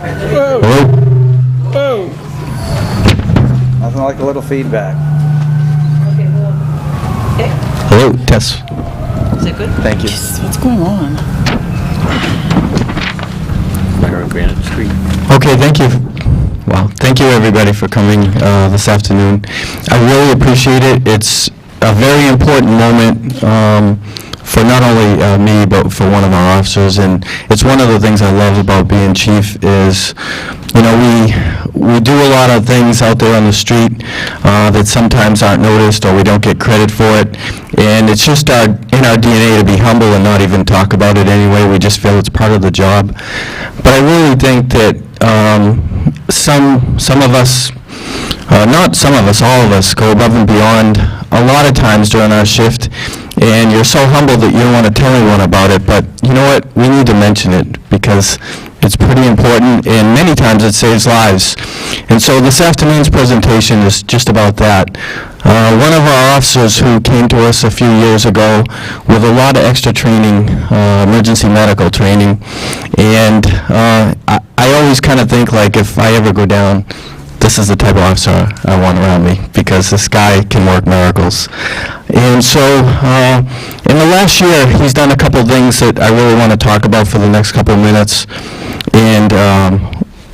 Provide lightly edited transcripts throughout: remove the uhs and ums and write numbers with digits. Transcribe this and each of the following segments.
Hello? Whoa. Nothing like a little feedback. Hello, Tess. Is it good? Thank you. What's going on? Right on Granite Street. Okay, thank you. Well, thank you everybody for coming this afternoon. I really appreciate it. It's a very important moment for not only me, but for one of our officers. And it's one of the things I love about being chief is, you know, we do a lot of things out there on the street that sometimes aren't noticed or we don't get credit for it. And it's just in our DNA to be humble and not even talk about it anyway. We just feel it's part of the job. But I really think that some of us, not some of us, all of us go above and beyond a lot of times during our shift, and you're so humble that you don't want to tell anyone about it, but you know what, we need to mention it because it's pretty important, and many times it saves lives. And so this afternoon's presentation is just about that. One of our officers who came to us a few years ago with a lot of extra training, emergency medical training, and I always kind of think, like, if I ever go down, this is the type of officer I want around me because this guy can work miracles. And so in the last year, he's done a couple things that I really want to talk about for the next couple of minutes, and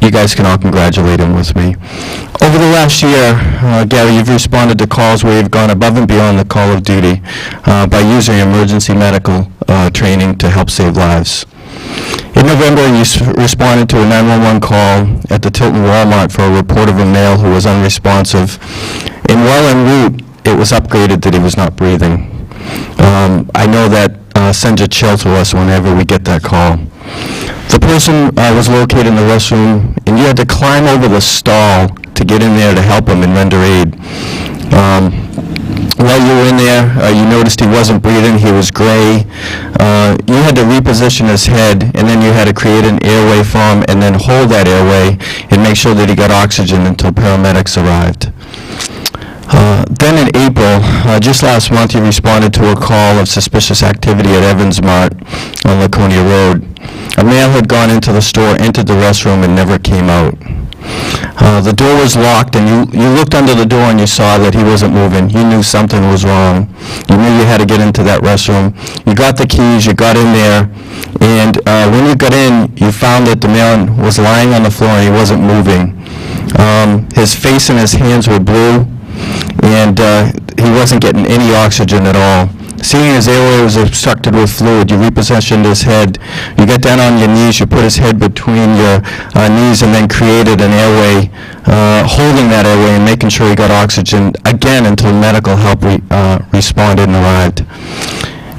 you guys can all congratulate him with me. Over the last year, Gary, you've responded to calls where you've gone above and beyond the call of duty by using emergency medical training to help save lives. In November, you responded to a 911 call at the Tilton Walmart for a report of a male who was unresponsive. And while en route, it was upgraded that he was not breathing. I know that sends a chill to us whenever we get that call. The person was located in the restroom, and you had to climb over the stall to get in there to help him and render aid. While you were in there, you noticed he wasn't breathing, he was gray. You had to reposition his head, and then you had to create an airway for him and then hold that airway and make sure that he got oxygen until paramedics arrived. Then in April, just last month, you responded to a call of suspicious activity at Evans Mart on Laconia Road. A male had gone into the store, entered the restroom, and never came out. The door was locked, and you looked under the door and you saw that he wasn't moving. You knew something was wrong. You knew you had to get into that restroom. You got the keys, you got in there, and when you got in, you found that the man was lying on the floor and he wasn't moving. His face and his hands were blue, and he wasn't getting any oxygen at all. Seeing his airway was obstructed with fluid, you repositioned his head. You got down on your knees, you put his head between your knees and then created an airway, holding that airway and making sure he got oxygen, again, until medical help responded and arrived.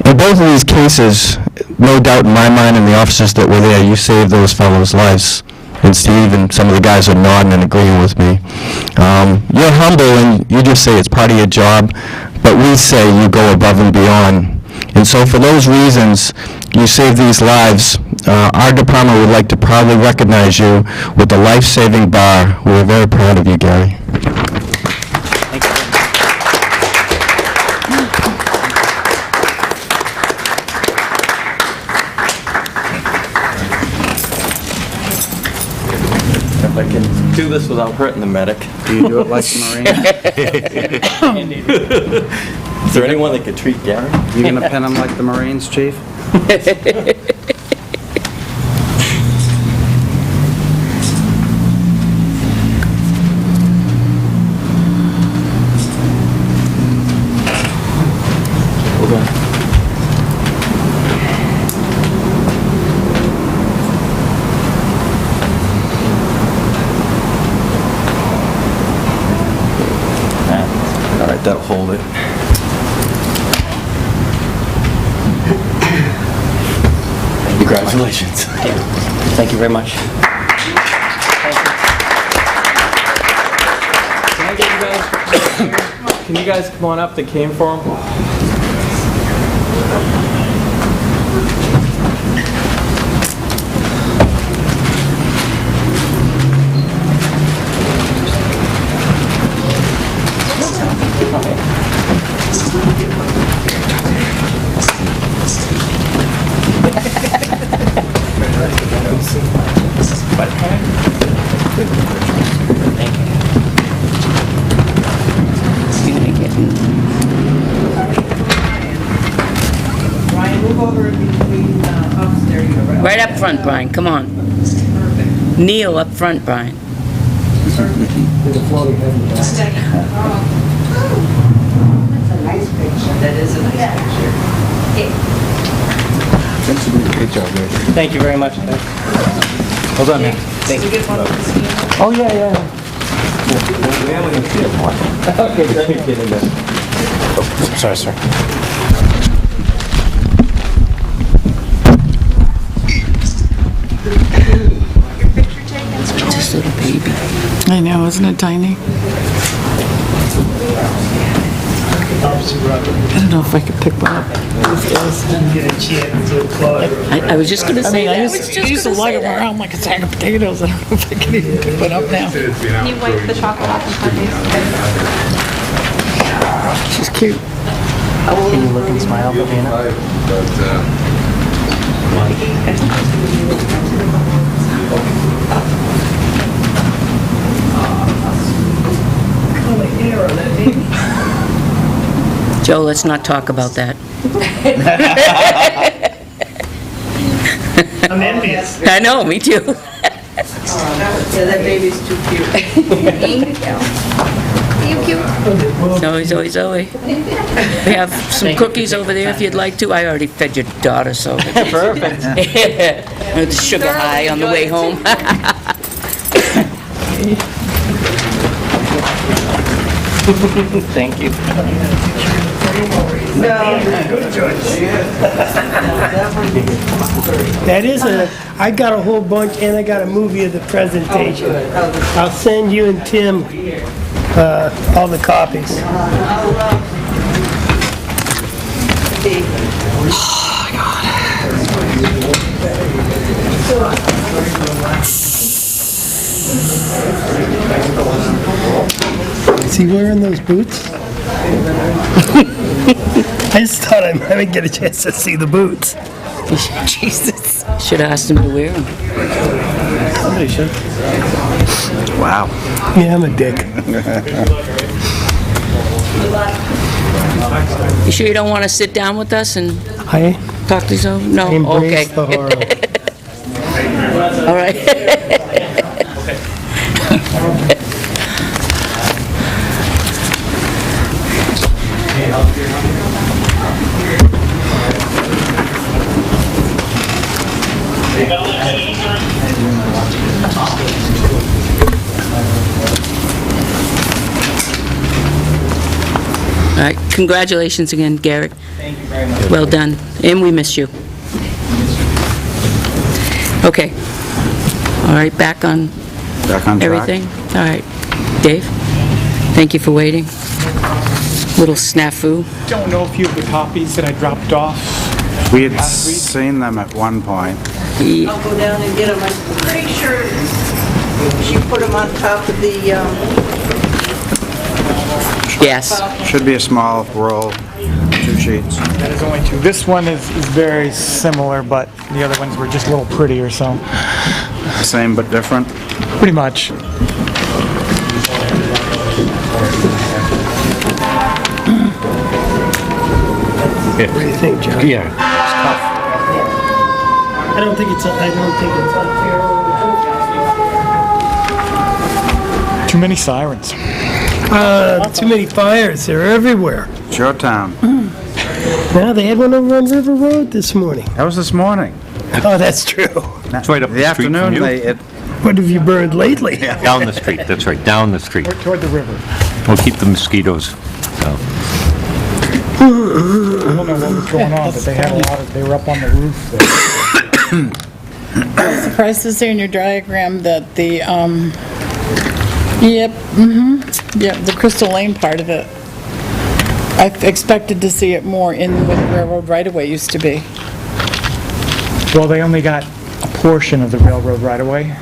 In both of these cases, no doubt in my mind and the officers that were there, you saved those fellows' lives. And Steve and some of the guys are nodding and agreeing with me. You're humble and you just say it's part of your job, but we say you go above and beyond. And so for those reasons, you save these lives. Our department would like to proudly recognize you with the life-saving bar. We're very proud of you, Gary. Thank you. If I can do this without hurting the medic. Do you do it like the Marines? Is there anyone that could treat Gary? You gonna pin them like the Marines, Chief? All right, that'll hold it. Congratulations. Thank you very much. Can I get you guys? Can you guys come on up? They came for him. But Move over between upstairs. Right up front, Brian, come on. Kneel up front, Brian. That's a nice picture. That is a nice picture. Good job, guys. Thank you very much. Hold on, man. Did you get one of these? Oh, yeah. Okay, great. Sorry, sir. Just little baby. I know, isn't it tiny? I don't know if I could pick one up. I was just gonna say that. I used to lug them around like a sack of potatoes. I don't know if I can even pick one up now. Can you wipe the chocolate off in front of you? She's cute. Can you look and smile, Davina? Joe, let's not talk about that. I'm envious. I know, me too. Yeah, that baby's too cute. Zoe. We have some cookies over there if you'd like to. I already fed your daughter, so. Perfect. With the sugar high on the way home. Thank you. That is I got a whole bunch, and I got a movie of the presentation. I'll send you and Tim all the copies. Is he wearing those boots? I just thought I might get a chance to see the boots. Jesus. Should have asked him to wear them. Somebody should. Wow. Yeah, I'm a dick. You sure you don't want to sit down with us and I talk these over? No? embrace Okay. the horror. All right. All right, congratulations again, Garrett. Thank you very much. Well done, and we miss you. Okay. All right, back on Back on track. everything? All right. Dave, thank you for waiting. Little snafu. Don't know if you have the copies that I dropped off. We had seen them at one point. He- I'll go down and get them. I'm pretty sure she put them on top of the, Yes. Should be a small roll, 2 sheets. That is only 2. This one is very similar, but the other ones were just a little prettier, so Same but different. pretty much. What do you think, John? Yeah. I don't think it's unfair. Too many sirens. Too many fires. They're everywhere. It's your town. Now they had one over on River Road this morning. That was this morning. Oh, that's true. It's right up The the street from afternoon, you. What have you burned lately? Down the street, that's right, down the street. Toward the river. We'll keep the mosquitoes out. I don't know what was going on, but they had a lot of, they were up on the roof there. Surprised to see in your diagram that the, the Crystal Lane part of it. I expected to see it more in where the railroad right-of-way used to be. Well, they only got a portion of the railroad right-of-way.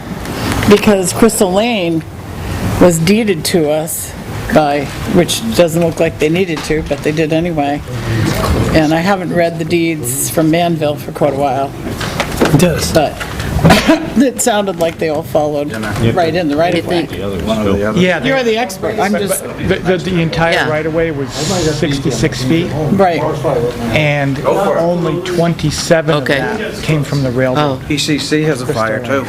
Because Crystal Lane was deeded to us by, which doesn't look like they needed to, but they did anyway. And I haven't read the deeds from Manville for quite a while. It does. But It sounded like they all followed right in the right of way. One or the other. Yeah, You're the expert, I'm just, the entire Yeah. right-of-way was 66 feet, right. and only 27 of Okay. that came from the railroad. Oh, PCC has a fire too.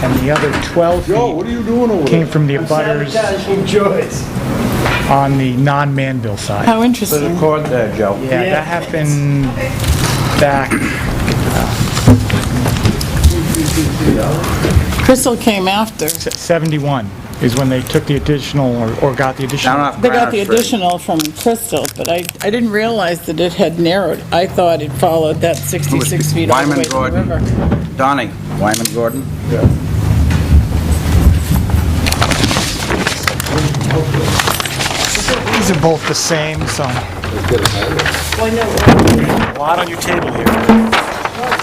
And the other 12 feet came from the abutters Enjoys. on the non-Manville side. How interesting. Record there, Joe. Yeah, that happened back, Crystal came after. 71 is when they took the additional, or got the Down additional. off They got Granite the Street. additional from Crystal, but I didn't realize that it had narrowed. I thought it followed that 66 feet all the Wyman way to the Gordon. river. Donnie, Wyman Gordon. These are both the same, so. A lot on your table here.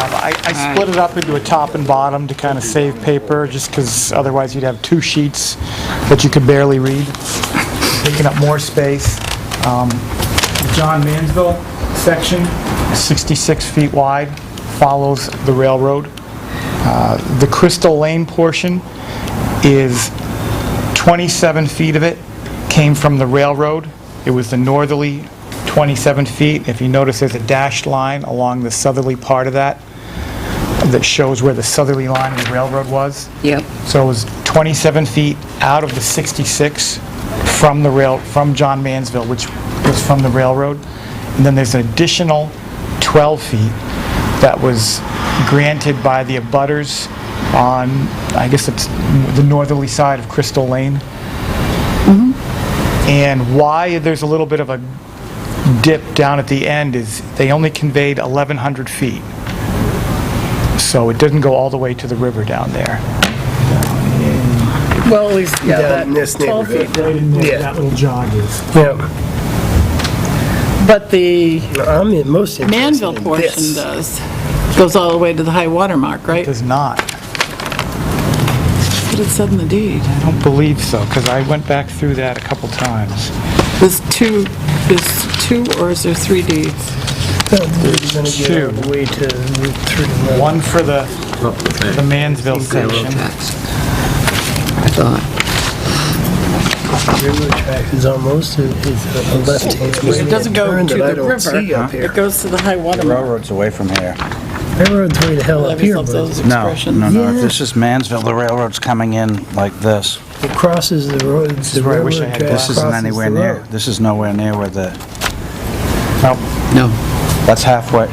I split it up into a top and bottom to kind of save paper, just because otherwise you'd have two sheets that you could barely read, taking up more space. The John Mansville section, 66 feet wide, follows the railroad. The Crystal Lane portion is 27 feet of it came from the railroad. It was the northerly 27 feet. If you notice, there's a dashed line along the southerly part of that that shows where the southerly line of the railroad was. yep. So it was 27 feet out of the 66 from John Mansville, which was from the railroad. And then there's an additional 12 feet that was granted by the abutters on, I guess it's the northerly side of Crystal Lane. And why there's a little bit of a dip down at the end is they only conveyed 1,100 feet. So it doesn't go all the way to the river down there. Well, at least, yeah, Down in this that 12 feet. neighborhood. Right in there, Yeah. that little jog is. Yeah. But the I'm most interested Manville in portion this. does. Goes all the way to the high water mark, right? Does not. But it said in the deed. I don't believe so, because I went back through that a couple times. There's two or is there 3 deeds? We're gonna get all the way to Route 3. One for the Mansville section. I thought. Railroad track is almost, it's a left-hand. It doesn't go turn to that I the don't see river. up here. It goes to the high water The mark. railroad's away from here. Railroad's way the hell I up always here, love but those No, expressions. no, Yeah. if this is Mansville, the railroad's coming in like this. it crosses the road. The where I wish I railroad had track This isn't crosses anywhere the near, road. this is nowhere near where the, Nope. No. that's halfway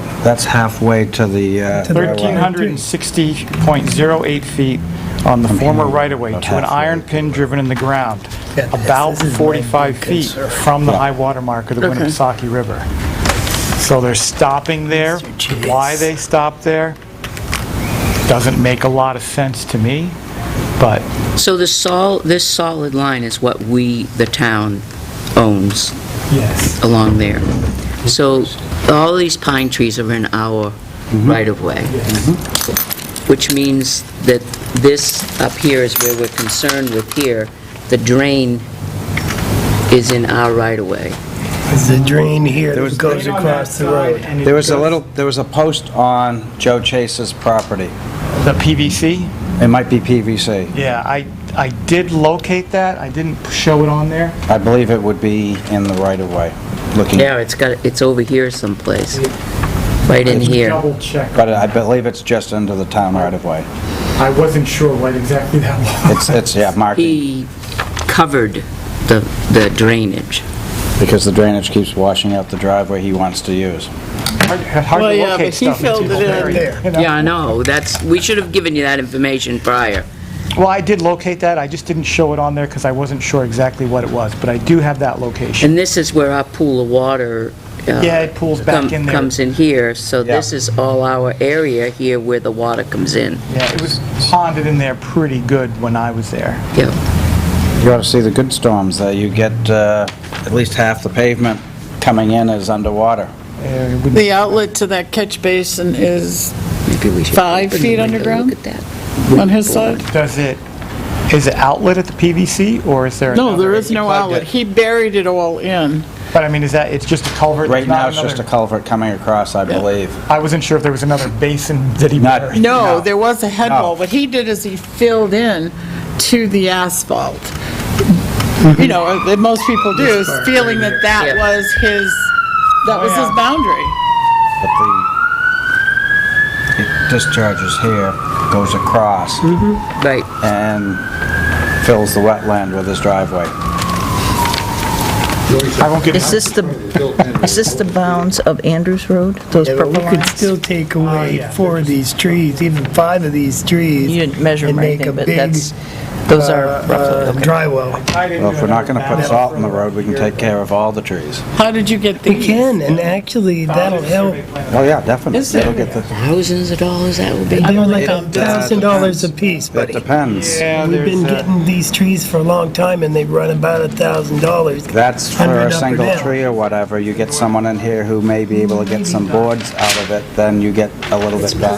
to the, To the railroad. 1,360.08 feet on the former right-of-way About to an halfway. iron pin driven in the ground, Yeah, about this is 45 my feet concern. from the high water mark of the Okay. Winnipesaukee River. So they're stopping there. Why they stop there doesn't make a lot of sense to me, but So this solid line is what the town owns yes. along there. So all these pine trees are in our right-of-way, which means that this up here is where we're concerned with here. The drain is in our right-of-way. There's a drain here that goes across the road. there was a post on Joe Chase's property. The PVC? It might be PVC. Yeah, I did locate that. I didn't show it on there. I believe it would be in the right-of-way, looking, Yeah, it's over here someplace, right in here. Double check. but I believe it's just into the town right-of-way. I wasn't sure what exactly that was. It's, yeah, marking, He covered the drainage. because the drainage keeps washing out the driveway he wants to use. Hard Well, to yeah, locate but he stuff filled until it in. very- There. you know? Yeah, I know, we should have given you that information prior. Well, I did locate that, I just didn't show it on there because I wasn't sure exactly what it was, but I do have that location. And this is where our pool of water Yeah, it pools back in there. comes in here, so Yeah. this is all our area here where the water comes in. Yeah, it was ponded in there pretty good when I was there. Yeah. You ought to see the good storms there. You get at least half the pavement coming in is underwater. It would- The outlet to that catch basin is Maybe we should 5 open feet the window, underground? Look at that. on his side? Does it, Is it outlet at the PVC, or is there? No, another- there is no outlet. He buried it all in. But I mean, is that, it's just a culvert? Right there's not now, it's just a another- culvert coming across, I believe. I wasn't sure if there was another basin that he Not- buried. No, there was a head No. wall. What he did is he filled in to the asphalt. You know, that most people do, is feeling that that Yeah. was his boundary. But it discharges here, goes across, Right. and fills the wetland with his driveway. I won't get. Is this the bounds of Andrews Road, those Yeah, but purple we could lines? still take away 4 of these trees, even 5 of these trees. You didn't measure them and or make a anything, but big, that's, those are roughly, okay. dry well. Well, if we're not gonna put salt in the road, we can take care of all the trees. How did you get We these? can, and actually, that'll help. Oh, yeah, definitely. Is there? It'll get the, Thousands of dollars that would be. They're like It $1,000 a piece, it buddy. depends. We've been getting these trees for a long time, and they run about $1,000. That's for Hundred a up or single down. tree or whatever. You get someone in here who may be able to get some boards out of it, then you get a little bit back.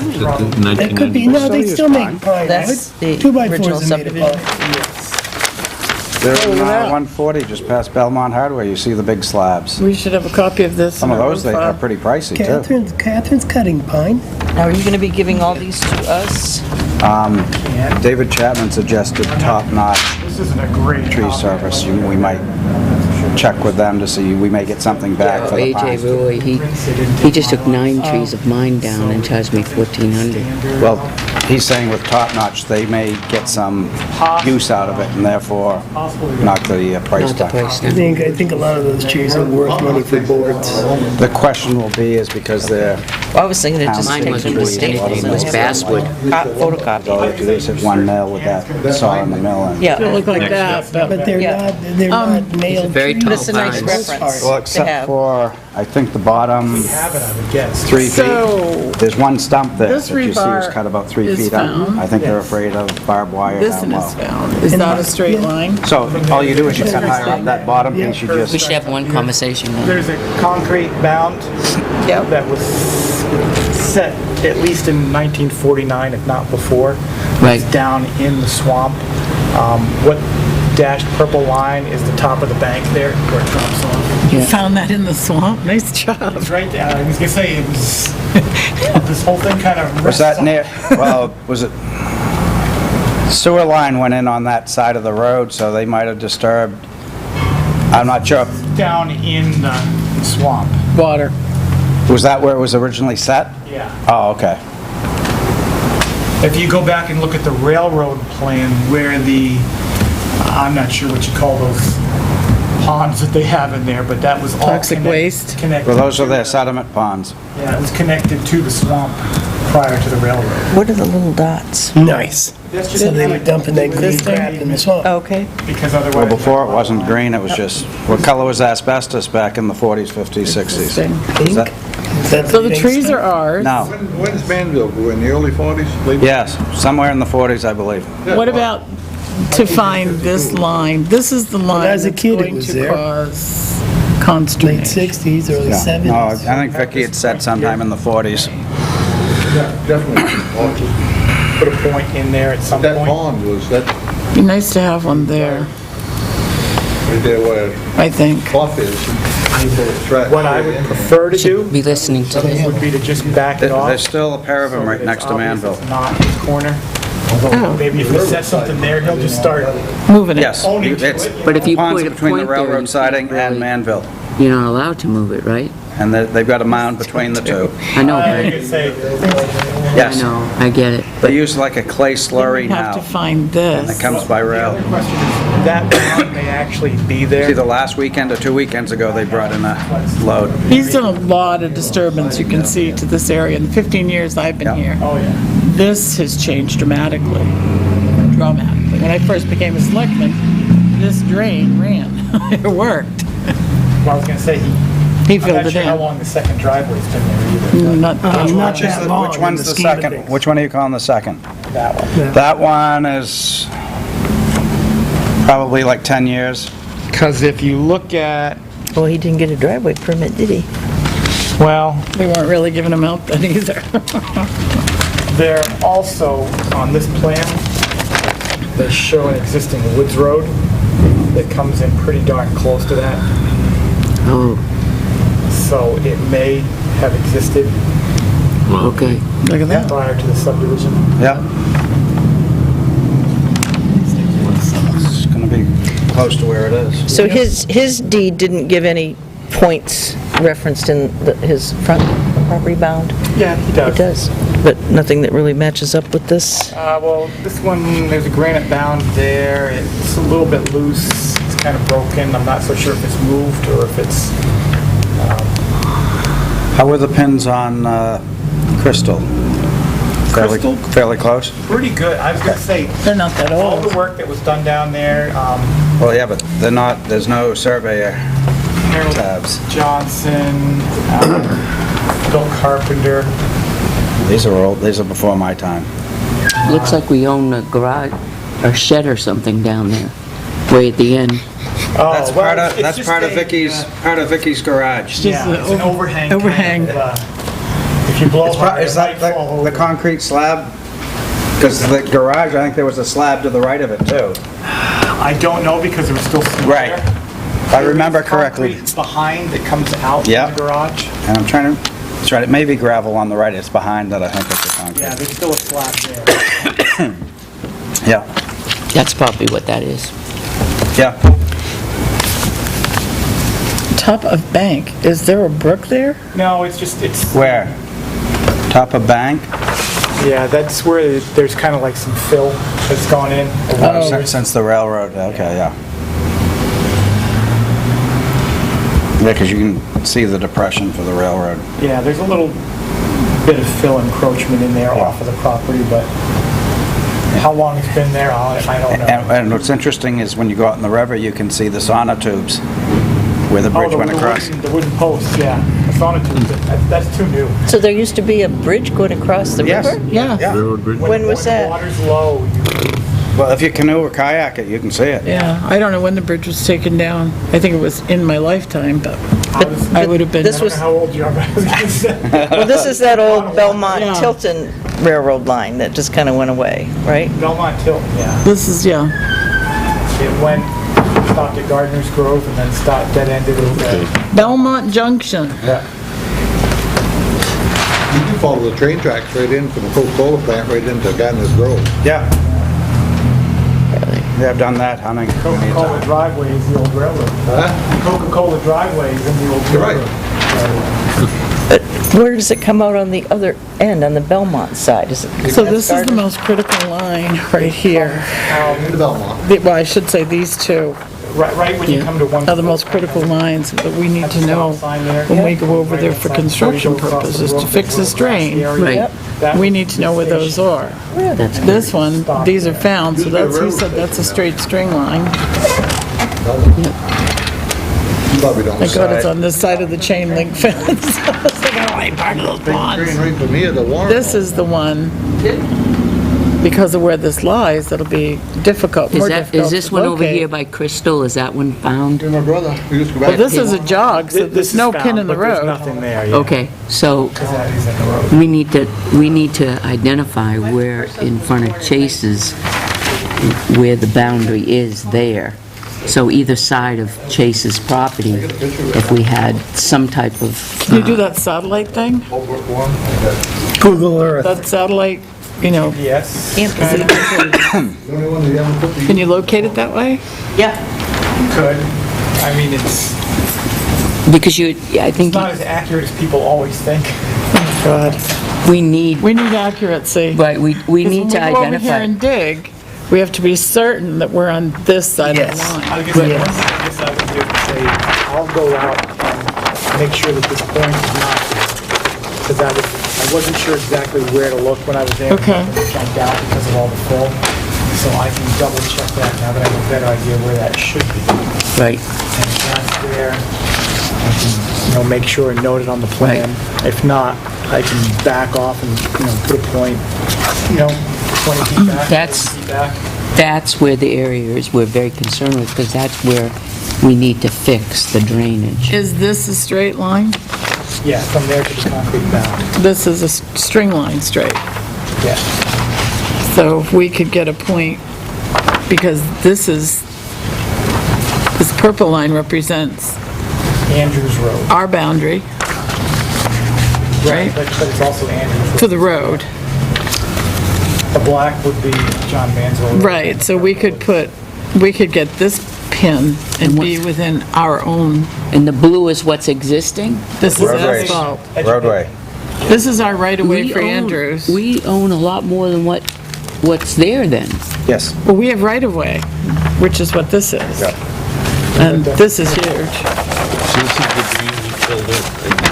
That could be, no, they still make pine. That's the 2x4s original are made of subdivision. pine. They're in 140, just past Belmont Hardware, you see the big slabs. We should have a copy of this. Some of in our those, they file. are pretty pricey, too. Catherine's cutting pine. Now, are you gonna be giving all these to us? David Chapman suggested top-notch This isn't a great. tree service. We might check with them to see, we may get something back for the AJ pines. Roy, he just took 9 trees of mine down and charged me $1,400. Well, he's saying with top-notch, they may get some use out of it and therefore knock the price Not the down. price I down. think a lot of those trees are worth money for boards. The question will be is because they're, Well, I was thinking it just Mine takes wasn't them to just state. anything, it was basswood. Photocopy. all you have to do is hit one mill with that saw in the mill and... Yeah. They look like that, But they're Yeah. not nailed very trees. tall But it's a nice pines. reference Well, to except have. for, I think the bottom Have it, I would guess. 3 feet. So, There's one stump there that this you see is rebar cut about 3 is feet up. found. I think they're afraid of barbed wire this down one low. is found. Is that a straight line? So all you do is you cut higher up that bottom piece, you We just, should have one conversation then. There's a concrete bound Yep. that was set at least in 1949, if not before. Right. It's down in the swamp. What dashed purple line is the top of the bank there where it drops off. You found that in the swamp? Nice job. It's right there. I was gonna say, it was, this whole thing kind of. was that near, well, was it, sewer line went in on that side of the road, so they might have disturbed, I'm not sure. Down in the swamp. Water. Was that where it was originally set? Yeah. Oh, okay. If you go back and look at the railroad plan where the, I'm not sure what you call those ponds that they have in there, but that was all. Toxic waste. Connected. Well, those are their sediment ponds. Yeah, it was connected to the swamp prior to the railroad. What are the little dots? Nice. That's just So they were dumping that green This thing? crap in the swamp. Okay. because otherwise. Well, before it wasn't green, it was just, what color was asbestos back in the 40s, 50s, 60s? Pink? Is that- Is that So the pink trees stuff? are ours. No, When's Manville go, in the early 40s? Late- yes, somewhere in the 40s, I believe. What about to find this line? This is the line as a that's kid, it going was to there. cause Late consternation. 60s, early Yeah. 70s. No, I think Vicky had said sometime in the 40s. Yeah, definitely. Put a point in there at some That point. pond was, that, Be nice to have one there, right there where I think. Clough is. Track. What I would prefer to do Be listening to them. would be to just back it off. There's still a pair of them right so next to it's obvious Manville. it's not his corner. Maybe if we set something there, he'll just start. Moving it. Yes, it's But if you ponds put a between the point there, you railroad can't siding and really- Manville. You're not allowed to move it, right? And they've got a mound between the two. I know, I but, could say, I Yes, know, I get it. they use like a clay slurry We have to now, find and it this. comes by rail. question is, that bound may actually be there. Either last weekend or 2 weekends ago, they brought in a load. He's done a lot of disturbance, you can see, to this area. In the 15 years I've been here, Oh, yeah. this has changed dramatically. Dramatically. When I first became a selectman, this drain ran. It worked. Well, I was gonna say, He I'm filled not it sure how in. long the second driveway's been there either. Not Not that long. Which in one's the scheme of second? things. Which one are you calling the second? That one. That one is probably like 10 years. Because if you look at, Well, he didn't get a driveway permit, did he? well, We weren't really giving him out then either. they're also, on this plan, they show an existing woods road that comes in pretty darn close to that, Oh, so it may have existed okay. Look at that. prior to the subdivision. Yeah. It's gonna be close to where it is. So his deed didn't give any points referenced in his front property bound? Yeah, he does. It does, but nothing that really matches up with this? Well, this one, there's a granite bound there, it's a little bit loose, it's kind of broken, I'm not so sure if it's moved or if it's, How were the pins on Crystal? Crystal? Fairly close? pretty good. I was gonna say, They're not that all old. the work that was done down there, Well, yeah, but they're not, there's no surveyor Harold tabs. Johnson, Bill Carpenter. These are old, these are before my time. Looks like we own a garage, or shed or something down there, way at the end. Oh, That's well, part of, it's that's just part of a, Vicky's garage. Just Yeah, the it's an overhang. overhang. Kind of, if you blow hard, Is it that might fall the over. concrete slab? Because the garage, I think there was a slab to the right of it too. I don't know because there was still snow Right. there. If I remember correctly. Concrete behind that comes out Yeah. from the garage. And I'm trying to, that's right, it may be gravel on the right, it's behind that I think it's the concrete. Yeah, there's still a slab there. Yeah, That's probably what that is. yeah. Top of bank, is there a brook there? No, it's just, it's, Where? Top of bank? yeah, that's where there's kind of like some fill that's gone in. Since the railroad, okay, yeah. Yeah, because you can see the depression for the railroad. Yeah, there's a little bit of fill encroachment in there off of the property, but how long it's been there, I don't know. And what's interesting is when you go out in the river, you can see the sauna tubes where the bridge went across. The wooden posts, yeah. The sonotube, that's too new. So there used to be a bridge going across the Yes. river? Yeah. Yeah. When was the that? water's low, Well, if you canoe or kayak it, you can see it. Yeah, I don't know when the bridge was taken down. I think it was in my lifetime, but I would have been. This I don't was- know how old you are, but I was gonna say. Well, this is that old Belmont Yeah. Tilton Railroad line that just kind of went away, right? Belmont Tilton, yeah. This is, yeah. It went, stopped at Gardner's Grove and then stopped, dead-ended at, Belmont Junction. yeah. You can follow the train tracks right in from the Coca-Cola plant right into Gardner's Grove. Yeah. Yeah, I've done that hunting. many Coca-Cola times. driveway is the old railroad. Huh? Coca-Cola driveway is in the old You're right. railroad. But where does it come out on the other end, on the Belmont side? Is it? So this is the most critical line right here. Into Belmont. Well, I should say these two Right when you come to one. are the most critical lines that we need to know when we go over there for construction purposes, to fix this drain. Right. We need to know where those are. That's This one, these are found, so that's, he said that's a straight string line. You probably don't. Thank God it's on this side of the chain link fence. I was like, oh, I part of those Train ponds. right for me is the Warren. This is the one, because of where this lies, that'll be difficult, more difficult Is this to one over locate. here by Crystal, is that one found? My brother, we used to go Well, back. this is a jog, so This there's is no found, pin in the but there's road. nothing there, yeah. Okay, so Because that is in the road. we need to identify where in front of Chase's, where the boundary is there. So either side of Chase's property, if we had some type of, Can you do that satellite thing? Google Earth. That satellite, you know, Yes. Camp is it- The only one that ever put the- can you locate it that way? Yeah. Could. I mean, it's because I think not as accurate as people always think. God. we need, We need accuracy. right, we need to Because when we go over here identify. and dig, we have to be certain that we're on this side of the I line. was gonna say, one thing I guess I would do is say, I'll go out and make sure that this point is not, because I wasn't sure exactly where to look when I was there. Okay. And it jumped out because of all the fill, so I can double check that now that I have a better idea where that should be. Right, And if that's there, I can, make sure and note it on the plan. If not, I can back off and, put a point, 20 feet back. That's- 30 feet back. that's where the area is we're very concerned with, because that's where we need to fix the drainage. Is this a straight line? Yeah, from there to the concrete bound. This is a string line straight. Yeah. So if we could get a point because this purple line represents Andrews Road. our boundary Right. But it's also Andrews Road. for the road. The black would be John Mansell Road. Right, so we could get this pin and be within our own, And the blue is what's existing? this is Roadways. asphalt. Roadway. This is our right-of-way We for own- Andrews. We own a lot more than what's there then. Yes. Well, we have right-of-way, which is what this is. Yeah. And this is huge.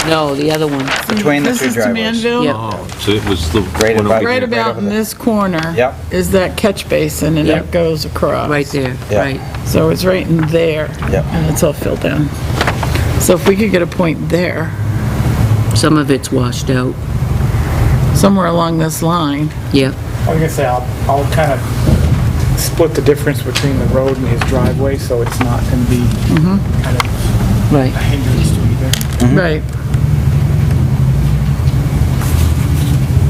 No, the other one. Between the two This is to driveways. Manville. Yep. So it was the... Right one about- over Right here. about in this corner Yep. is that catch basin, and Yep. it goes across. Right there, Yeah. right. So it's right in there. Yep. And it's all filled in. So if we could get a point there, Some of it's washed out. somewhere along this line. Yep. I was gonna say, I'll kind of split the difference between the road and his driveway, so it's not gonna be kind of Right. a hindrance to either. Right.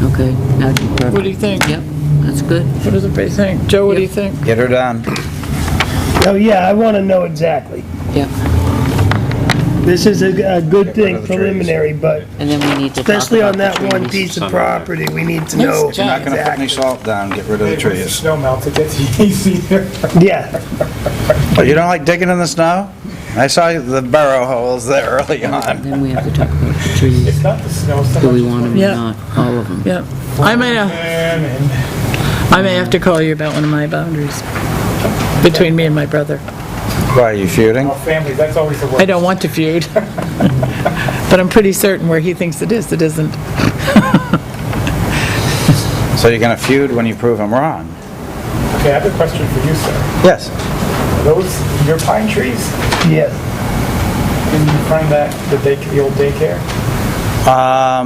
Okay, now do perfect. What do you think? Yep, that's good. What does everybody think? Joe, what do you think? Get her done. Oh, yeah, I want to know exactly. Yep. This is a good rid thing of the trees. preliminary, but And then we need to talk especially about on the that one trees. piece of property, we need to know If you're not gonna put any exactly. salt down, get rid of the Once the trees. snow melts, it gets easier. Yeah, But you don't like digging in the snow? I saw the burrow holes there early on. Then we have to talk about the trees. It's not the snow so much. Do we want them or Yeah. not? All of them. Yep. I may have to call you about one of my boundaries between me and my brother. Why, are you feuding? Family, that's always the worst. I don't want to feud. But I'm pretty certain where he thinks it is, it isn't. So you're gonna feud when you prove them wrong? Okay, I have a question for you, sir. Yes. Are those your pine trees yes. in front of the old daycare?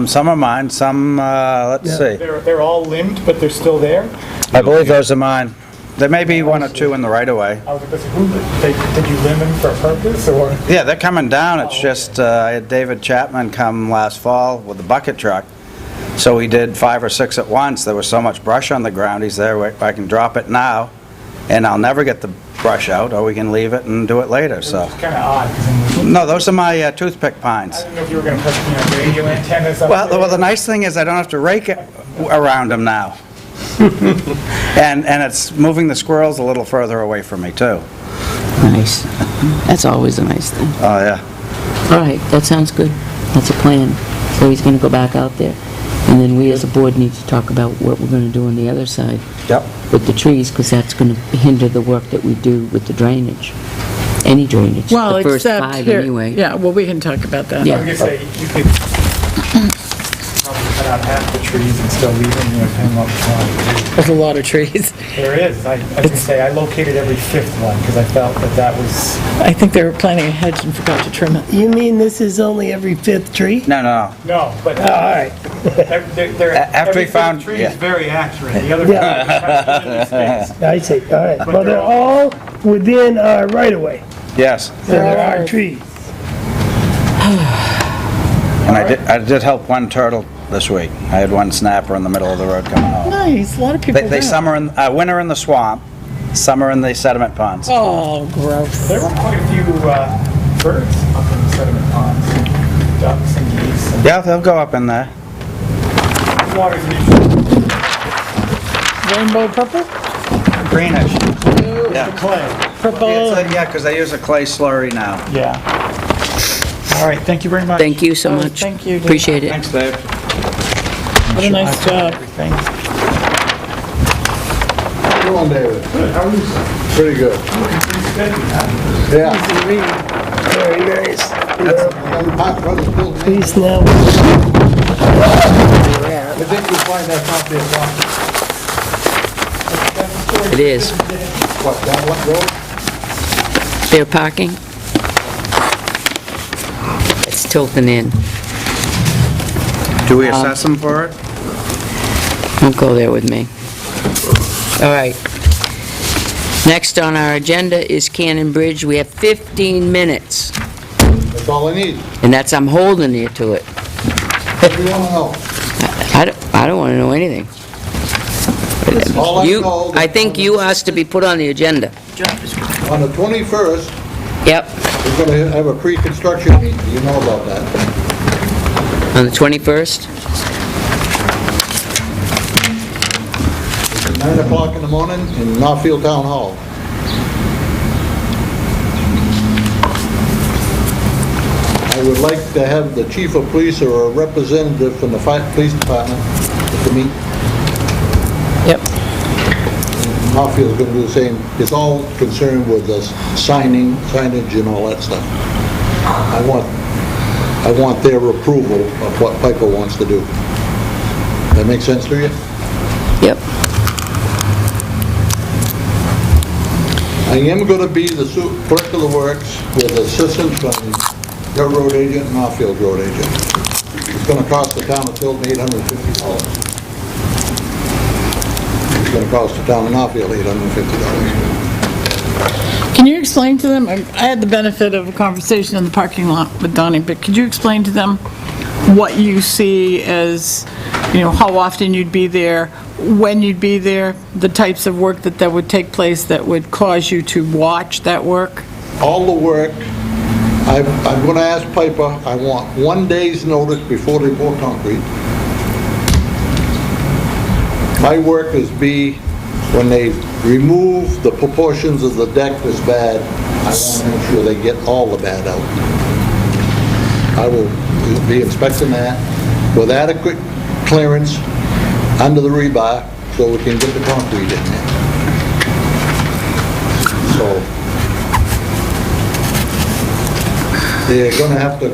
Some are mine, some, let's see. They're all limbed, but they're still there? I believe those are mine. There may be one or two in the right of way. I was going to say, did you limb them for a purpose, or? Yeah, they're coming down, it's just, I had David Chapman come last fall with the bucket truck. So we did 5 or 6 at once, there was so much brush on the ground, he's there, I can drop it now, and I'll never get the brush out, or we can leave it and do it later, so. It's kind of odd, because No, those are my toothpick I pines. didn't know if you were going to put, radio antennas up Well, there. the nice thing is I don't have to rake it around them now. And it's moving the squirrels a little further away from me, too. Nice. That's always a nice thing. Oh, yeah. All right, that sounds good. That's a plan. So he's gonna go back out there. And then we as a board need to talk about what we're gonna do on the other side Yep. with the trees, because that's gonna hinder the work that we do with the drainage. Any drainage, Well, the first except 5 here. anyway. Yeah, well, we can talk about that. Yeah. I was going to say, you could probably cut out half the trees and still leave them, depending on what There's a lot of trees. there is. I was going to say, I located every 5th one, because I felt that was, I think they were planting a hedge and forgot to trim it. You mean this is only every 5th tree? No, no, no, but Oh, all right. After we found- tree yeah. is very accurate. The other Yeah. one is kind of space. I see, all right. Well, they're all within our right-of-way, yes. so there are trees. And I did help one turtle this week. I had one snapper in the middle of the road coming home. Nice, a lot of people They do. winter in the swamp, summer in the sediment ponds. Oh, gross. There were quite a few birds up in the sediment ponds, ducks and geese. And Yeah, they'll go up in there. the water's an issue. Rainbow purple? Greenish. The Yeah. clay. Purple. Yeah, because I use a clay slurry now. Yeah. All right, thank you very much. Thank you so Oh, much. thank you, Dave. Appreciate it. Thanks, Dave. What a nice job. Everything. Come on, David. Good, how are you, sir? Pretty good. Yeah. Easy to read. Very nice. And Pat Brothers built me. Please now. I think you'll find that property at Rock. It is. What, down what road? Fair parking? It's Tilton Inn. Do we assess them for it? Don't go there with me. All right. Next on our agenda is Cannon Bridge. We have 15 minutes, That's all I need. and that's, I'm holding you to it. What do you want to know? I don't want to know anything. All I You, know, I think you asked to be put on the agenda. on the 21st, Yep, we're going to have a pre-construction meeting. Do you know about that? on the 21st? It's 9 o'clock in the morning in Northfield Town Hall. I would like to have the chief of police or a representative from the police department to meet. Yep. Northfield's going to do the same. It's all concerned with the signage and all that stuff. I want their approval of what Piper wants to do. That make sense to you? Yep. I am going to be the clerk of the works with assistance from your road agent and Northfield road agent. It's going to cost the town of Tilton $850. It's going to cost the town of Northfield $850. Can you explain to them, I had the benefit of a conversation in the parking lot with Donnie, but could you explain to them what you see as, how often you'd be there, when you'd be there, the types of work that would take place that would cause you to watch that work? All the work, I'm going to ask Piper, I want 1 day's notice before they pour concrete. My work is when they remove the proportions of the deck that's bad, I want to make sure they get all the bad out. I will be inspecting that with adequate clearance under the rebar so we can get the concrete in there. So they're going to have to,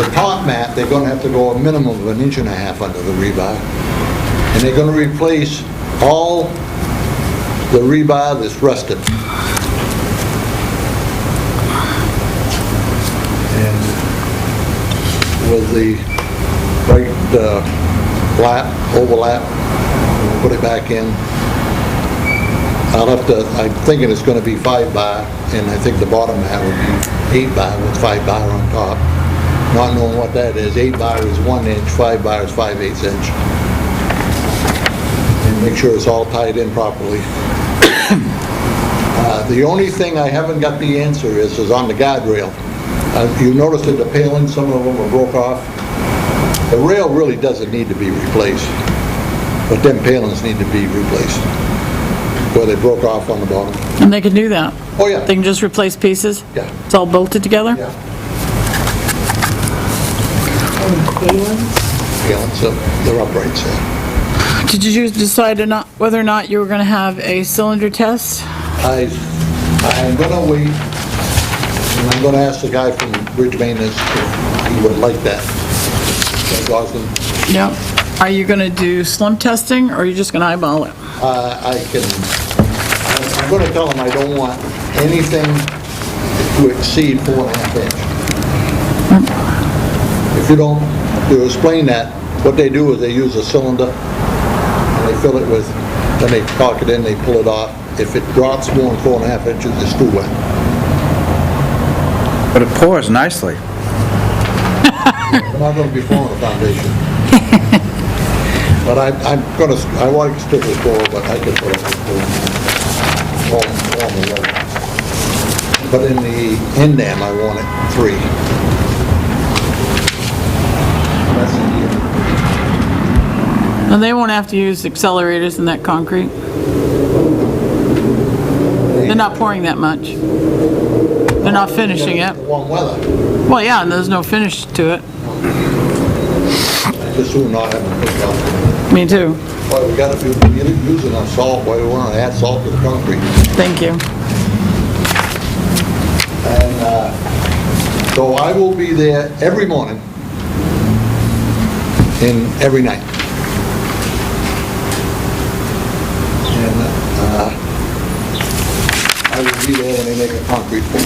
the top mat, they're going to have to go a minimum of 1.5 inches under the rebar. And they're going to replace all the rebar that's rusted. And with the right overlap, we'll put it back in. I'm thinking it's going to be 5 bar, and I think the bottom mat will be 8 bar with 5 bar on top. Not knowing what that is, 8 bar is 1 inch, 5 bar is 5/8 inch. And make sure it's all tied in properly. The only thing I haven't got the answer is on the guardrail. You noticed that the palings, some of them were broke off. The rail really doesn't need to be replaced, but them palings need to be replaced, where they broke off on the bottom. And they can do that? Oh, yeah. They can just replace pieces? Yeah. It's all bolted together? Yeah. Palings, they're uprights there. Did you decide whether or not you were going to have a cylinder test? I'm going to wait, and I'm going to ask the guy from Bridge Maintenance if he would like that. Gosden. Yep. Are you going to do slump testing, or are you just going to eyeball it? I'm going to tell him I don't want anything to exceed 4.5 inch. If you don't, to explain that, what they do is they use a cylinder, and they fill it with, then they cock it in, they pull it off. If it drops more than 4.5 inches, it's too wet. But it pours nicely. I'm not going to be pouring a foundation. But I want to stick with 4, but I could put it with 4. But in the in-dam, I want it 3. That's in here. And they won't have to use accelerators in that concrete? They're not pouring that much? They're not finishing it? Warm weather. Well, yeah, and there's no finish to it. I just soon not have a big house. Me too. Well, we got to be using our salt. Why we want to add salt to the concrete? Thank you. And so I will be there every morning and every night. And I will be there when they make a concrete for me.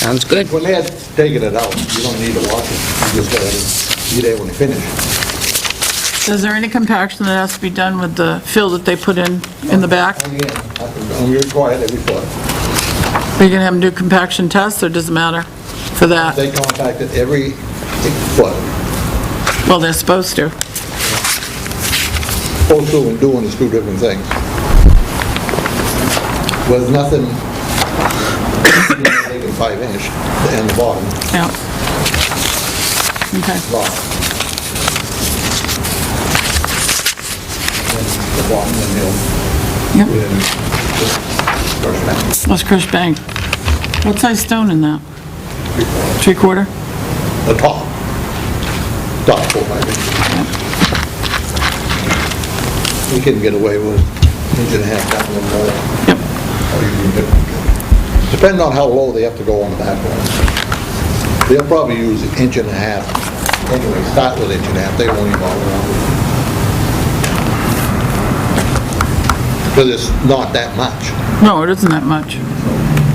Sounds good. When they're taking it out, you don't need to wash it. You just gotta be there when they finish. Is there any compaction that has to be done with the fill that they put in the back? I'm required every foot. Are you going to have them do compaction tests, or does it matter for that? They compacted every foot. Well, they're supposed to. Supposed to and doing is two different things. With nothing, making 5 inch and the bottom, Yeah. Okay. bottom. And the bottom, and Yep. then just brush it out. Let's crush bank. What size stone in that? 3/4? The top. Top 4, 5 inches. You can get away with inch and a half, down a little more. Yep. Or you can get- Depending on how low they have to go on the back wall. They'll probably use an inch and a half. Anyway, start with inch and a half, they won't even bother around with it. Because it's not that much. No, it isn't that much.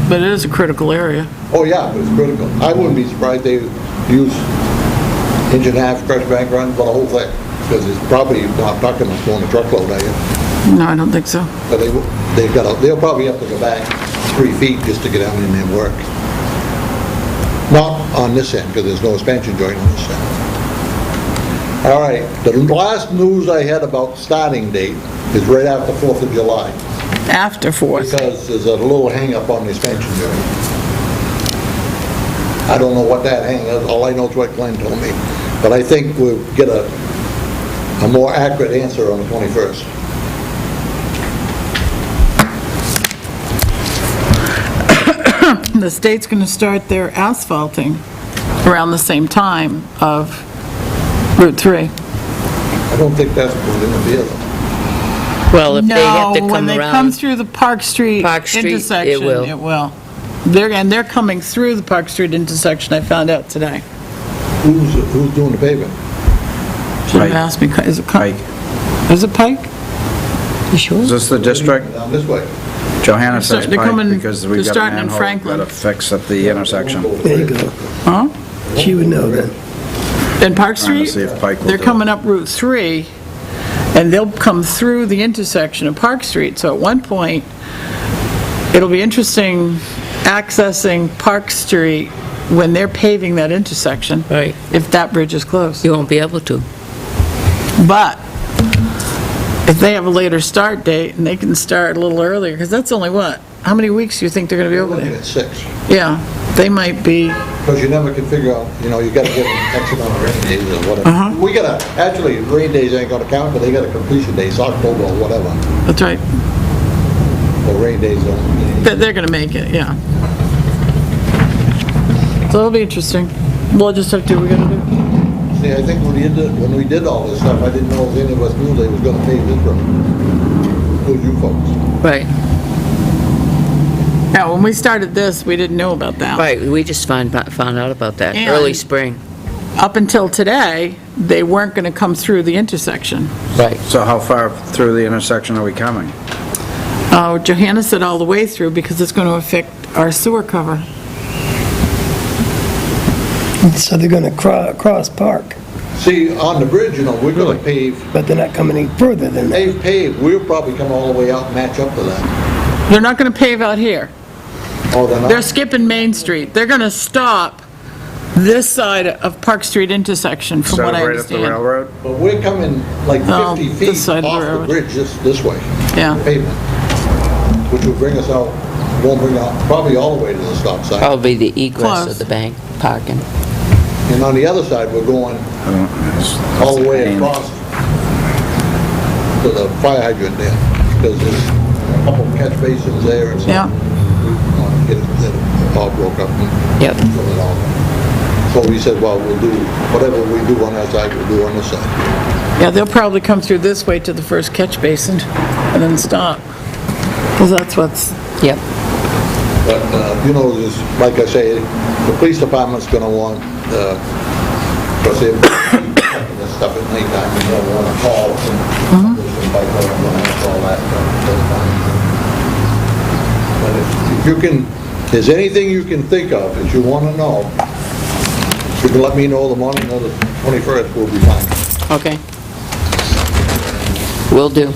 But it is a critical area. Oh, yeah, but it's critical. I wouldn't be surprised they use inch and a half crush bank run for the whole thing. Because it's probably not talking about going a truckload, are you? No, I don't think so. But they'll probably have to go back 3 feet just to get out in there and work. Not on this end, because there's no expansion joint on this end. All right, the last news I had about starting date is right after 4th of July, After 4th. because there's a little hang-up on the expansion joint. I don't know what that hang is, all I know is what Glenn told me. But I think we'll get a more accurate answer on the 21st. The state's going to start their asphalting around the same time of Route 3. I don't think that's going to be it. Well, if they have to No, when come they come around, through the Park Street Park Street, it intersection, will. it will. They're coming through the Park Street intersection, I found out today. Who's doing the paving? Should have asked me, is it Pike. Is it Pike? You sure? Is this the district? Down this way. Johanna says They're Pike coming- because they're we've got a starting in manhole Franklin. got to fix at the intersection. There you go. Huh? She would know then. In Park Trying to Street, see if Pike will they're do it. coming up Route 3, and they'll come through the intersection of Park Street. So at one point, it'll be interesting accessing Park Street when they're paving that intersection. Right. If that bridge is closed. you won't be able to. But if they have a later start date, and they can start a little earlier, because that's only what? How many weeks do you think they're going to be We're over looking there? at 6. Yeah, they might be, Because you never can figure out, you got to get an X amount of rain days or whatever. We got to, actually, rain days ain't going to count, but they got a completion date, it's October or whatever. that's right. Or rain days don't. They're going to make it, yeah. So it'll be interesting. We'll just have to do what we got to do. See, I think when we did all this stuff, I didn't know if any of us knew they was going to pave this road. Who's you folks? Right, Now, when we started this, we didn't know about that. right, we just found out about that, And- early spring. Up until today, they weren't going to come through the intersection. Right. So how far through the intersection are we coming? Johanna said all the way through because it's going to affect our sewer cover. So they're gonna cross Park, See, on the bridge, we're going to pave, but they're not coming any further than that. they've paved, we'll probably come all the way out and match up to that. They're not going to pave out here. Oh, they're They're not? skipping Main Street. They're going to stop this side of Park Street intersection, from what I Right at the understand. railroad? But we're coming like Oh, 50 this feet side of the off the road. bridge this way. Yeah. Pavement. Which will bring us out, won't bring out, probably all the way to the stop sign. Probably the egress Close. of the bank parking. And on the other side, we're going Oh, all the way it's- across to the fire hydrant there, because there's a couple of catch basins there and stuff. Yeah. We want to get it all broke up and Yep. fill it all. So we said, well, we'll do, whatever we do on that side, we'll do on this side. Yeah, they'll probably come through this way to the first catch basin and then stop. Because that's what's, Yep. But, there's, like I say, the police department's gonna want, because they're checking this stuff at nighttime, and they'll want to call and there's some bike lanes and all that. But if you can, if there's anything you can think of that you want to know, you can let me know the morning of the 21st, we'll be fine. Okay. Will do.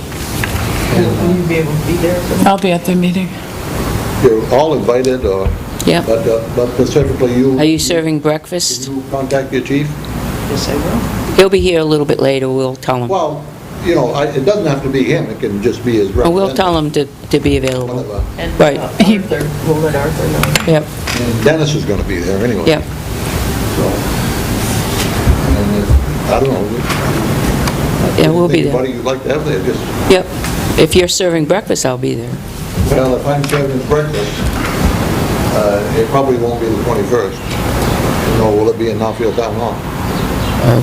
I'll be at the meeting. You're all invited, Yep. but specifically you. Are you serving Did breakfast? you contact your chief? Yes, I will. He'll be here a little bit later, we'll tell him. Well, you know, it doesn't have to be him, it can just be his Or representative. we'll tell him to be available. Whatever. And Right. Arthur, we'll let Arthur know. Yep, And Dennis is gonna be there anyway. yep. So, and I don't know. Yeah, we'll be there. Anybody you'd like to have there, just, Yep. If you're serving breakfast, I'll be there. well, if I'm serving breakfast, it probably won't be the 21st. No, will it be in Northfield Town Hall?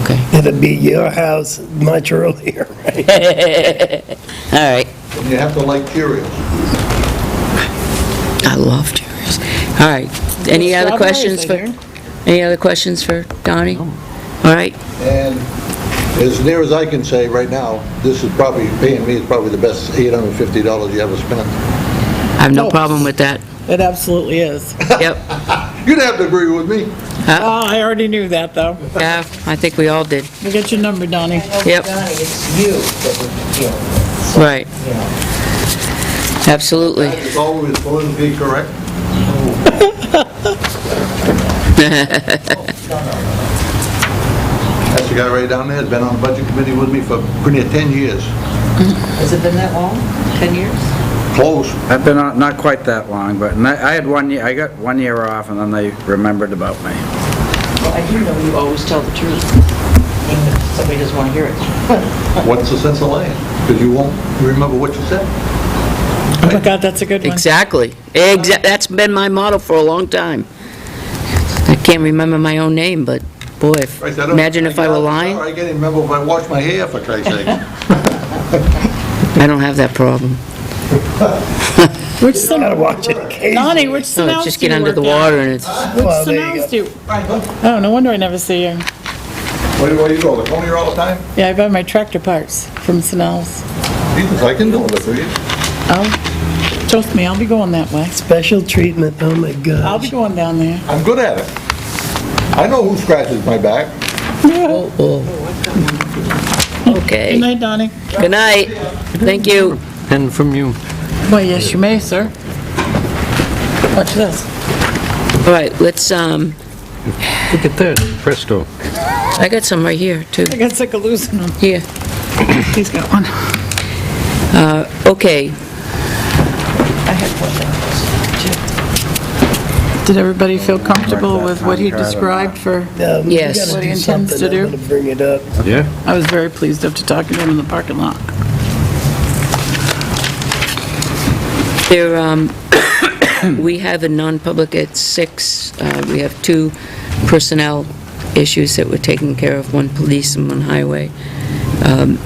Okay. It'll be your house much earlier, right? All right. And you have to like Cheerios. I love Cheerios. All right. Any other questions for, any other questions for Donnie? All right. And as near as I can say right now, this is probably, paying me is probably the best $850 you ever spent. I have no problem with that. It absolutely is. Yep. You'd have to agree with me. Oh, I already knew that, though. Yeah, I think we all did. We'll get your number, Donnie. Yep. Donnie, it's you that would, Right. you know. Absolutely. It's always politically correct. That's the guy right down there, has been on the budget committee with me for pretty near 10 years. Has it been that long? 10 years? Close. I've been on, not quite that long, but I had 1 year, I got 1 year off, and then they remembered about me. Well, I do know you always tell the truth, even if somebody doesn't want to hear it. What's the sense of lying? Because you won't remember what you said. Oh my God, that's a good one. Exactly. That's been my motto for a long time. I can't remember my own name, but boy, Right, I don't- imagine if I were get out of the lying. shower, I can't even remember if I washed my hair, for Christ's sake. I don't have that problem. Which sun, Gotta watch it occasionally. Donnie, which No, sunhouse just do get you under the work at? water and it's, Which Well, there you sunhouse go. do you? Oh, no wonder I never see you. Where do you go, the Coney all the time? Yeah, I buy my tractor parts from Snell's. Jesus, I can do it for you. Oh, trust me, I'll be going that way. Special treatment, oh my I'll be gosh. going down there. I'm good at it. I know who scratches my back. okay. Good night, Donnie. Good night. Thank you. And from you. Why, yes, you may, sir. Watch this. All right, let's, Look at that, presto. I got some right here, too. I got sick of losing them. Here. He's got one. Okay. I had one that Did everybody feel comfortable with what he described for? You Yes. gotta What do he intends something, to do. I'm gonna bring it up. Yeah? I was very pleased after talking to him in the parking lot. There, we have a non-public at 6. We have 2 personnel issues that we're taking care of, one police and one highway. Did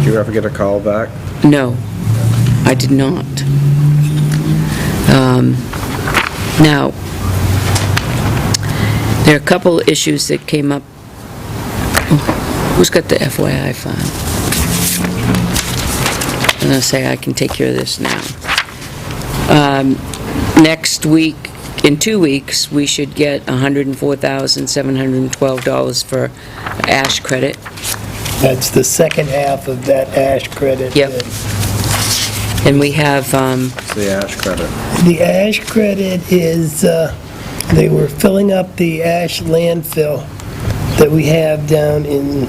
you ever get a call back? No, I did not. Now, there are a couple issues that came up. Oh, who's got the FYI file? I'm gonna say I can take care of this now. Next week, in 2 weeks, we should get $104,712 for ash credit. That's the second half of that ash credit. Yep. And we have, It's the ash credit. The ash credit is, they were filling up the ash landfill that we have down in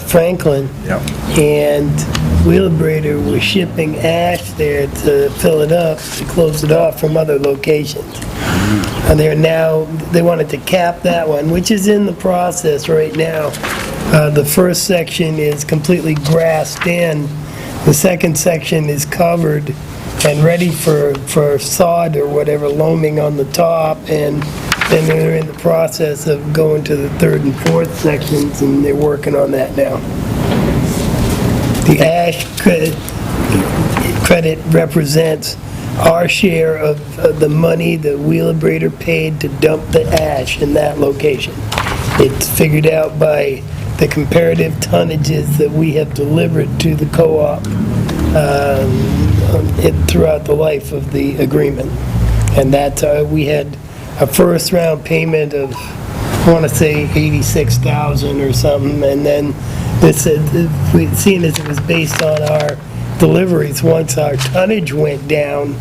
Franklin. Yep. And Wheelabrator was shipping ash there to fill it up, to close it off from other locations. And they wanted to cap that one, which is in the process right now. The first section is completely grassed in. The second section is covered and ready for sod or whatever, loaming on the top, and then they're in the process of going to the third and fourth sections, and they're working on that now. The ash credit represents our share of the money that Wheelabrator paid to dump the ash in that location. It's figured out by the comparative tonnages that we have delivered to the co-op throughout the life of the agreement. And that, we had a first round payment of, I want to say 86,000 or something, and then this, seeing as it was based on our deliveries, once our tonnage went down,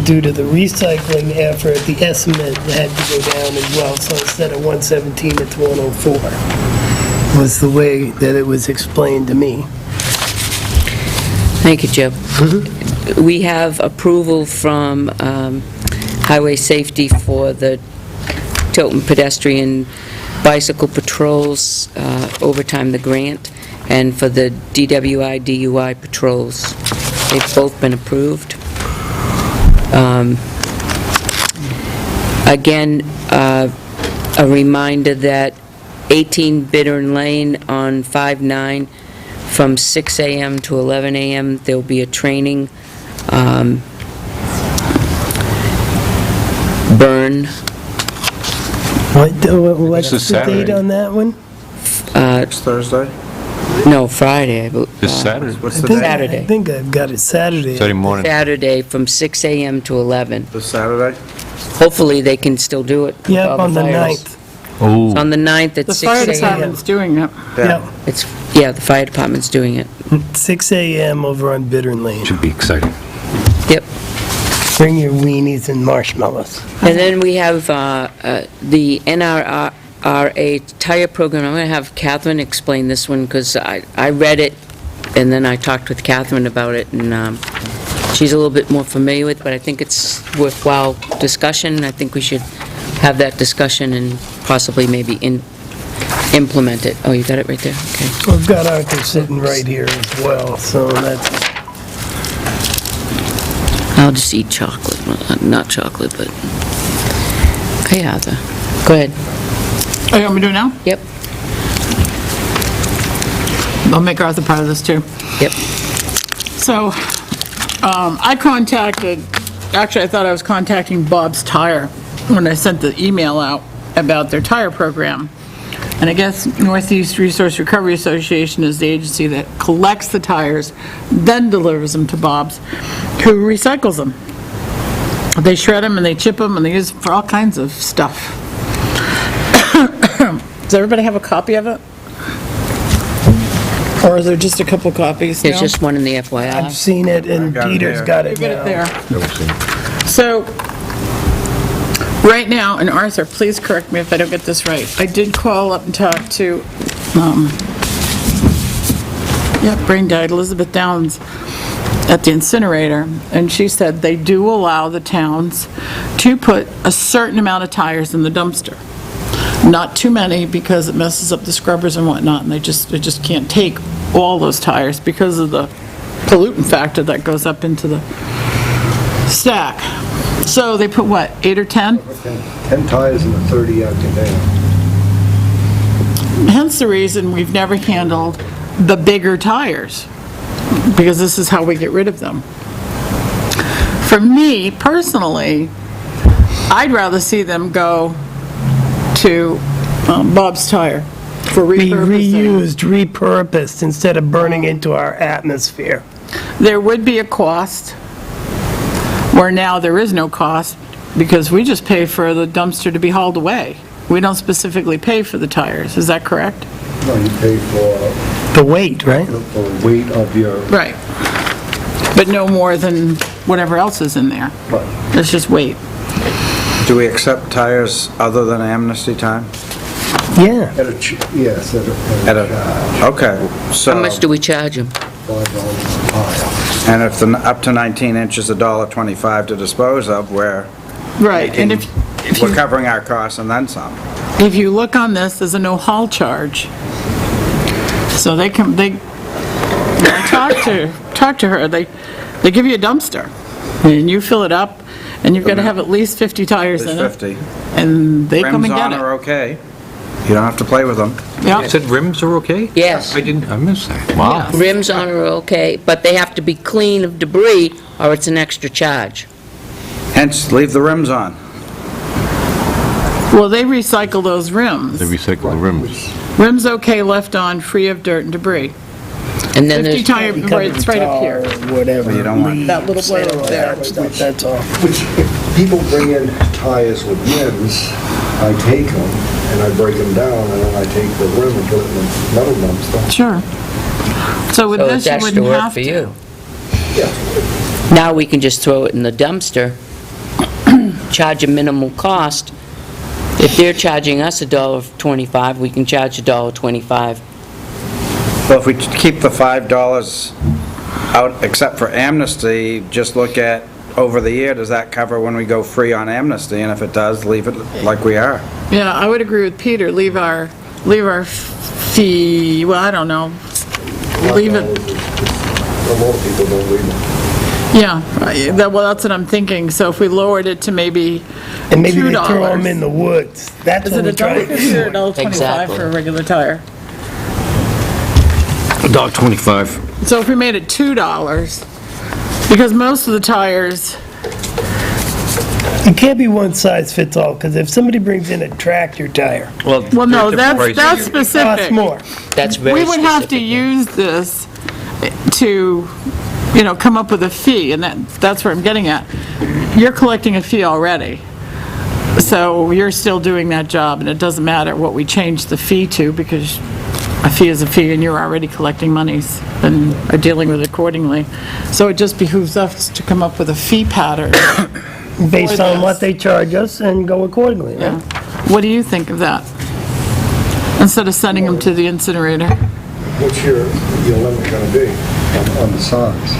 due to the recycling effort, the estimate had to go down as well, so instead of 117, it's 104. was the way that it was explained to me. Thank you, Joe. We have approval from Highway Safety for the Tilton pedestrian bicycle patrols, overtime the grant, and for the DWI, DUI patrols. They've both been approved. Again, a reminder that 18 Bittern Lane on 5/9, from 6 a.m. to 11 a.m., there'll be a training, burn. What's This is the date Saturday. on that one? Next Thursday? No, Friday, I believe. This Saturday. What's I the think- date? Saturday. I think I've got it Saturday. Saturday morning. Saturday from 6 a.m. to 11. This Saturday? Hopefully, they can still do it. with Yep, all on the fires. 9th. Oh, On the 9th at The 6 fire a.m. department's doing it. Yep, Yeah, the fire department's doing it. 6 a.m. over on Bittern Lane. should be exciting. Yep. Bring your weenies and marshmallows. And then we have the NRRA tire program. I'm going to have Catherine explain this one, because I read it, and then I talked with Catherine about it, and she's a little bit more familiar with it, but I think it's worthwhile discussion. I think we should have that discussion and possibly maybe implement it. Oh, you got it right there? Okay. We've got Arthur sitting right here as well, so that's, I'll just eat chocolate. Well, not chocolate, but... Hey, Arthur. Go ahead. Oh, you want me to do it now? Yep. I'll make Arthur part of this, too. Yep. So, I contacted, actually, I thought I was contacting Bob's Tire when I sent the email out about their tire program. And I guess Northeast Resource Recovery Association is the agency that collects the tires, then delivers them to Bob's, who recycles them. They shred them and they chip them and they use them for all kinds of stuff. Does everybody have a copy of it? Or is there just a couple copies? There's No? just one in the FYI. I've seen it, and got it Peter's here. got it Get it now. there. So, right now, and Arthur, please correct me if I don't get this right, I did call up and talk to, brain died, Elizabeth Downs at the incinerator, and she said they do allow the towns to put a certain amount of tires in the dumpster. Not too many, because it messes up the scrubbers and whatnot, and they just can't take all those tires because of the pollutant factor that goes up into the stack. So they put what, 8 or 10? 10 tires in a 30-yard container. Hence the reason we've never handled the bigger tires, because this is how we get rid of them. For me, personally, I'd rather see them go to Bob's Tire for Be repurposing. reused, repurposed, instead of burning into our atmosphere. There would be a cost, where now there is no cost, because we just pay for the dumpster to be hauled away. We don't specifically pay for the tires, is that correct? No, you pay for The weight, right? the weight of your, Right. But no more than whatever else is in there. Right. It's just weight. Do we accept tires other than amnesty time? Yeah. yes, At a, okay, so... How much do we charge them? $5 a tire. And if the, up to 19 inches, $1.25 to dispose of, we're Right, and if we're covering our costs and then some. if you look on this, there's a no haul charge. So they can, talk to her, they give you a dumpster, and you fill it up, and you've got to have at least 50 tires in There's it. 50. And they come Rims and get on it. are okay. You don't have to play with them. Yeah. Said rims are okay? Yes. I missed that. Wow. Rims on are okay, but they have to be clean of debris, or it's an extra charge. Hence, leave the rims on. Well, they recycle those rims. They recycle the rims. Rims okay left on, free of dirt and debris. And then 50 there's, tire, right, it's right up here. Whatever. You don't want- leaves, That little blade up there. stuff, That's all. Which, if people bring in tires with rims, I take them and I break them down, and then I take the rim and put it in the metal dumpster. Sure. So with so this, it's you extra wouldn't work have for to. you. Yeah. Now we can just throw it in the dumpster, charge a minimal cost. If they're charging us $1.25, we can charge $1.25. Well, if we keep the $5 out, except for amnesty, just look at over the year, does that cover when we go free on amnesty? And if it does, leave it like we are. Yeah, I would agree with Peter, leave our fee, well, I don't know, leave it, A lot of people don't leave them. yeah, well, that's what I'm thinking, so if we lowered it to maybe And maybe they throw them $2. in the woods. That's Is what it we're trying to $1.50 or do. $1.25 Exactly. for a regular tire? $1.25. So if we made it $2, because most of the tires, It can't be one size fits all, because if somebody brings in a tractor tire, well, no, that's it costs specific. more. That's very We would have to specific. use this to, come up with a fee, and that's where I'm getting at. You're collecting a fee already, so you're still doing that job, and it doesn't matter what we change the fee to, because a fee is a fee, and you're already collecting monies and are dealing with it accordingly. So it just behooves us to come up with a fee pattern. Based For on this. what they charge us and go accordingly, Yeah. right? What do you think of that? Instead of sending them to the incinerator? What's your limit gonna be on the size?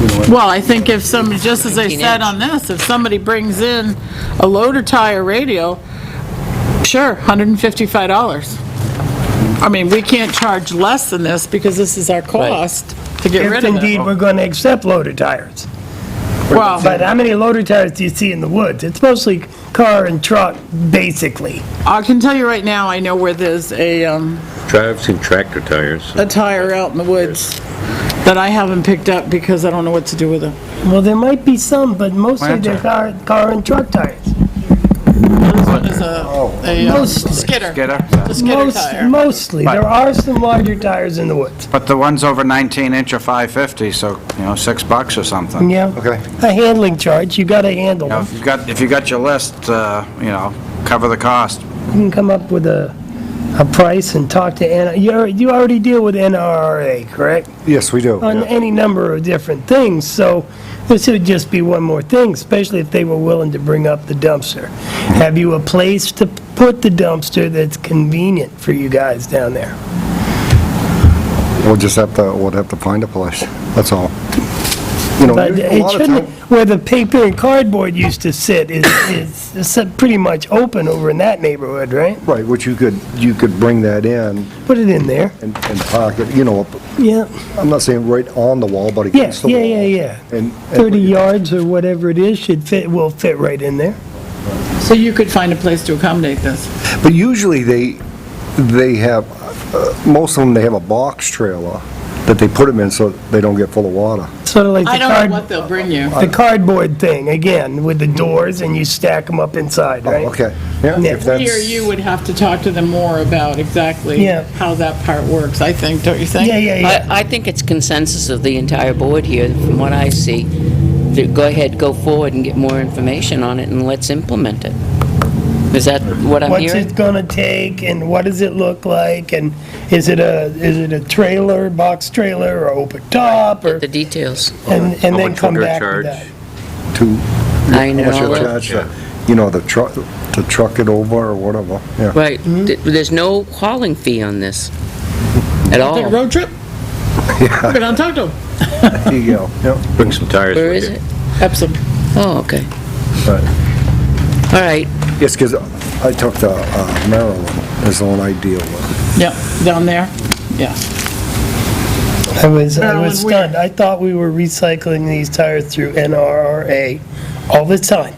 You know, Well, I think if somebody, just as I said on this, if somebody brings in a loader tire radio, sure, $155. I mean, we can't charge less than this because this is our cost to get If rid of indeed it. we're going to accept loader tires. Well, But how many loader tires do you see in the woods? It's mostly car and truck, basically. I can tell you right now, I know where there's I've seen tractor tires. a tire out in the woods that I haven't picked up because I don't know what to do with it. Well, there might be some, but mostly they're car and truck tires. This one is a Mostly. skidder. Skidder? A skidder tire. Mostly. There are some larger tires in the woods. But the ones over 19-inch are $5.50, so, $6 or something. Yeah. Okay. A handling charge, you gotta handle You know, them. if you got your list, cover the cost. You can come up with a price and talk to, you already deal with NRA, correct? Yes, we do. On any number of different things, so this would just be one more thing, especially if they were willing to bring up the dumpster. Have you a place to put the dumpster that's convenient for you guys down there? We'll have to find a place, that's all. But it shouldn't, where the paper and cardboard used to sit is pretty much open over in that neighborhood, right? Right, which you could bring that in Put it in there. and park it, Yeah, I'm not saying right on the wall, but yeah, against the wall. yeah. And 30 yards or whatever it is will fit right in there. So you could find a place to accommodate this. But usually they have, most of them, they have a box trailer that they put them in so they don't get full of water. Sort of like I don't know what they'll bring you. the cardboard thing, again, with the doors and you stack them up inside, right? Oh, okay, yeah, Yeah. if that's... He or you would have to talk to them more about exactly Yeah. how that part works, I think, don't you think? Yeah. I think it's consensus of the entire board here, from what I see, to go ahead, go forward and get more information on it, and let's implement it. Is that what I'm What's hearing? it gonna take and what does it look like? And is it a trailer, box trailer or open top or, The details. and then much come will back get with charged? that? To, I how much you know. charge to truck, to truck it over or whatever, yeah. Right. There's no hauling fee on this at Take a all. road trip? Go down and talk to them. There you go, yeah. Bring some tires Where with is you. it? Epsom. Oh, okay. Right. All right. Yes, because I took to Maryland as the one I deal with. Yeah, down there, yeah. I was Marilyn, stunned. I thought we were recycling these tires through NRA all the time.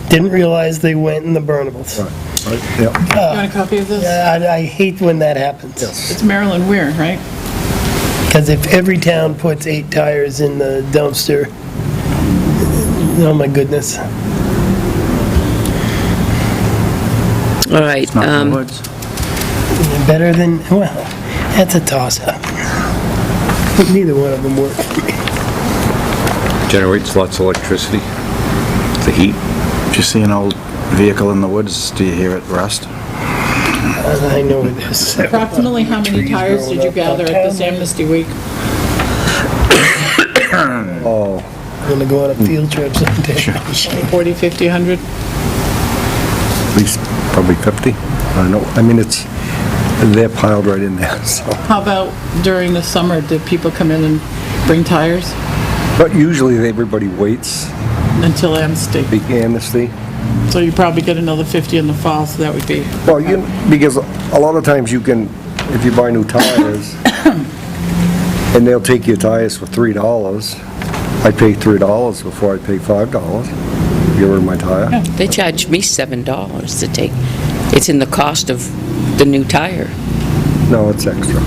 Didn't realize they went in the burnables. Right, yeah. You want a copy of this? Yeah, I hate when that happens. It's Marilyn Weir, right? Because if every town puts 8 tires in the dumpster, oh my goodness. All right. Better than, well, that's a toss-up. Neither one of them work for me. Generates lots of electricity. The heat. If you see an old vehicle in the woods, do you hear it rust? I know it is. Approximately how many Trees tires growing did you up gather at this downtown. Amnesty Week? Oh, I'm gonna go on a field trip someday. 40, 50, 100? at least Probably 50. I don't know. I mean, they're piled right in there, so. How about during the summer, do people come in and bring tires But usually everybody waits, until amnesty? big amnesty. So you probably get another 50 in the fall, so that would be, Well, because a lot of times you can, if you buy new tires, and they'll take your tires for $3, I pay $3 before I pay $5. Get rid of my tire. They charge me $7 to take, it's in the cost of the new tire. No, it's extra.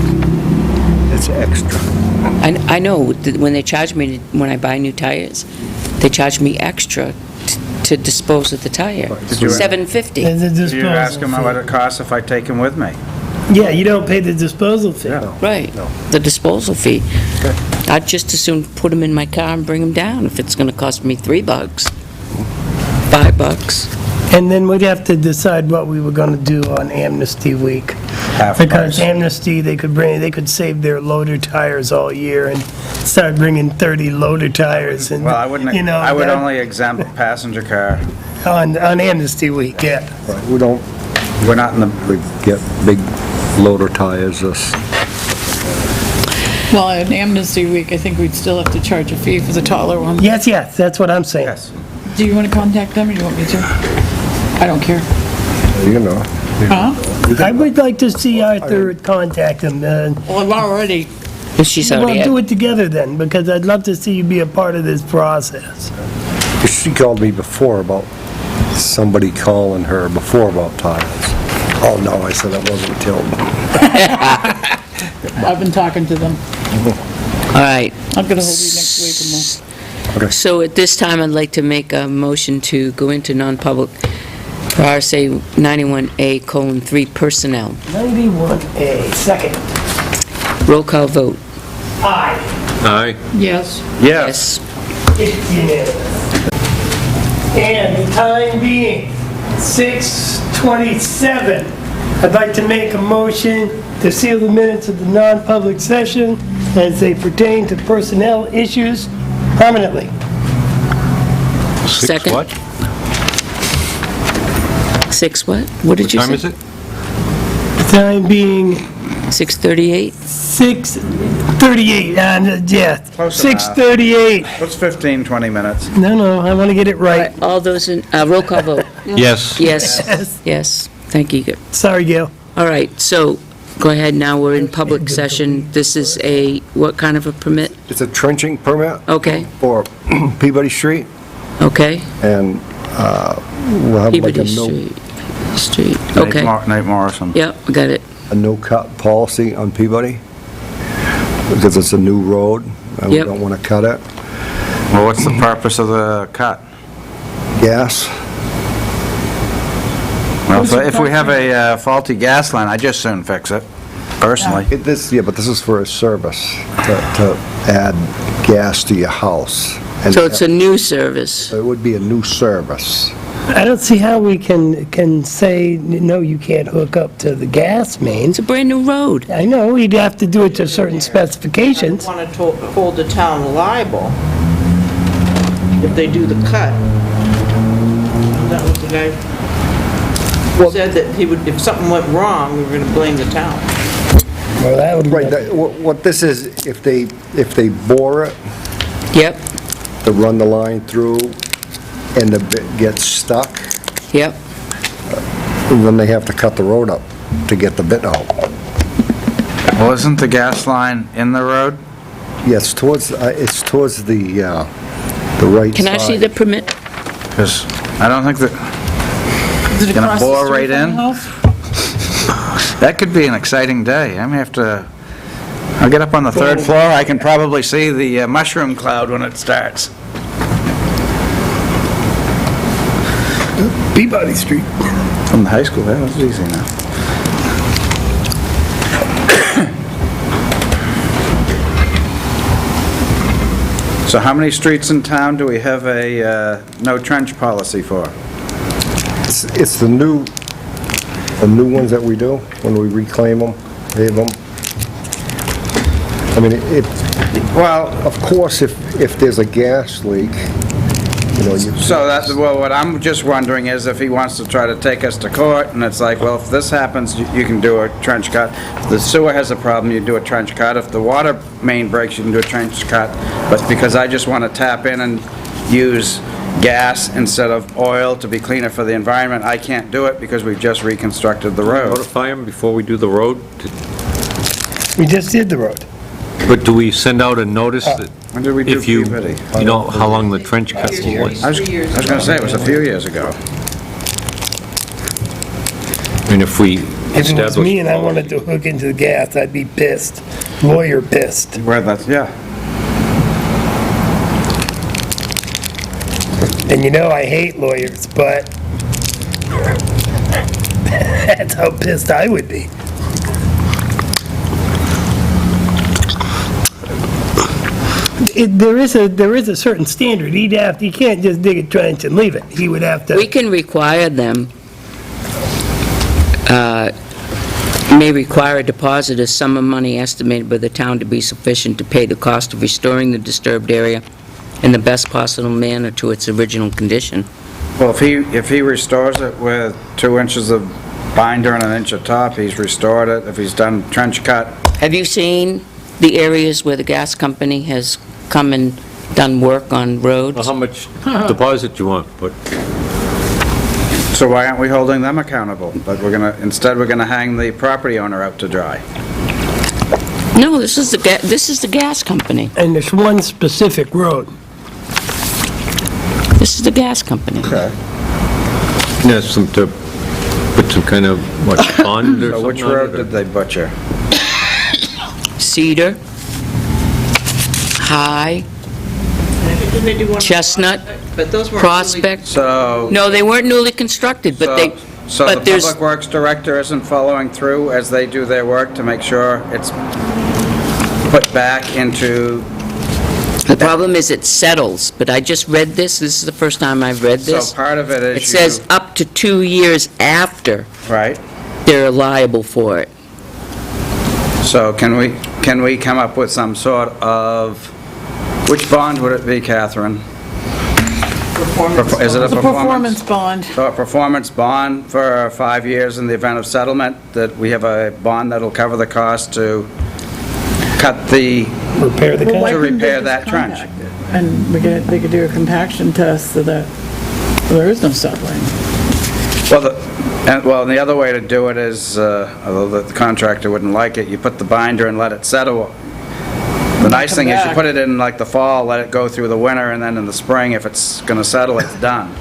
It's extra. I know, when they charge me, when I buy new tires, they charge me extra to dispose of the tire. Did you- $7.50. There's a Did you ask disposal him what fee. it costs if I take him with me? Yeah, you don't pay the disposal fee. Right, the disposal fee. I'd just as soon put them in my car and bring them down if it's gonna cost me $3, $5. And then we'd have to decide what we were gonna do on amnesty week. Half Because price. amnesty, they could save their loader tires all year and start bringing 30 loader tires and, Well, I wouldn't, you know, I would that- only exempt passenger car. on amnesty week, yeah. Right, we don't, We're not in the, we get big loader tires, well, in amnesty week, I think we'd still have to charge a fee for the taller one. Yes, that's what I'm saying. yes. Do you want to contact them, or do you want me to? I don't care. you know. Huh? I would like to see Arthur contact him. Well, I've already, She's Well, already, do it together then, because I'd love to see you be a part of this process. She called me before about somebody calling her before about tires. Oh, no, I said it wasn't Tilton. I've been talking to them. all right. I'll get a hold of you next week and we'll... So at this time, I'd like to make a motion to go into non-public for RSA 91A:3 personnel. 91A, second. Roll call vote. Aye. Aye. Yes. Yes. It's unanimous. And the time being 6:27, I'd like to make a motion to seal the minutes of the non-public session as they pertain to personnel issues permanently. Second. What? 6 what? What did you say? What time is it? The time being 6:38? 6:38, yeah, Close enough. 6:38. What's 15, 20 minutes? No, I want to get it right. All those in, roll call vote. Yes. Yes, yes. Thank you. Sorry, Gail. All right, so go ahead now, we're in public session. This is a, what kind of a permit? It's a trenching permit Okay, for Peabody Street, okay. and we'll have like Peabody a no, Street, okay. Nate Morrison. Yep, I got it. a no-cut policy on Peabody, because it's a new road, and we Yep. don't want to cut it. Well, what's the purpose of the cut? Gas, Well, if we have a faulty gas line, I just soon fix it, personally. but this is for a service, to add gas to your house. And So it's a new service. It would be a new service. I don't see how we can say, no, you can't hook up to the gas main. It's a brand-new road. I know, we'd have to do it to certain specifications. Want to hold the town liable if they do the cut. That was the guy who said that he would, if something went wrong, we were going to blame the town. Well, that would... Right, what this is, if they bore it, Yep, to run the line through, and the bit gets stuck, yep. then they have to cut the road up to get the bit out. Well, isn't the gas line in the road? Yes, it's towards the right side. Can I see the permit? Because I don't think that, Is it Gonna across the bore street right from in? the house? that could be an exciting day. I may have to, I'll get up on the third floor, I can probably see the mushroom cloud when it starts. Peabody Street. From the high school, yeah, that's easy enough. So how many streets in town do we have a no trench policy for? It's the new ones that we do, when we reclaim them, pave them. I mean, Well, of course, if there's a gas leak, So that, well, what I'm just wondering is if he wants to try to take us to court, and it's like, well, if this happens, you can do a trench cut. If the sewer has a problem, you do a trench cut. If the water main breaks, you can do a trench cut. But because I just want to tap in and use gas instead of oil to be cleaner for the environment, I can't do it because we've just reconstructed the road. Notify them before we do the road? We just did the road. But do we send out a notice that When did we do if you, Peabody? you know, how long the trench cut will last? I was going to say, it was a few years ago. And if we If it was establish... me and I wanted to hook into the gas, I'd be pissed. Lawyer pissed. Where that's, yeah. And you know I hate lawyers, but that's how pissed I would be. There is a certain standard. You can't just dig a trench and leave it. He would have We to, can require them, may require a deposit of sum of money estimated by the town to be sufficient to pay the cost of restoring the disturbed area in the best possible manner to its original condition. Well, if he restores it with 2 inches of binder and 1 inch of top, he's restored it. If he's done trench cut, Have you seen the areas where the gas company has come and done work on roads? Well, how much deposit you want, but so why aren't we holding them accountable? But instead we're gonna hang the property owner out to dry. No, this is the gas company. and there's one specific road. This is the gas company. Okay. yes, to put some kind of, what, bond or So something which on it, road or- did they butcher? Cedar, High, Didn't they do one? Chestnut, But those weren't really- Prospect. So, No, they weren't newly constructed, but they, so but the there's, Public Works Director isn't following through as they do their work to make sure it's put back into, the problem is it settles, but I just read this is the first time I've read so this. part of it is It says up to 2 years after right? they're liable for it. So can we come up with some sort of, which bond would it be, Catherine? Is it a The performance bond. So a performance bond for 5 years in the event of settlement, that we have a bond that'll cover the cost to cut the, Repair the Well, why to country. couldn't they repair just that trench. compact it? And they could do a compaction test so that there is no settling. well, the other way to do it is, although the contractor wouldn't like it, you put the binder and let it settle. The nice thing is you back. put it in like the fall, let it go through the winter, and then in the spring, if it's gonna settle, it's done.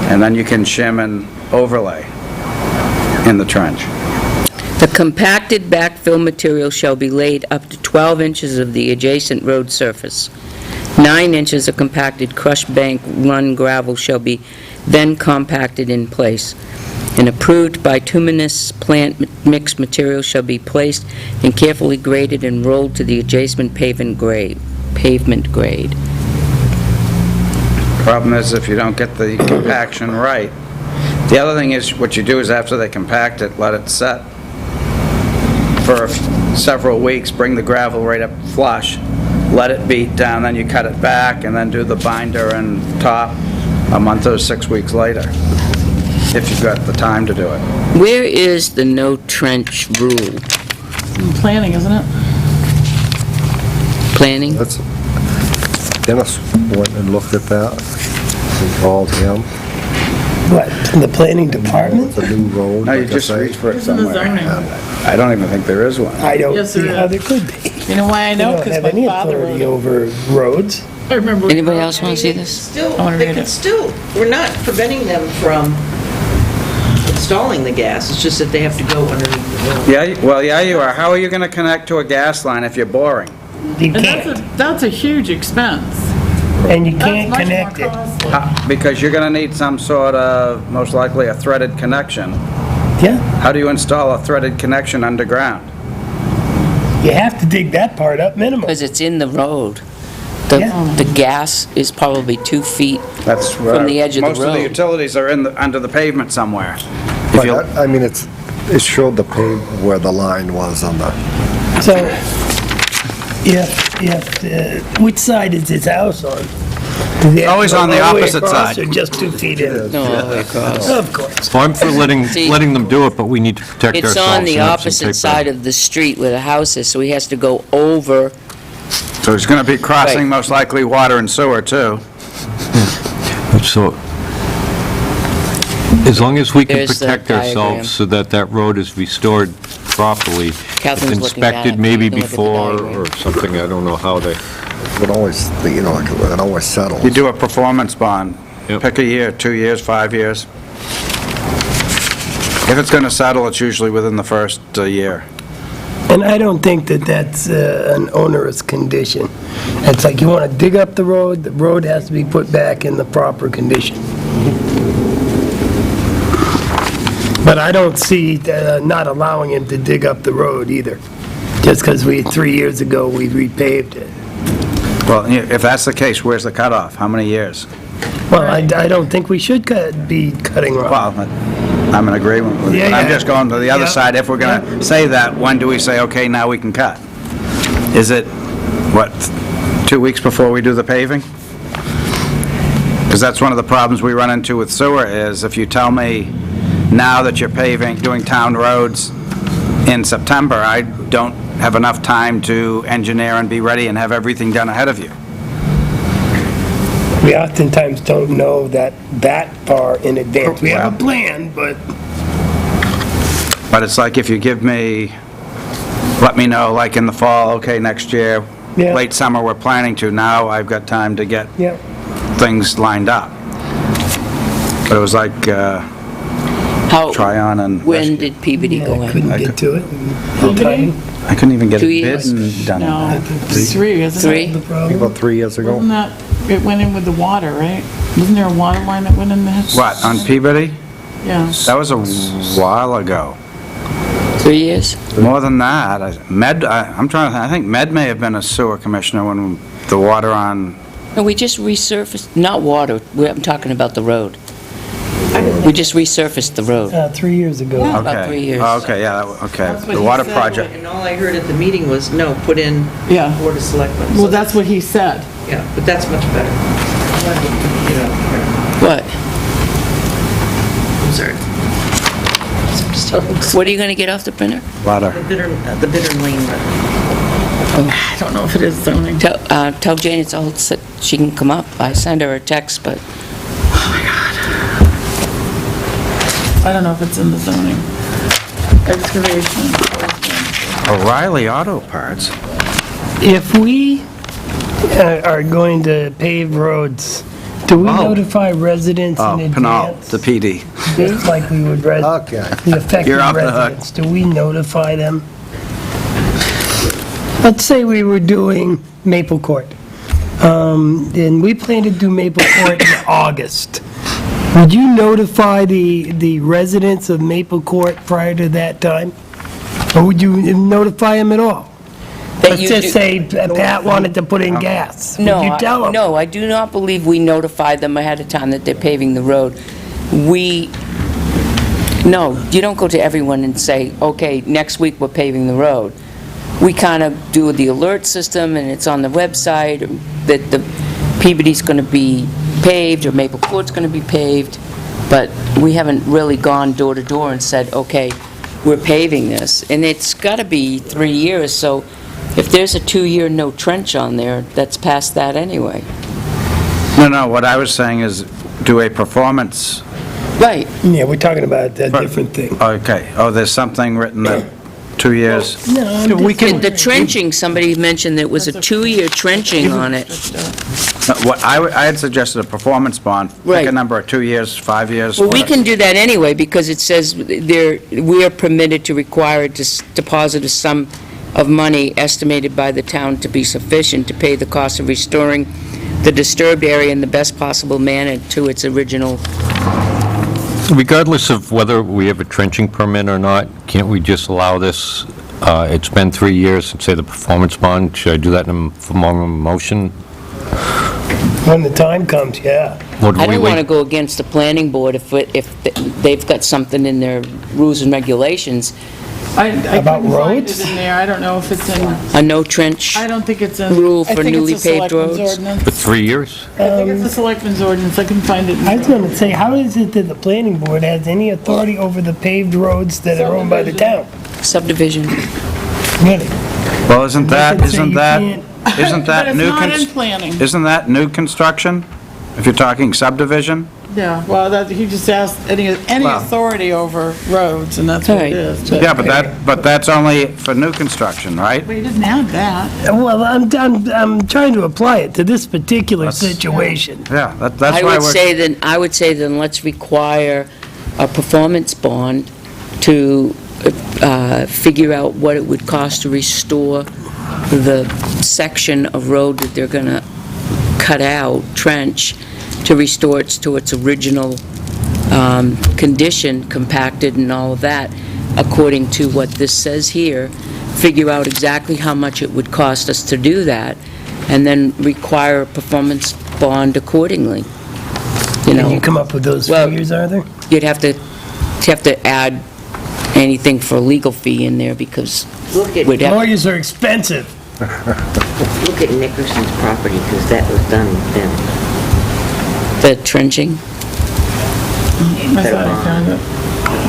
And then you can shim and overlay in the trench. The compacted backfill material shall be laid up to 12 inches of the adjacent road surface. 9 inches of compacted crushed bank run gravel shall be then compacted in place. An approved bituminous plant mixed material shall be placed and carefully graded and rolled to the adjacent pavement grade. Problem is, if you don't get the compaction right, the other thing is, what you do is after they compact it, let it set for several weeks, bring the gravel right up flush, let it beat down, then you cut it back, and then do the binder and top a month or 6 weeks later, if you've got the time to do it. Where is the no trench rule? Planning, isn't it? Planning? That's, Dennis went and looked at that, and called him, What, in the planning department? the new road. No, you like I just say. reach for it It's in the somewhere. zoning. I don't even think there is one. I don't Yes, see there how is. there could be. You know why I They know? don't Because have my any father authority wrote it. over roads. I remember. Anybody else want to see this? Still, I wanna they read could it. still, we're not preventing them from installing the gas, it's just that they have to go underneath the road. Yeah, well, yeah, you are. How are you gonna connect to a gas line if you're boring? You And can't, that's a huge expense. and you That's can't much more connect it. costly. Because you're gonna need some sort of, most likely, a threaded connection. Yeah, How do you install a threaded connection underground? you have to dig that part up minimum. Because it's in the road. Yeah. The gas is probably 2 feet. That's From the edge of the Most of the road. utilities are under the pavement somewhere. If But, you, I mean, it showed the pave where the line was on the, So, which side is his house on? Do they have to Always go on the all way opposite across side. Or just 2 feet in? No, all the way across. Of course. Well, I'm for See- letting them do it, but we need to protect It's ourselves. on the and have some opposite paper. side of the street where the house is, so he has to go over. So he's going to be crossing Right. most likely water and sewer, too. So, as long as we can There's the protect diagram. ourselves so that that road is restored properly, Catherine's looking at it. inspected maybe You can look at the before diagram. or something, I don't know how they... It always, it always settles. You do a performance bond. Yep. Pick a year, 2 years, 5 years. If it's going to settle, it's usually within the first year. And I don't think that that's an onerous condition. It's like you want to dig up the road has to be put back in the proper condition. But I don't see not allowing him to dig up the road either, just because 3 years ago, we repaved it. Well, if that's the case, where's the cutoff? How many years? Well, I don't think we should be cutting road. Well, I'm in agreement with you. Yeah, I'm yeah. just going to the other Yeah. side. If we're going to say that, when do we say, okay, now we can cut? Is it, 2 weeks before we do the paving? Because that's one of the problems we run into with sewer is if you tell me now that you're paving, doing town roads in September, I don't have enough time to engineer and be ready and have everything done ahead of you. We oftentimes don't know that far in advance. We have a plan, but But it's like if you give me, let me know, like in the fall, okay, next year, Yeah. late summer, we're planning to, now I've got time to get yeah. things lined up. But it was like How, Tryon and when Rescue. did Peabody go in? Couldn't get to it. I couldn't even get 2 a years? bid done. No, 3, isn't it? 3? The problem. About 3 years ago. Wasn't that, it went in with the water, right? Wasn't there a water line that went in there? What, on Peabody? Yeah. That was a while ago. 3 years? More than that. I'm trying to think, I think Med may have been a sewer commissioner when the water on, No, we just resurfaced, not water, I'm talking about the road. We just resurfaced the road. 3 years ago. Yeah. okay. About 3 years. Oh, okay, yeah, okay. That's what The he water said. project. And all I heard at the meeting was, no, put in Yeah. Board of Selectmen. Well, that's what he said. Yeah, but that's much better. What? I'm sorry. What are you going to get off the printer? Water. The bitter lane, I don't know if it is zoning. Tell Jane it's all set, she can come up. I sent her a text, but I don't know if it's in the zoning. Excavation. O'Reilly Auto Parts. If we are going to pave roads, do we notify residents in Pinal, advance? the PD. Just like we would Okay. the affected You're off the hook. residents, do we notify them? Let's say we were doing Maple Court, and we plan to do Maple Court in August. Would you notify the residents of Maple Court prior to that time? Or would you notify them at all? That Let's you just do- say Pat wanted to put in gas. No, Would you tell them? no, I do not believe we notified them ahead of time that they're paving the road. No, you don't go to everyone and say, okay, next week we're paving the road. We kind of do the alert system, and it's on the website, that the Peabody's going to be paved, or Maple Court's going to be paved, but we haven't really gone door to door and said, okay, we're paving this. And it's got to be 3 years, so if there's a 2-year no trench on there, that's past that anyway. No, what I was saying is do a performance, Right. Yeah, we're talking about a different thing. okay, there's something written that 2 years. No, We can, The trenching, somebody mentioned there was a 2-year trenching on it. what I had suggested a performance bond. Pick a Right. number of 2 years, 5 years. Well, we whatever. can do that anyway, because it says we are permitted to require a deposit of sum of money estimated by the town to be sufficient to pay the cost of restoring the disturbed area in the best possible manner to its original. Regardless of whether we have a trenching permit or not, can't we just allow this? It's been 3 years since, say, the performance bond. Should I do that in a form of a motion? When the time comes, yeah. Or do I we don't wait? want to go against the planning board if they've got something in their rules and regulations I About couldn't find roads? it in there, I don't know if it's in, A no trench? I don't think it's in. Rule for I think it's newly a paved selectmen's roads? ordinance. For 3 years? I think it's a selectmen's ordinance, I couldn't find it. in I was gonna say, how is it that the planning board has any authority over the paved roads that are owned by the town? Subdivision. Really? Well, isn't that, They say you can't- isn't But that it's new, not in planning. isn't that new construction? If you're talking subdivision? Yeah, well, that, he just asked any Well- authority over roads, and that's what Right. it is. Yeah, but that's only for new construction, right? We didn't add that. Well, I'm trying to apply it to this particular situation. Yeah, that's I why would we're... say then let's require a performance bond to figure out what it would cost to restore the section of road that they're gonna cut out, trench, to restore it to its original condition, compacted and all of that, according to what this says here, figure out exactly how much it would cost us to do that, and then require a performance bond accordingly. You Can you know, come up with those Well- figures, Arthur? you'd have to add anything for a legal fee in there, because Look at, we'd have, Lawyers are expensive. look at Nickerson's property, because that was done then. the trenching. I thought I found it,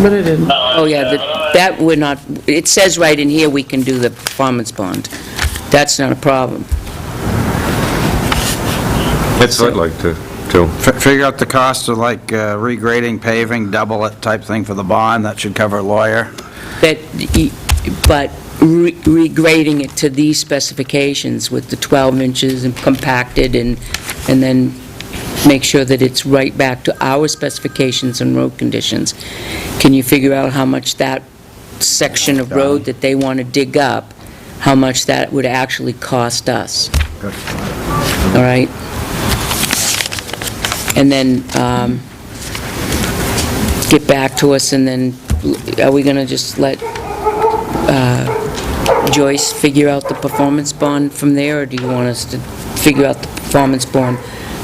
but I didn't. Oh, yeah, that we're not, it says right in here we can do the performance bond. That's not a problem. That's what I'd like to. Figure out the cost of like regrading, paving, double it type thing for the bond, that should cover a lawyer. But regrading it to these specifications with the 12 inches and compacted, and then make sure that it's right back to our specifications and road conditions. Can you figure out how much that section of road that they want to dig up, how much that would actually cost us? All right? And then get back to us, and then are we going to just let Joyce figure out the performance bond from there, or do you want us to figure out the performance bond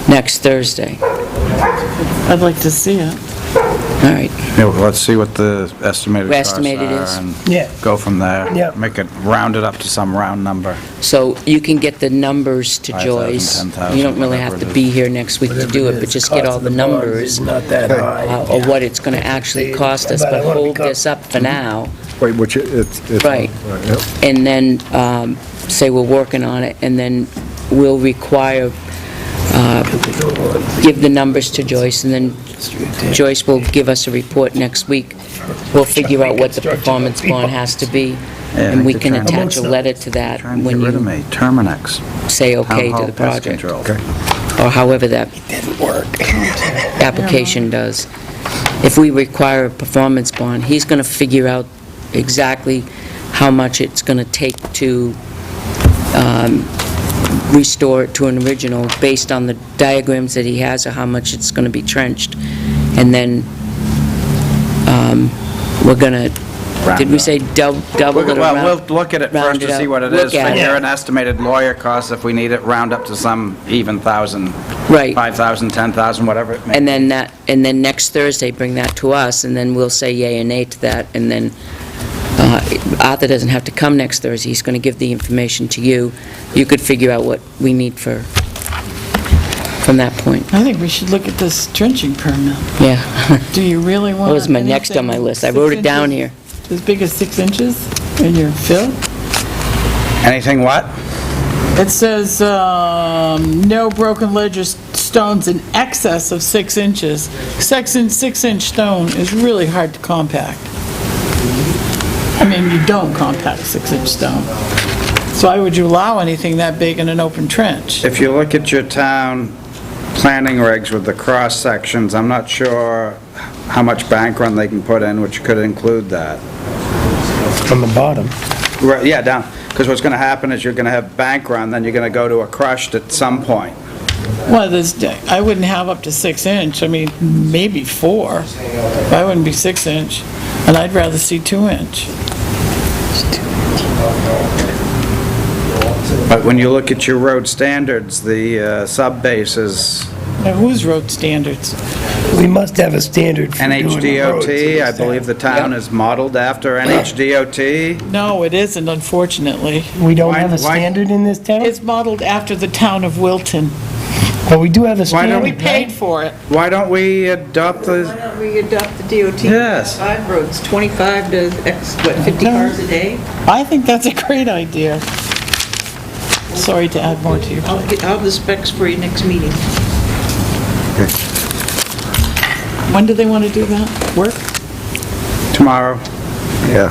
next Thursday? I'd like to see it. All right. Yeah, well, let's see what the estimated costs Estimated are is. and Yeah. go from there. Yeah. Make it, round it up to some round number. So you can get the numbers to 5,000, Joyce. 10,000, You don't really have whatever to it be is. here next week to do it, but just get all the numbers, Not that high. or what it's going to actually cost us, But I but wanna be hold this up for now. Wait, which it's... Right. Yep. And then say we're working on it, and then we'll require, give the numbers to Joyce, and then Joyce will give us a report next week. We'll figure out what the performance bond has to be, Yeah, I and we think can they're trying- attach a letter to that Trying to when get rid of you me, Terminex. say okay Town to Hall the Pest project, Control. or however that application does. If we require a performance bond, he's going to figure out exactly how much it's going to take to restore it to an original, based on the diagrams that he has of how much it's going to be trenched. And then we're going to, did we say double it or Well, round? we'll look at it round first it to see up. what it Look is, at it. figure an estimated lawyer cost, if we need it, round up to some even thousand, Right. 5,000, 10,000, whatever it may And be. then next Thursday, bring that to us, and then we'll say yay and nay to that, and then Arthur doesn't have to come next Thursday, he's going to give the information to you. You could figure out what we need from that point. I think we should look at this trenching permit. Yeah, Do you really want that was my next on my anything list, I wrote it 6 down inches? here. As big as 6 inches in your fill? Anything what? It says, no broken ledge or stones in excess of 6 inches. 6-inch stone is really hard to compact. I mean, you don't compact 6-inch stone. So why would you allow anything that big in an open trench? If you look at your town planning regs with the cross sections, I'm not sure how much bank run they can put in, which could include that. On the bottom. Right, yeah, down, because what's gonna happen is you're gonna have bank run, then you're gonna go to a crushed at some point. Well, I wouldn't have up to 6 inch, I mean, maybe 4. But I wouldn't be 6 inch, and I'd rather see 2 inch. But when you look at your road standards, the sub-base is Now, whose road standards? We must have a standard for doing the roads in NHDOT, I this believe town. the town is modeled after NHDOT. No, it isn't, unfortunately. We don't Why- have a why- standard in this town? It's modeled after the town of Wilton. But we do have a Why don't We standard, paid right? for it. Why don't we adopt Why the, don't we adopt the DOT? Yes. 5 roads, 25 to X, what, 50 cars a day? I think that's a great idea. Sorry to add more to your I'll plate. have the specs for you next meeting. When do they want to do that? Work? tomorrow? Yeah,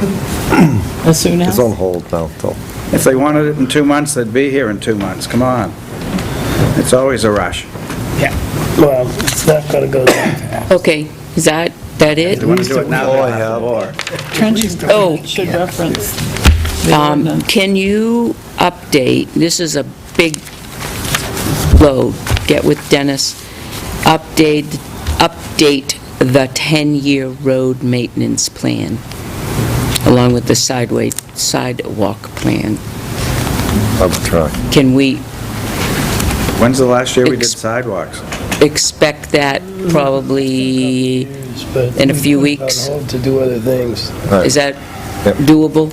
As soon as? it's on hold now, so. If they wanted it in 2 months, they'd be here in 2 months, come on. It's always a rush. Well, it's not gonna go that fast. Okay, is that it? They want to do it now, All I they have have. more. Trenching Oh. should reference the ordinance. Can you update, this is a big load, get with Dennis, update the 10-year road maintenance plan, along with the sidewalk plan. I'll try. Can we When's the last year we did Ex- sidewalks? expect that probably, But In a few we put it weeks. on hold to do other things, is that Yep. doable?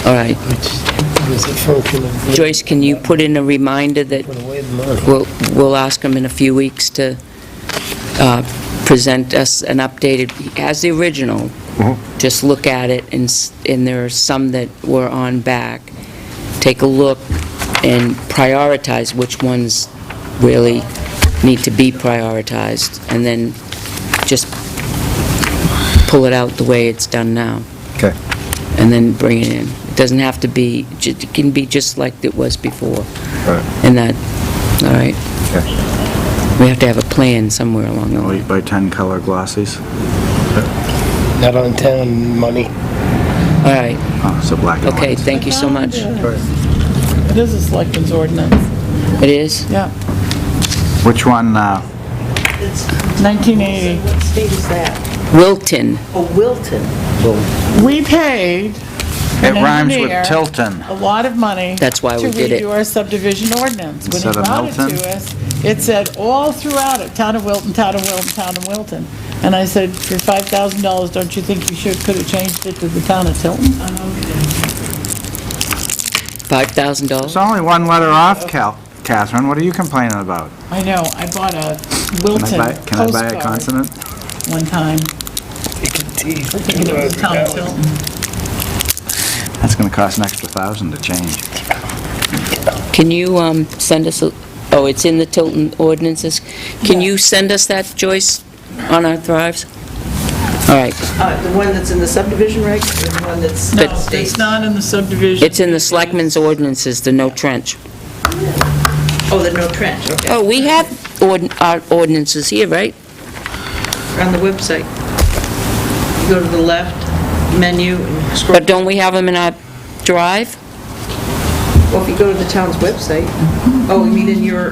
All right. which is a function of Joyce, can you put in a reminder that putting away the money. we'll ask him in a few weeks to present us an updated, as the original, just look at it, and there are some that were on back. Take a look and prioritize which ones really need to be prioritized, and then just pull it out the way it's done now. Okay. And then bring it in. It doesn't have to be, it can be just like it was before. Right. And that, all right? Okay. We have to have a plan somewhere along the I'll way. eat by 10 color glossies. Not on town money. All right, Oh, so black and white. okay, thank you so much. It is a selectmen's ordinance, It is? yeah, Which one now? 1980. What state is that? Wilton, Oh, Wilton. We paid It an rhymes engineer with Tilton. a lot of money. That's why we did it. To redo our subdivision ordinance. When he Instead of brought it Milton? to us, it said all throughout it, town of Wilton, town of Wilton, town of Wilton. And I said, for $5,000, don't you think you could have changed it to the town of Tilton? $5,000? It's only one letter off, Catherine, what are you complaining about? I know, I bought a Can Wilton Can I buy a postcard consonant? one time, thinking it was the town of Tilton. That's gonna cost an extra 1,000 to change. Can you send us, oh, it's in the Tilton ordinances? Can you send us that, Joyce, on our drives? All right, The one that's in the subdivision regs, or the one that's No, state? it's not in the subdivision. it's in the selectmen's ordinances, the no trench. Oh, the no trench, okay. Oh, we have our ordinances here, right? On the website. You go to the left menu and scroll. But don't we have them in our drive? Well, if you go to the town's website. Oh, you mean in your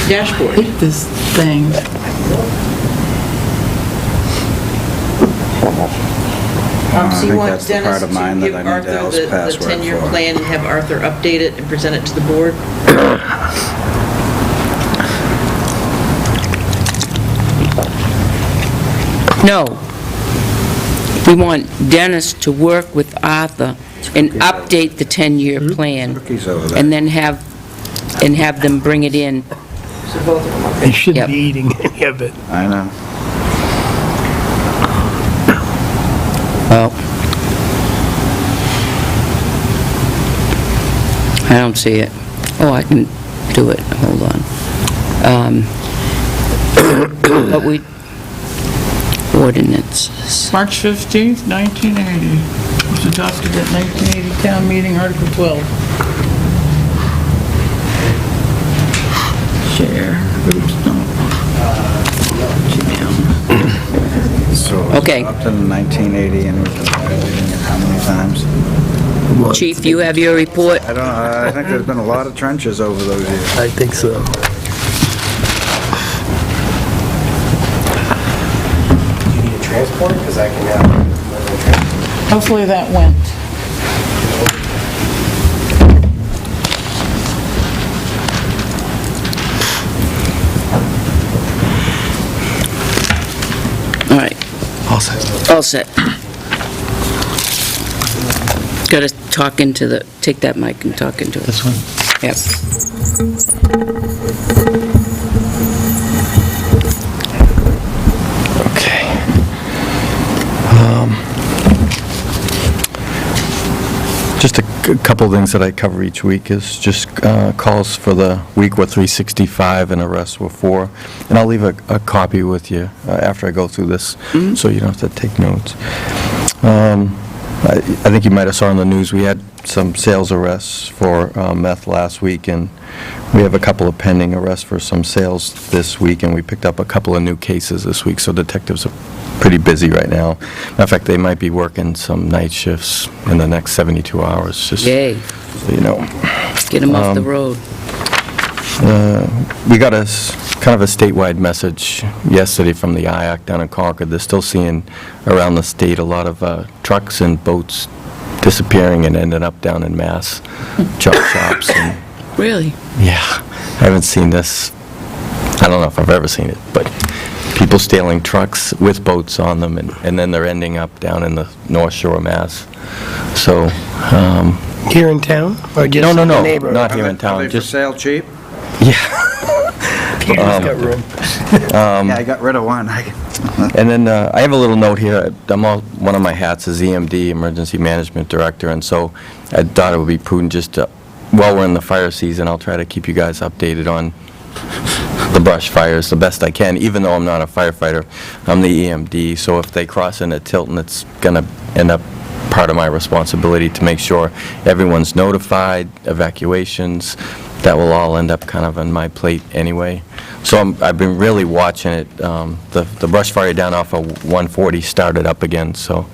dashboard? Hate this thing. So I you think want that's the Dennis part of mine to that give I need Arthur Al's the password 10-year for. plan and have Arthur update it and present it to the board? No. We want Dennis to work with Arthur and update the 10-year plan, Cookies over there. and then have them bring it in. So both of them, okay. They shouldn't Yep. be eating any of it. I know. Well, I don't see it. Oh, I can do it, hold on. But we, ordinances. March 15th, 1980. It was adopted at 1980 town meeting, Article 12. Share, groups, no. So it was Okay. adopted in 1980, and we've been violating it how many times? Chief, you have your report? I don't know, I think there's been a lot of trenches over those years. I think so. You need a transport? Because I can have... Hopefully that went. All set. Gotta talk into the, take that mic and talk into it. This one? Yep. Okay. Just a couple of things that I cover each week is just calls for the week were 365 and arrests were 4. And I'll leave a copy with you after I go through this, so you don't have to take notes. I think you might have saw on the news, we had some sales arrests for meth last week, and we have a couple of pending arrests for some sales this week, and we picked up a couple of new cases this week, so detectives are pretty busy right now. Matter of fact, they might be working some night shifts in the next 72 hours, just, Yay. so you know. Get them off the road. We got kind of a statewide message yesterday from the IAC down in Concord. They're still seeing around the state a lot of trucks and boats disappearing and ending up down in Mass chop shops. And, Really? yeah, I haven't seen this. I don't know if I've ever seen it, but people stealing trucks with boats on them, and then they're ending up down in the North Shore of Mass. So, Here in town, or just no, in the no, neighborhood? not here in Are town. they for Just sale cheap? Peter's got room. Yeah, I got rid of one. And then I have a little note here. One of my hats is EMD, Emergency Management Director, and so I thought it would be prudent just to, while we're in the fire season, I'll try to keep you guys updated on the brush fires the best I can, even though I'm not a firefighter. I'm the EMD, so if they cross into Tilton, it's going to end up part of my responsibility to make sure everyone's notified, evacuations. That will all end up kind of on my plate anyway. So I've been really watching it. The brush fire down off of 140 started up again, so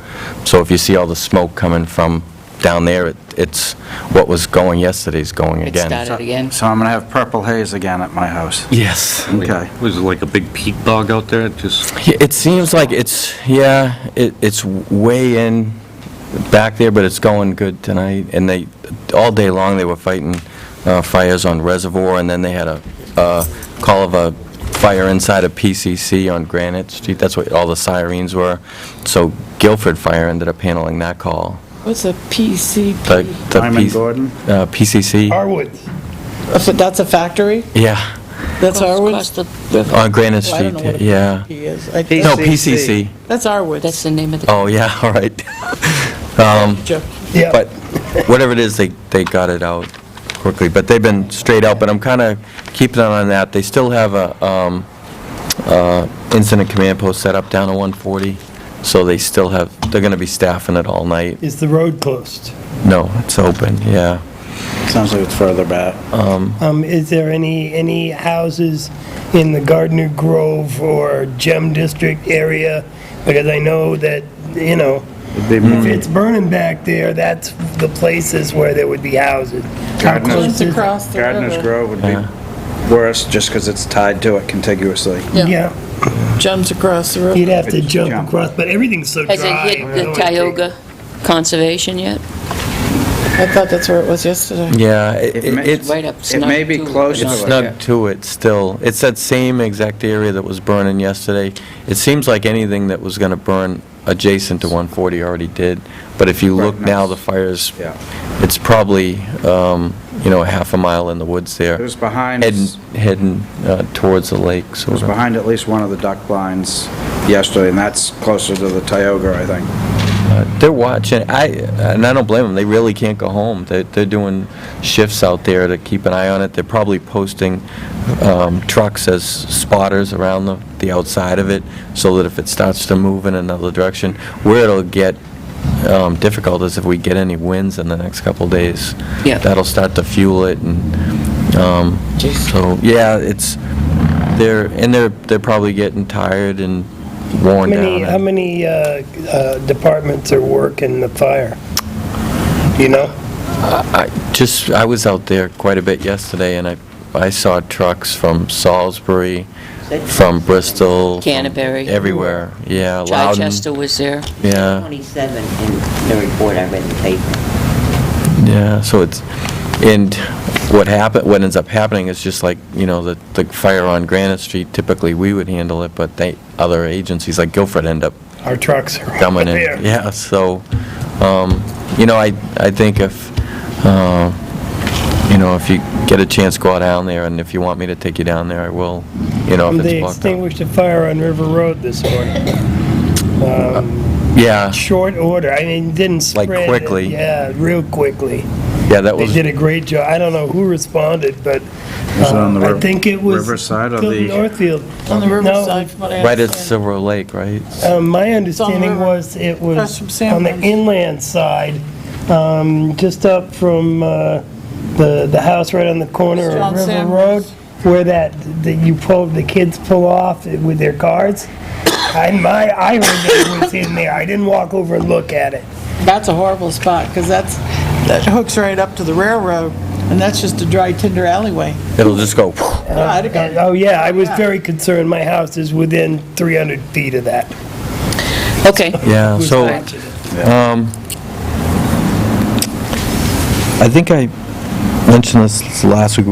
if you see all the smoke coming from down there, it's what was going yesterday's going It again. started again. So I'm going to have purple haze again at my house. Yes. Okay. Was it like a big peat bog out there? Just, It seems like it's way in back there, but it's going good tonight. And all day long, they were fighting fires on Reservoir, and then they had a call of a fire inside of PCC on Granite Street. That's what all the sirens were. So Guilford Fire ended up handling that call. What's a PCP? The Lyman Gordon? PCC. Harwood. That's a factory? Yeah, That's Arwood? Across the river. on Granite Well, I don't Street, know what a yeah. PCP is. No, PCC. That's Arwood. That's the name of the... Oh, yeah, all right. Yeah. But whatever it is, they got it out quickly. But they've been straight out, but I'm kind of keeping an eye on that. They still have a incident command post set up down at 140, so they're going to be staffing it all night. Is the road closed? No, it's open, yeah. Sounds like it's further back. Is there any houses in the Gardner Grove or Gem District area? Because I know that, if it's burning back there, that's the places where there would be houses. How close is it? across the Gardner's river. Grove would be worse, just because it's tied to it contiguously. Yeah, Jumps across the river. you'd have to It's jump jump. across, but everything's so dry. Has it hit you the know, it takes- Tioga Conservation yet? I thought that's where it was yesterday. Yeah, It's Right up It snug may be to it. close It's to it. snug to it still. It's that same exact area that was burning yesterday. It seems like anything that was going to burn adjacent to 140 already did. But if you Right look now, next. the fires, Yeah. it's probably, a half a mile in the woods It there, was behind, heading towards the lake, it sort was of. behind at least one of the duck blinds yesterday, and that's closer to the Tioga, I think. They're watching, and I don't blame them, they really can't go home. They're doing shifts out there to keep an eye on it. They're probably posting trucks as spotters around the outside of it, so that if it starts to move in another direction, where it'll get difficult is if we get any winds in the next couple days. Yeah. That'll start to fuel it, and so, yeah, they're probably getting tired and worn down. How many departments are working the fire? Do you know? I was out there quite a bit yesterday, and I saw trucks from Salisbury, from Bristol. from Canterbury. Everywhere, yeah. Loudon. Chichester was there. Yeah, 27 in the report I read in the paper. yeah, so and what ends up happening is just like, the fire on Granite Street, typically we would handle it, but other agencies like Guilford end up our trucks are over coming there. in. Yeah, so, I think if, if you get a chance, go down there, and if you want me to take you down there, I will, if They it's blocked out. extinguished a fire on River Road this morning. Yeah, Short order, I mean, didn't spread. Like quickly. Yeah, real quickly. yeah, that They was, did a great job. I don't know who responded, but Was it on the I think it was riverside or Tilton the- Northfield. On the No, riverside, from what I right at understand. Silver Lake, right? My understanding river. was it Across was from on the Sanborn's. inland side, just up from the house right on the corner John of River Sanborn's. Road, where the kids pull off with their cars. I heard that it was in there. I didn't walk over and look at it. That's a horrible spot, because that hooks right up to the railroad, and that's just a dry tinder alleyway. It'll just go, Yeah, I'd have gone- Oh, yeah, I was Yeah. very concerned. My house is within 300 feet of that. Okay. yeah, Who's so, watching it? I think I mentioned this last week,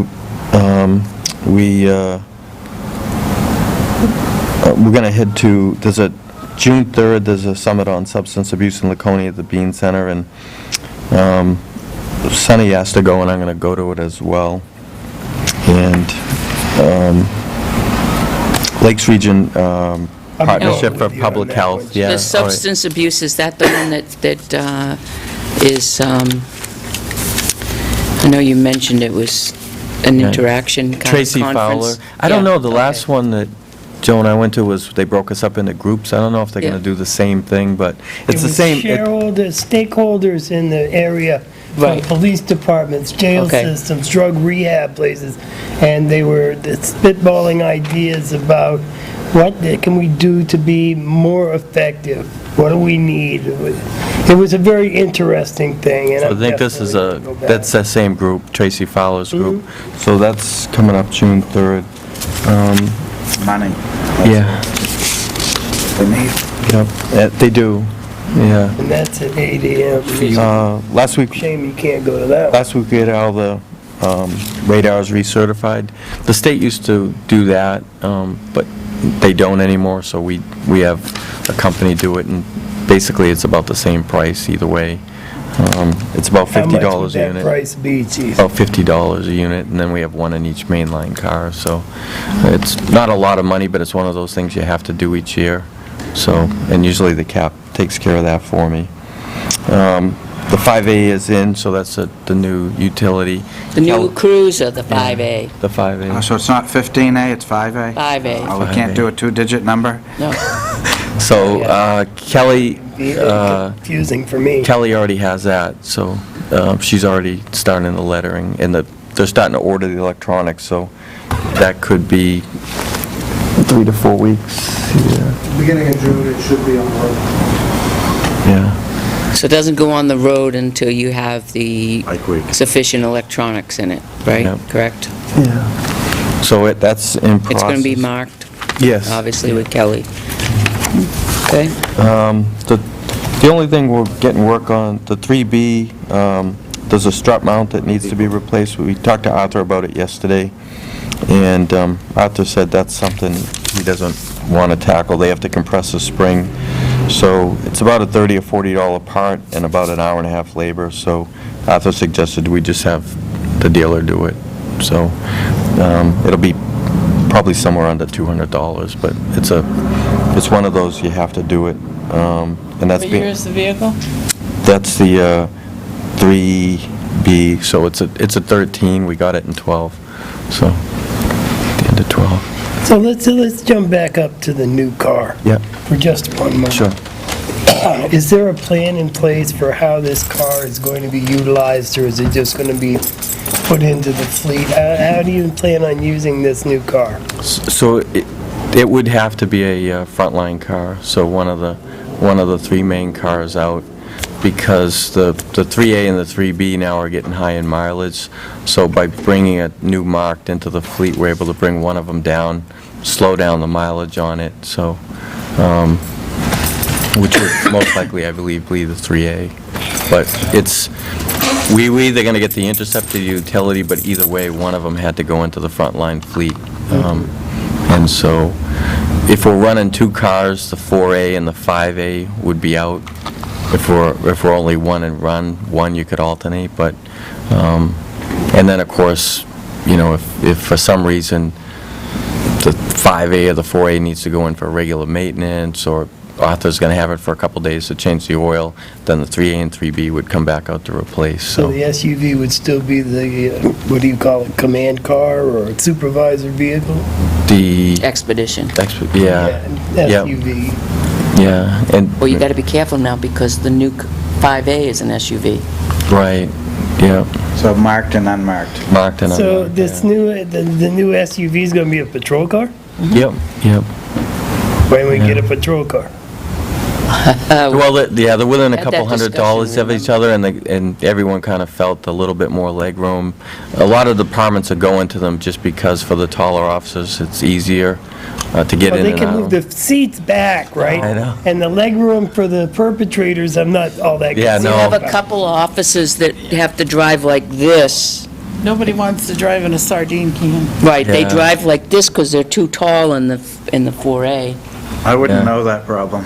we're gonna head to, there's a, June 3rd, there's a summit on substance abuse in Laconia at the Bean Center, and Sonny asked to go, and I'm gonna go to it as well. And Lakes Region Partnership for with you on Public that Health, one. yeah. The all right. substance abuse, is that the one that is, I know you mentioned it was an Yeah. interaction kind of Tracy Fowler. conference. I don't Yeah, know, the last okay. one that Joe and I went to was, they broke us up into groups. I don't know if they're Yeah. gonna do the same thing, but it's the It was same. shareholders, stakeholders in the area, from Right. police departments, jail Okay. systems, drug rehab places, and they were spitballing ideas about what can we do to be more effective? What do we need? It was a very interesting thing, and I I'm think this is definitely gonna go back. that's the same group, Tracy Fowler's group. Mm-hmm. So that's coming up June 3rd. Money. Yeah, They need. yep, they do, yeah. And that's at 8 AM. Last week, Shame you can't go to that one. Last week we had all the radars recertified. The state used to do that, but they don't anymore, so we have a company do it, and basically it's about the same price either way. It's about How much $50 would a that unit. price be, chief? About $50 a unit, and then we have one in each mainline car, so it's not a lot of money, but it's one of those things you have to do each year. So, and usually the cap takes care of that for me. The 5A is in, so that's the new utility. The new cruiser, the 5A. The 5A. So it's not 15A, it's 5A? 5A. Oh, we can't do a two-digit number? No. So Kelly, Confusing for me. Kelly already has that, so she's already starting the lettering, and they're starting to order the electronics, so that could be 3 to 4 weeks. Yeah. Beginning of June, it should be on the road. Yeah. So it doesn't go on the road until you have the Like week. sufficient electronics in it, right? Yep. Correct? So that's in process. It's going to be marked, Yes. obviously, with Kelly. Okay? The only thing we're getting work on, the 3B, there's a strut mount that needs to be replaced. We talked to Arthur about it yesterday, and Arthur said that's something he doesn't want to tackle. They have to compress the spring, so it's about a $30 or $40 part and about an hour and a half labor, so Arthur suggested we just have the dealer do it. So it'll be probably somewhere under $200, but it's one of those, you have to do it. And that's What year is the vehicle? that's the 3B, so it's a 13, we got it in 12, so, the end of 12. So let's jump back up to the new car Yeah, for just one moment. sure. Is there a plan in place for how this car is going to be utilized, or is it just going to be put into the fleet? How do you plan on using this new car? So it would have to be a frontline car, so one of the 3 main cars out, because the 3A and the 3B now are getting high in mileage, so by bringing a new marked into the fleet, we're able to bring one of them down, slow down the mileage on it, so, which would most likely, I believe, be the 3A. But we're either going to get the Interceptor utility, but either way, one of them had to go into the frontline fleet. And so, if we're running 2 cars, the 4A and the 5A would be out. If we're only one and run, one you could alternate, but, and then, of course, you know, if for some reason the 5A or the 4A needs to go in for regular maintenance, or Arthur's going to have it for a couple days to change the oil, then the 3A and 3B would come back out to replace, So the SUV would still be the, what do you call it, command car or supervisor vehicle? The, Expedition. yeah, SUV. yeah, and, Well, you got to be careful now because the new 5A is an SUV. right, yeah, So marked and unmarked. marked and So unmarked, this new, the new SUV is gonna be a patrol car? Yep, yep. When we get a patrol car? Well, they're within a Had couple that $100s of each other, and everyone kind of felt a little bit more leg room. A lot of departments are going to them just because for the taller officers, it's easier to get Well, in they and can move out. the seats back, right? I know. And the legroom for the perpetrators, I'm not all that. Yeah, We no. have a couple of officers that have to drive like this. Nobody wants to drive in a sardine can. Right, they Yeah. drive like this because they're too tall in the 4A. I wouldn't Yeah. know that problem.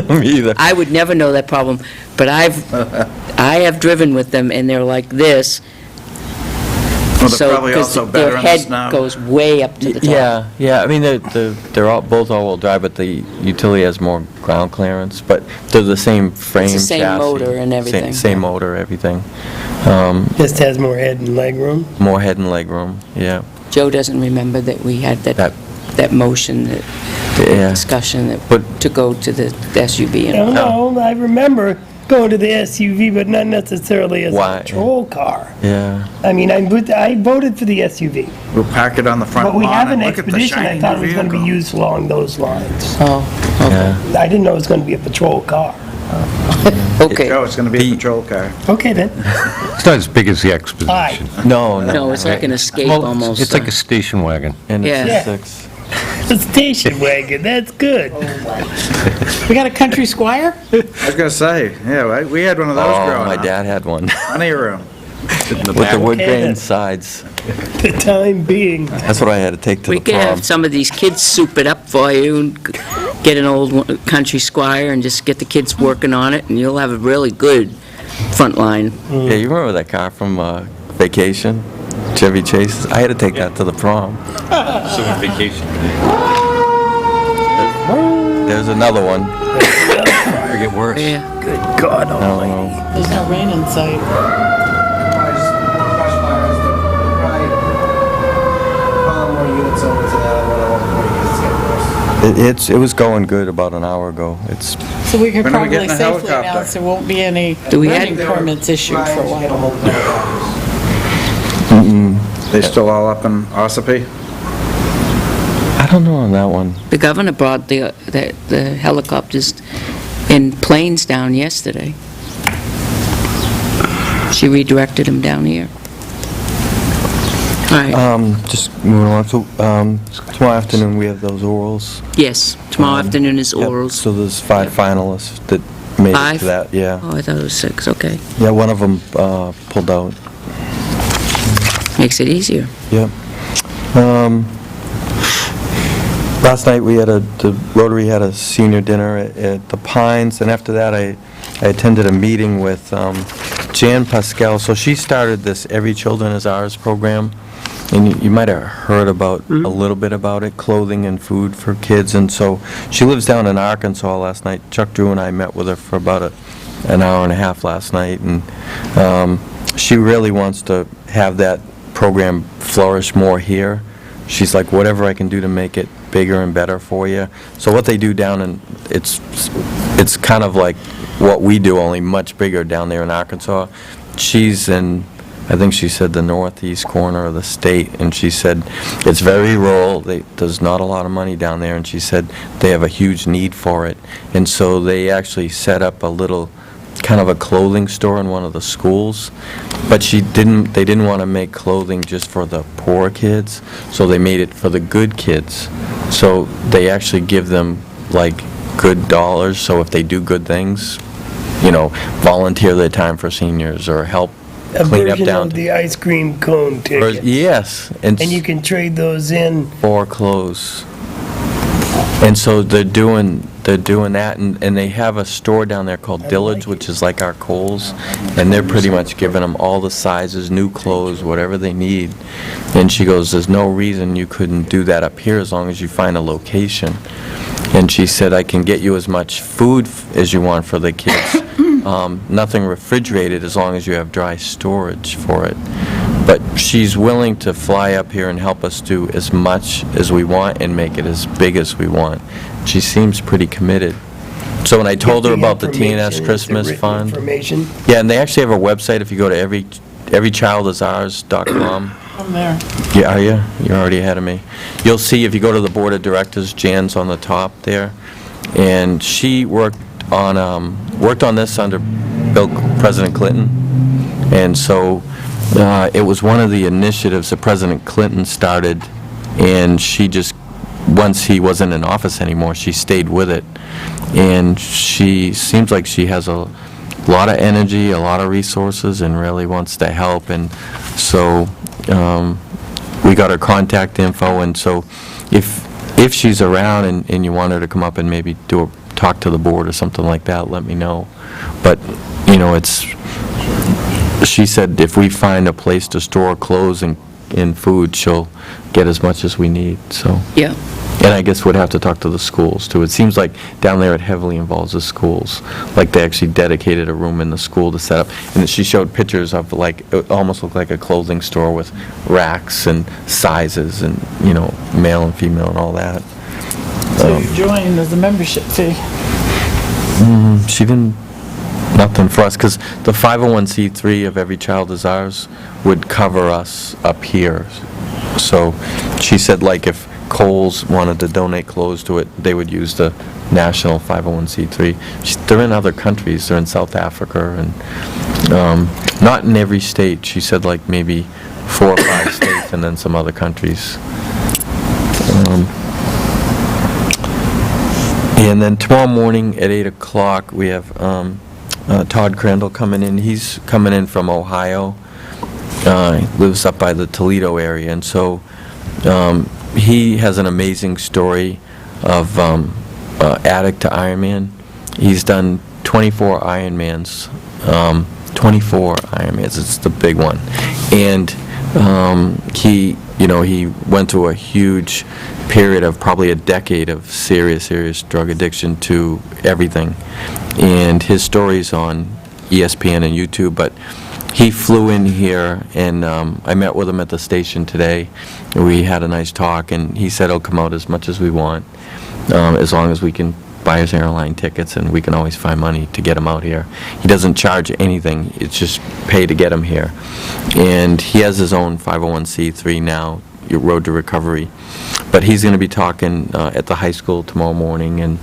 Me either. I would never know that problem, but I have driven with them, and they're like this. Well, So, they're probably 'cause also better their in the head snow. goes way up to the top. Yeah, yeah, I mean, they're all, both all-wheel drive, but the utility has more ground clearance, but they're the same frame, It's the chassis. same motor and everything. Same motor, everything. Just has more head and leg room? More head and leg room, yeah. Joe doesn't remember that we had that motion, that Yeah. discussion But- to go to the SUV and all. No, I remember going to the SUV, but not necessarily as Why? a patrol car. Yeah. I mean, I voted for the SUV, We'll park it on the front but we lawn have an and look at the Expedition I shiny thought new was gonna be vehicle. used along those lines. Oh, Yeah. I didn't know it was gonna be a patrol car. okay. Joe, it's gonna be a patrol car. Okay, then. It's not as big as the Expedition. No, no. No, it's like an Escape Well, almost. it's like a station wagon. And it's Yeah. a 6. The station wagon, that's good. We got a country squire? I was gonna say, yeah, we had one of those Oh, growing my up. dad had one, Plenty of room. with the wood Okay, grain then. sides. The time being. That's what I had to take to We the could prom. have some of these kids soup it up for you, and get an old country squire and just get the kids working on it, and you'll have a really good front line. Yeah, you remember that car from Vacation? Chevy Chase? I had to take that to the prom. Vacation. There's another one. Or get worse. Yeah. Good God I don't almighty. know. There's no rain in sight. It was going good about an hour ago. It's, So we could When are we probably getting a safely helicopter? announce there won't be any Do we running have- permits issued for a while. They still all up in Ossipee? I don't know on that one. The governor brought the helicopters in planes down yesterday. She redirected them down here. All right, Just moving along, so, tomorrow afternoon, we have those orals. yes, tomorrow afternoon is Yep, orals. So there's 5 finalists that made it Five? to that, yeah. Oh, I thought it was 6, okay. Yeah, one of them pulled out. Makes it easier. Yep. Last night, the Rotary had a senior dinner at the Pines, and after that, I attended a meeting with Jan Pascal. So she started this Every Children is Ours program, and you might have heard about, a little bit about it, clothing and food for kids, and so she lives down in Arkansas last night. Chuck Drew and I met with her for about an hour and a half last night, and she really wants to have that program flourish more here. She's like, whatever I can do to make it bigger and better for you. So what they do down in, it's kind of like what we do, only much bigger down there in Arkansas. She's in, I think she said, the northeast corner of the state, and she said it's very rural. There's not a lot of money down there, and she said they have a huge need for it. And so they actually set up a little kind of a clothing store in one of the schools, but they didn't want to make clothing just for the poor kids, so they made it for the good kids. So they actually give them like good dollars, so if they do good things, volunteer their time for seniors or help A clean up version down. of the ice cream cone ticket. Yes, And you can trade those in. for clothes. And so they're doing that, and they have a store down there called Dillard's, which is like our Kohl's, and they're pretty much giving them all the sizes, new clothes, whatever they need. And she goes, there's no reason you couldn't do that up here as long as you find a location. And she said, I can get you as much food as you want for the kids. Nothing refrigerated as long as you have dry storage for it. But she's willing to fly up here and help us do as much as we want and make it as big as we want. She seems pretty committed. So when I told her about the TNS Christmas Fund... Information. Yeah, and they actually have a website if you go to everychildisours.com. I'm there. Yeah, are you? You're already ahead of me. You'll see if you go to the Board of Directors, Jan's on the top there. And she worked on this under President Clinton. And so... it was one of the initiatives that President Clinton started, and she just, once he wasn't in office anymore, she stayed with it. And she seems like she has a lot of energy, a lot of resources, and really wants to help. And so we got her contact info, and so if she's around and you want her to come up and maybe talk to the board or something like that, let me know. But, she said if we find a place to store clothes and food, she'll get as much as we need, so. Yeah. And I guess we'd have to talk to the schools, too. It seems like down there it heavily involves the schools. Like, they actually dedicated a room in the school to set up. And she showed pictures of, like, it almost looked like a clothing store with racks and sizes and, male and female and all that. So you join, there's a membership fee. She didn't... Nothing for us, because the 501c3 of Every Child Is Ours would cover us up here. So she said, like, if Kohl's wanted to donate clothes to it, they would use the national 501c3. They're in other countries. They're in South Africa, and not in every state. She said, like, maybe 4 or 5 states, and then some other countries. And then tomorrow morning at 8 o'clock, we have... Todd Crandall coming in. He's coming in from Ohio. He lives up by the Toledo area, and so he has an amazing story of addict to Ironman. He's done 24 Ironmans. 24 Ironmans. It's the big one, and he went through a huge period of probably a decade of serious drug addiction to everything. And his story's on ESPN and YouTube, but he flew in here, and I met with him at the station today. We had a nice talk, and he said he'll come out as much as we want, as long as we can buy his airline tickets, and we can always find money to get him out here. He doesn't charge anything. It's just pay to get him here. And he has his own 501c3 now, Road to Recovery. But he's going to be talking at the high school tomorrow morning and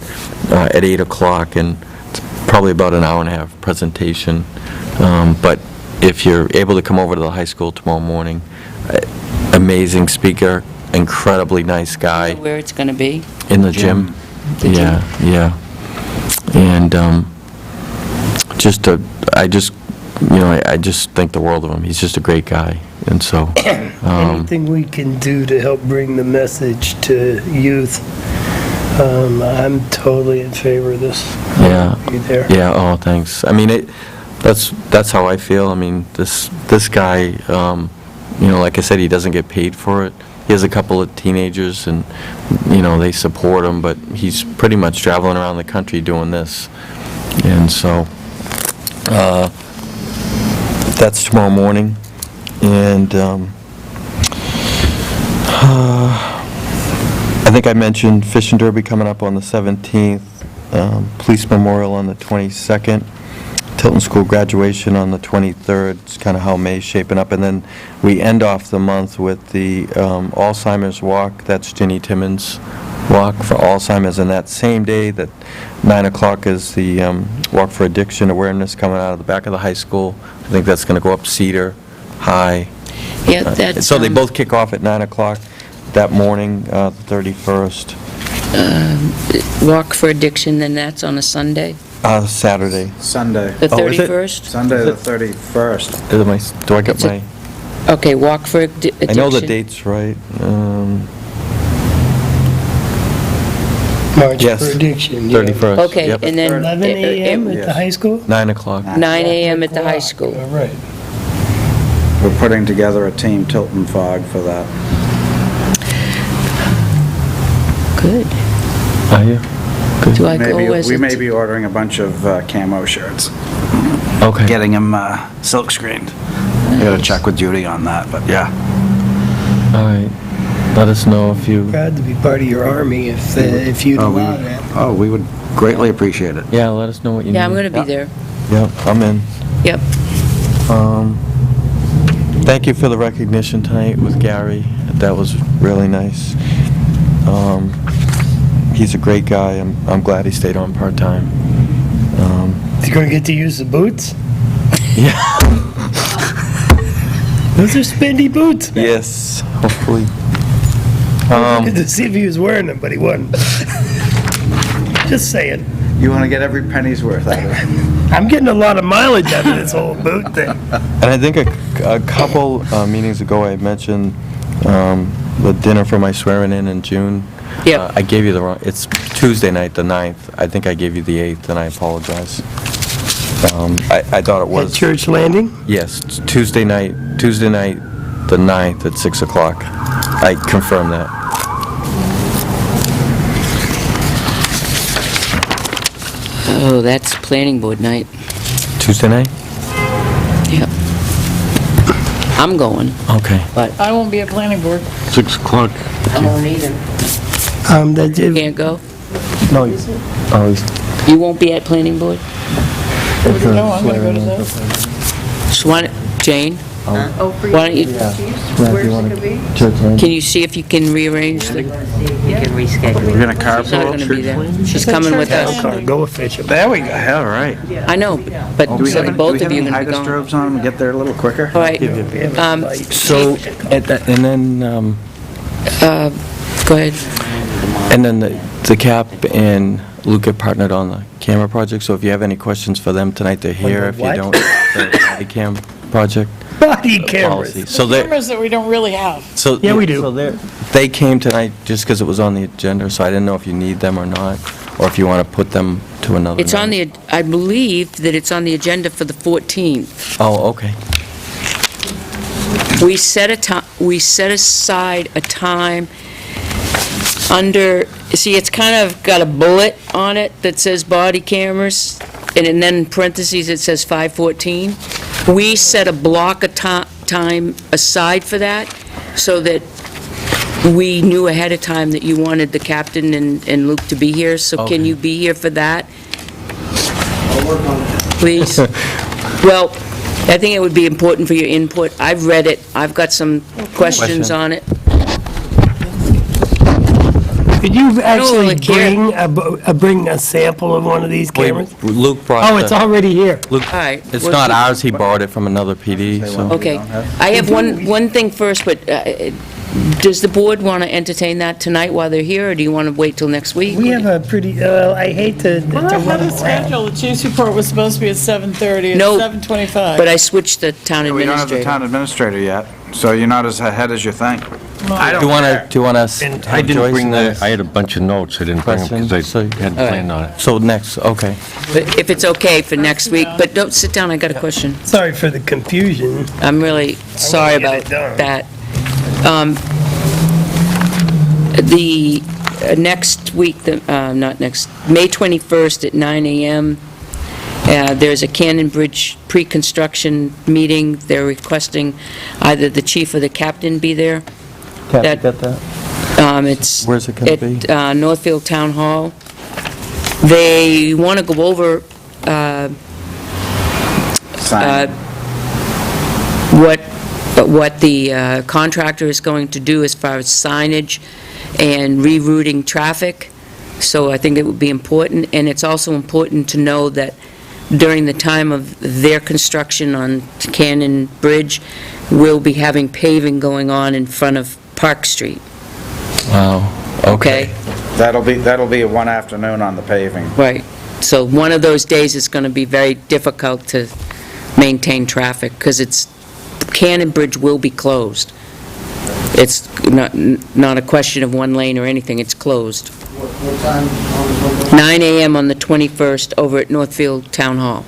at 8 o'clock, and it's probably about an hour and a half presentation. But if you're able to come over to the high school tomorrow morning, amazing speaker, incredibly nice guy. Where it's going to be? In the gym. Yeah. And I just think the world of him. He's just a great guy. And so... Anything we can do to help bring the message to youth, I'm totally in favor of this. Yeah. Be there. Yeah, oh, thanks. I mean, that's how I feel. I mean, this guy, like I said, he doesn't get paid for it. He has a couple of teenagers, and, they support him, but he's pretty much traveling around the country doing this. And so, that's tomorrow morning. And I think I mentioned Fish and Derby coming up on the 17th, Police Memorial on the 22nd, Tilton School graduation on the 23rd. It's kind of how May's shaping up. And then we end off the month with the Alzheimer's Walk. That's Ginny Timmons' Walk for Alzheimer's. And that same day, that 9 o'clock is the Walk for Addiction Awareness coming out of the back of the high school. I think that's going to go up Cedar High. Yeah, that's... So they both kick off at 9 o'clock that morning, the 31st. Walk for Addiction, then that's on a Sunday? Saturday. Sunday. The Oh, is it? 31st? Sunday the 31st. Do I get my... Okay, Walk for Addiction. I know the date's right. March Yes. prediction. yeah. 31st. Okay, Yep. and then... 11 a.m. at the high school? 9 o'clock. 9 a.m. at the high school. All right. We're putting together a team Tilton Fog for that. Good. Are you? Do I go Maybe, as we a may be ordering a bunch of camo shirts, Okay. getting them silk screened. I gotta check with Judy on that, but yeah. All right. Let us know if you... Proud to be part of your army if you'd allow that. Oh, we would greatly appreciate it. Yeah, let us know what you need. Yeah, I'm going to be there. Yep, I'm in. Yep. Thank you for the recognition tonight with Gary. That was really nice. He's a great guy. I'm glad he stayed on part-time. Is he going to get to use the boots? Yeah. Those are spendy boots, man. Yes, hopefully. Good to see if he was wearing them, but he wasn't. Just saying. You wanna get every penny's worth out of it. I'm getting a lot of mileage out of this whole boot thing. And I think a couple meetings ago, I mentioned the dinner for my swearing in June. Yep. I gave you the wrong, it's Tuesday night, the 9th. I think I gave you the 8th, and I apologize. I thought it At was... Church Landing? Yes, it's Tuesday night, the 9th at 6 o'clock. I confirmed that. Oh, that's planning board night. Tuesday night? Yep. I'm going, Okay. but I won't be at planning board. 6 o'clock. I won't either. Can't go? No, oh, You won't be at planning board? No, I'm going to go to this. So why don't- Jane, Oh, for why don't you, Where's it gonna be? can you see if you can rearrange the... You can reschedule. We're gonna She's not carpool. going to be there. She's coming with us. Go official. There we go, all right. I know, but Do we so have both of you any are going to be gone. hydrostrobes on them and get there a little quicker? All right, So, and then, go ahead. and then the CAP and Luke have partnered on the camera project, so if you have any questions for them tonight, they're here. If you what? don't, the cam project. Body Policy. cameras. So they, Cameras that we don't really have. so. Yeah, we do. So they came tonight just because it was on the agenda, so I didn't know if you need them or not, or if you want to put them to another It's on night. the, I believe that it's on the agenda for the 14th. Oh, okay. We set aside a time under, see, it's kind of got a bullet on it that says body cameras, and then in parentheses it says 5:14. We set a block of time aside for that, so that we knew ahead of time that you wanted the captain and Luke to be here, so can Okay. you be here for that? Please? Well, I think it would be important for your input. I've read it, I've got some questions Question. on it. Could you actually really care. bring a sample of one of these cameras? Luke brought Oh, it's already here. Luke, All right. it's Well, not ours, he borrowed it from another PD, so. Okay. I have one thing first, but does the board want to entertain that tonight while they're here, or do you want to wait till next week? We have a pretty, I hate to We're run ahead of around. schedule. The chief's report was supposed to be at 7:30. It's No, 7:25. But I switched the town We don't have the administrator. town administrator yet, so you're not as ahead as you think. I Do don't you want care. to, I didn't bring I had a bunch of notes, I didn't bring them Questions? because So- I hadn't All right. planned on it. So next, okay. But if it's okay for next week, but don't sit down, I got a question. Sorry for the confusion. I'm really sorry get about it done. that. The next week, not next, May 21st at 9 a.m., there's a Cannon Bridge pre-construction meeting. They're requesting either the chief or the captain be there. Kathy, That- got that? It's Where's it gonna be? at Northfield Town Hall. They want to go over Sign. what the contractor is going to do as far as signage and rerouting traffic. So I think it would be important, and it's also important to know that during the time of their construction on Cannon Bridge, we'll be having paving going on in front of Park Street, Wow, okay? That'll be one afternoon on the paving. Right. So one of those days is going to be very difficult to maintain traffic, because Cannon Bridge will be closed. It's not a question of one lane or anything, it's closed. What time? 9 AM on the 21st over at Northfield Town Hall.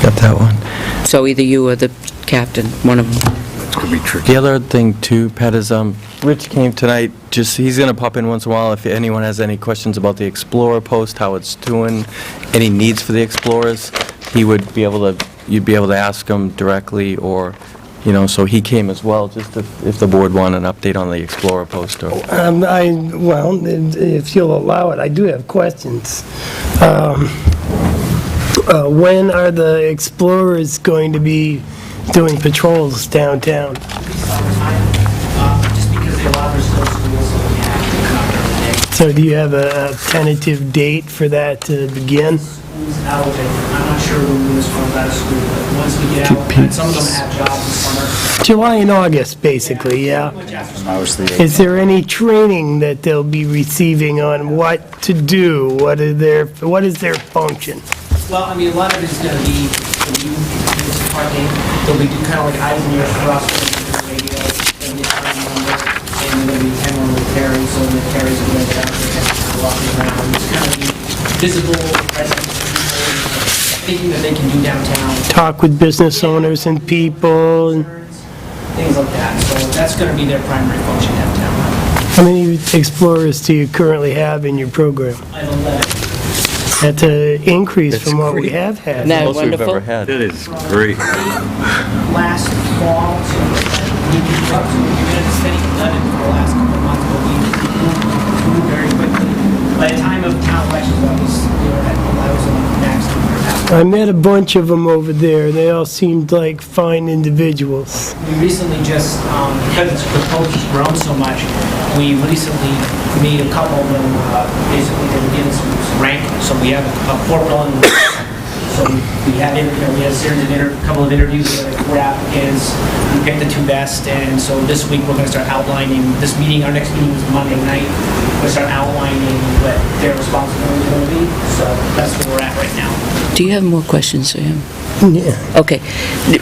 Got that one. So either you or the captain, one of them. The other thing too, Pat, is Rich came tonight, he's going to pop in once in a while if anyone has any questions about the Explorer post, how it's doing, any needs for the Explorers, you'd be able to ask him directly, or, so he came as well, just if the board wanted an update on the Explorer post. Or Well, if you'll allow it, I do have questions. When are the Explorers going to be doing patrols downtown? Just because they allow their still schools, so we have to come out every day. So do you have a tentative date for that to begin? School's out, and I'm not sure when this comes out of school, but once we get out, and some of them have jobs in summer. July and August, basically, yeah. Is there any training that they'll be receiving on what to do? What is their function? Well, I mean, a lot of it's going to be, parking, they'll be kind of like eyes and ears for us, the radio, and the phone number, and they're going to be handling with Terry, so the Terry's going to get out there and walking around. It's kind of be visible, present, thinking that they can do downtown. Talk with business owners and people, and Things like that, so that's going to be their primary function downtown. how many Explorers do you currently have in your program? I have 11. That's an increase from what we have had. Isn't that Most we've wonderful? ever had. That is great. Last fall, so we've been at a steady 11 for the last couple of months, but we grew very quickly. By the time of town elections, I was on max number. I met a bunch of them over there. They all seemed like fine individuals. We recently just, because the post has grown so much, we recently made a couple of them, basically they were given some rank, so we have a corporal and so we had a series of a couple of interviews with four applicants, we picked the two best, and so this week we're going to start outlining, our next meeting is Monday night, we're going to start outlining what their responsibilities are going to be, so that's where we're at right now. Do you have more questions for him? Yeah. Okay.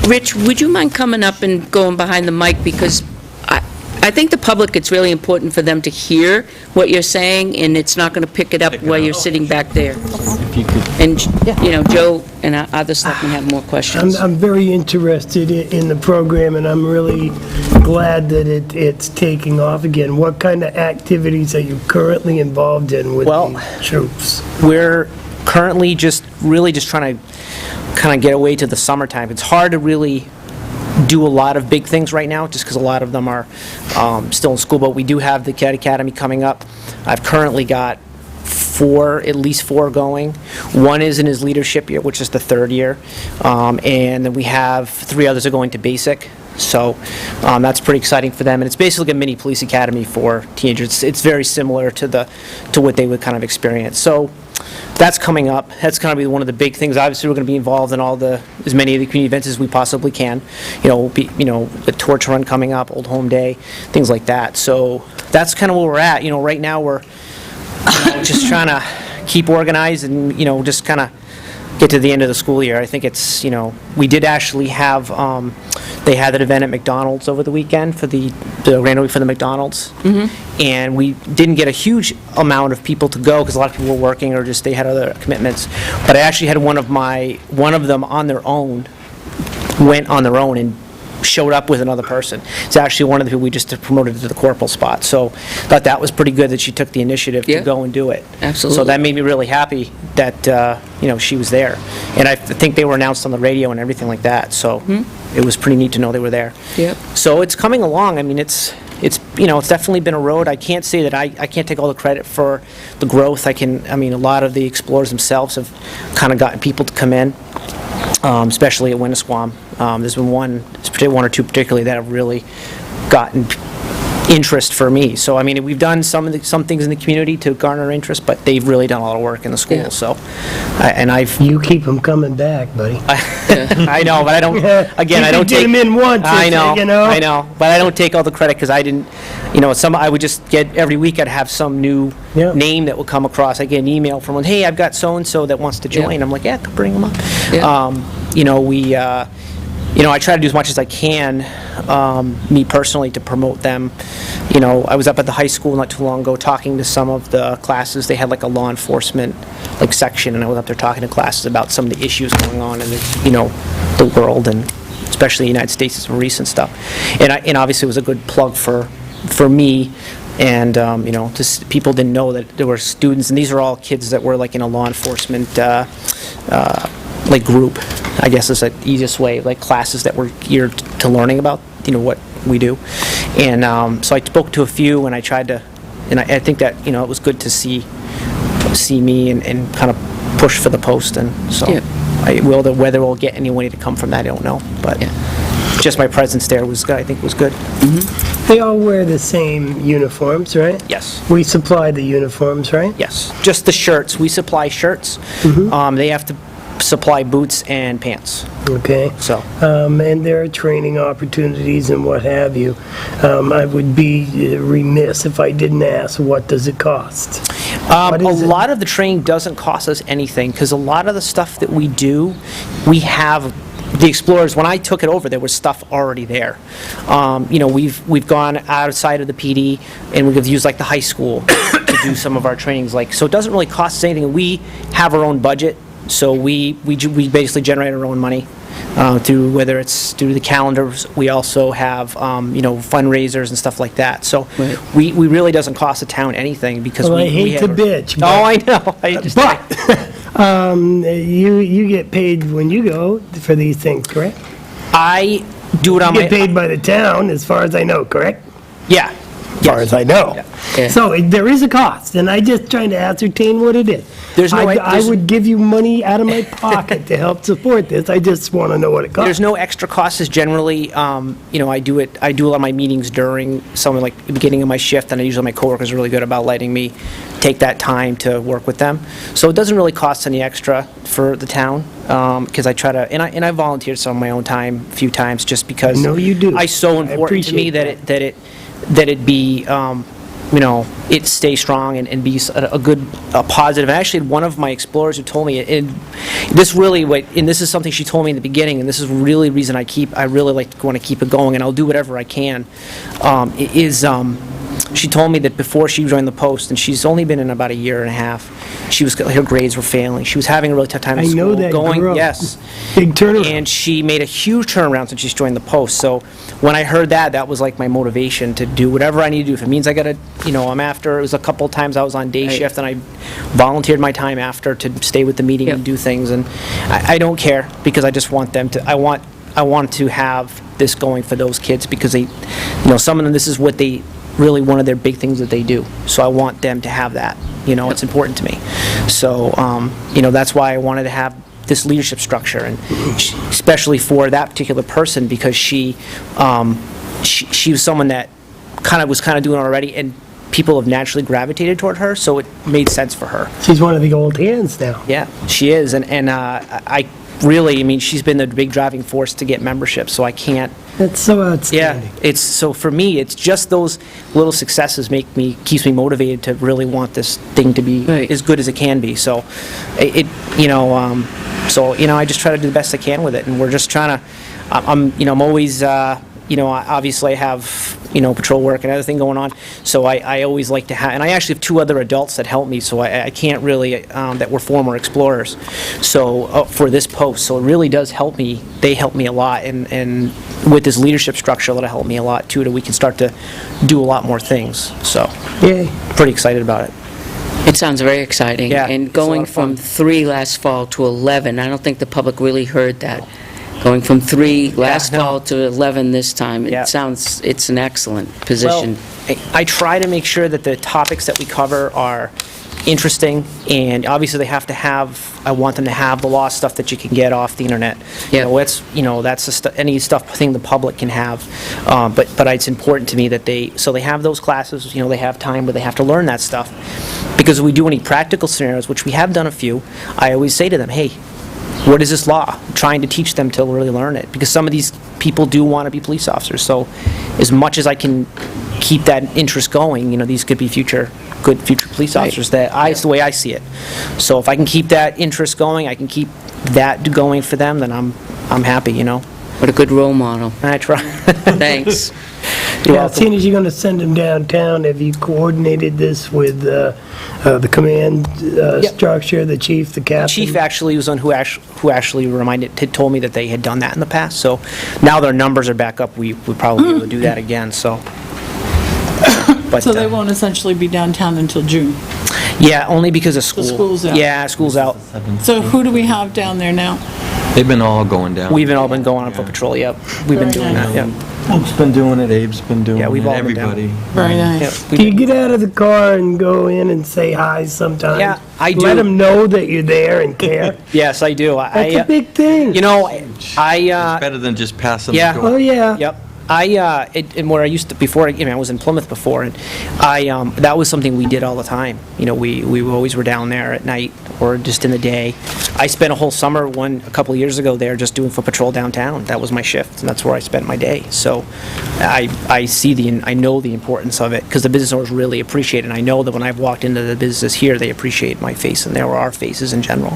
Rich, would you mind coming up and going behind the mic, because I think the public, it's really important for them to hear what you're saying, and it's not going to pick it up while you're sitting back there. If you could, And, Joe and other selectmen have more questions. I'm very interested in the program, and I'm really glad that it's taking off again. What kind of activities are you currently involved in with the troops? We're currently just trying to kind of get away to the summertime. It's hard to really do a lot of big things right now, just because a lot of them are still in school, but we do have the Cadet Academy coming up. I've currently got at least four going. One is in his leadership year, which is the third year, and then we have 3 others are going to basic. So that's pretty exciting for them, and it's basically a mini police academy for teenagers. It's very similar to what they would kind of experience. So that's coming up. That's going to be one of the big things. Obviously, we're going to be involved in as many of the community events as we possibly can. The torch run coming up, Old Home Day, things like that. So that's kind of where we're at. Right now we're just trying to keep organized and just kind of get to the end of the school year. I think it's we did actually have they had an event at McDonald's over the weekend for the randomly for the McDonald's, and we didn't get a huge amount of people to go because a lot of people were working or just they had other commitments. But I actually had one of them on their own, went on their own and showed up with another person. It's actually one of the people we just promoted to the corporal spot. So thought that was pretty good that she took the initiative to go and do it. Absolutely. So that made me really happy that she was there. And I think they were announced on the radio and everything like that. So it was pretty neat to know they were there. Yep. So it's coming along. I mean, it's definitely been a road. I can't say that I can't take all the credit for the growth. A lot of the explorers themselves have kind of gotten people to come in, especially at Winnisquam. There's been one or two particularly that have really gotten interest for me. So, we've done some things in the community to garner interest, but they've really done a lot of work in the school. Yeah. So, You keep them coming back, buddy. I know, but I don't. Again, I don't get take them in once. I know, I know, but I don't take all the credit because I didn't. I would just get every week. I'd have some new name that would come across. I get an email from one. Hey, I've got so and so that wants to join. Yeah. I'm like, yeah, bring them up. Yeah. I try to do as much as I can, me personally, to promote them. I was up at the high school not too long ago talking to some of the classes. They had like a law enforcement section, and I was up there talking to classes about some of the issues going on in the world, and especially the United States, some recent stuff. And obviously it was a good plug for me. And, people didn't know that there were students, and these are all kids that were like in a law enforcement group, I guess is the easiest way, like classes that were geared to learning about, what we do. And so I spoke to a few, and I tried to, and I think that, it was good to see me and kind of push for the post, and so whether we'll get anyone to come from that, I don't know, but just my presence there was, I think, was good. They all wear the same uniforms, right? Yes. We supply the uniforms, right? Yes, just the shirts. We supply shirts. They have to supply boots and pants. Okay. So. And there are training opportunities and what have you. I would be remiss if I didn't ask, what does it cost? A lot of the training doesn't cost us anything, because a lot of the stuff that we do, we have. The Explorers, when I took it over, there was stuff already there. We've gone outside of the PD, and we've used like the high school to do some of our trainings. So it doesn't really cost us anything. We have our own budget, so we basically generate our own money through, whether it's through the calendars. We also have fundraisers and stuff like that. So we really doesn't cost the town anything, because I hate to bitch. Oh, I know. I understand. You get paid when you go for these things, correct? I do it on You my... get paid by the town, as far as I know, correct? Yeah. As far as I know. Yeah. So there is a cost, and I'm just trying to ascertain what it is. There's no- I would give you money out of my pocket to help support this. I just want to know what it costs. There's no extra costs. Is generally, I do a lot of my meetings during something like the beginning of my shift, and usually my coworkers are really good about letting me take that time to work with them. So it doesn't really cost any extra for the town, because I try to, and I volunteered some of my own time a few times, just because. I know you do. It's so important to me appreciate that it be, it stay strong and be a positive. And actually, one of my explorers who told me, and this is something she told me in the beginning, and this is really the reason I really want to keep it going, and I'll do whatever I can, she told me that before she joined the post, and she's only been in about a year and a half, her grades were failing. She was having a really tough time in I school. know that girl. Yes. Big turnaround. And she made a huge turnaround since she's joined the post. So when I heard that was like my motivation to do whatever I need to do. If it means I gotta, I'm after, it was a couple times I was on day shift, and I volunteered my time after to stay with the meeting and do things. And I don't care, because I just want them to, I want to have this going for those kids, because they, some of them, this is what they, really one of their big things that they do. So I want them to have that. It's important to me. So, that's why I wanted to have this leadership structure, and especially for that particular person, because she was someone that was doing it already, and people have naturally gravitated toward her, so it made sense for her. She's one of the old hands now. Yeah, she is, and I really, she's been the big driving force to get membership, so I can't. That's so outstanding. Yeah, so for me, it's just those little successes keeps me motivated to really want this thing to be as good as it can be. So I just try to do the best I can with it, and we're just trying to, I'm always, obviously I have, patrol work and other thing going on, so I always like to have, and I actually have two other adults that help me, so I can't really, that were former explorers, so, for this post, so it really does help me. They help me a lot, and with this leadership structure, that'll help me a lot too, that we can start to do a lot more things, so. Yay. Pretty excited about it. It sounds very exciting. Yeah, And it's a lot going of fun. from 3 last fall to 11, I don't think the public really heard that. Going from 3 last no. fall to 11 this time, Yeah. it's an excellent position. Well, I try to make sure that the topics that we cover are interesting, and obviously I want them to have the law stuff that you can get off the internet. Yeah. That's any thing the public can have, but it's important to me that they have those classes, they have time where they have to learn that stuff, because if we do any practical scenarios, which we have done a few, I always say to them, hey, what is this law? I'm trying to teach them to really learn it, because some of these people do want to be police officers, so as much as I can keep that interest going, these could be good future police officers. It's the way I see it. So if I can keep that interest going, I can keep that going for them, then I'm happy, What a good role model. I try. Thanks. Now, seeing as you're going to send them downtown, have you coordinated this with the command structure, the chief, the captain? Chief actually was on who actually had told me that they had done that in the past, so now their numbers are back up, we would probably be able to do that again, so. But, So they won't essentially be downtown until June. Yeah, only because of school. school's out. Yeah, school's out. So who do we have down there now? They've been all going down. We've all been going on foot patrol, yep. We've been doing that, yep. Luke's been doing it, Abe's been doing it. Yeah, we've all been down. Everybody. Very Yep, nice. we've Do you been- get out of the car and go in and say hi sometimes? Yeah, I do. Let them know that you're there and care? Yes, I do. That's a big thing. You know, I, Better than just passing the Yeah. door. Oh, yeah. Yep. And where I used to, before, I was in Plymouth before, and that was something we did all the time. You know, we always were down there at night or just in the day. I spent a whole summer, a couple of years ago there, just doing foot patrol downtown. That was my shift, and that's where I spent my day. So I know the importance of it, because the business owners really appreciate it. And I know that when I've walked into the business here, they appreciate my face, and there are our faces in general.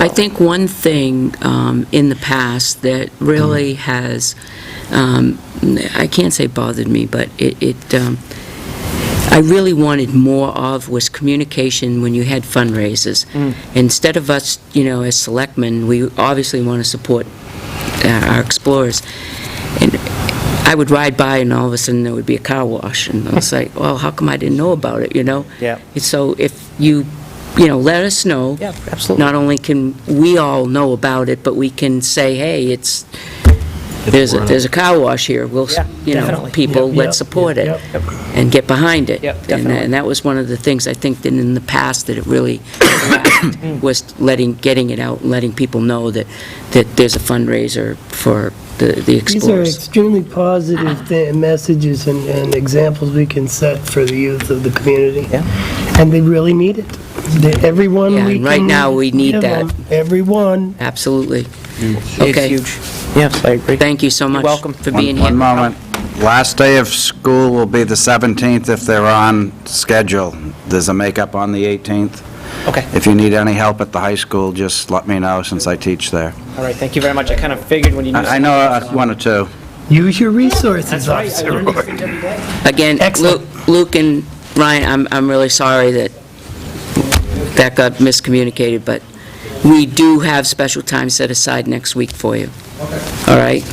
I think one thing in the past that really has, I can't say bothered me, but I really wanted more of was communication when you had fundraisers. Instead of us, as selectmen, we obviously want to support our explorers. And I would ride by and all of a sudden there would be a car wash. And I was like, well, how come I didn't know about it, Yeah. So if you let us know. Yeah, absolutely. Not only can we all know about it, but we can say, hey, there's a car wash here. We'll, Yeah, definitely. people, Yep, let's support it yep, and get behind it. Yep, definitely. And that was one of the things I think that in the past that it really lacked, was getting it out and letting people know that there's a fundraiser for the These are explorers. extremely positive messages and examples we can set for the youth of the community. Yeah. And they really need it. Everyone Yeah, we and right can now we need give that. them, everyone. Absolutely. It's Okay. huge. Yes, I agree. Thank you so much. welcome. For being here. One moment. Last day of school will be the 17th if they're on schedule. There's a makeup on the 18th. Okay. If you need any help at the high school, just let me know since I teach there. All right, thank you very much. I kind of figured when you knew. I know one or two. Use your resources, That's right. I Officer learn these Roy. things every day. Again, Excellent. Luke and Ryan, I'm really sorry that got miscommunicated, but we do have special time set aside next week for you. All right?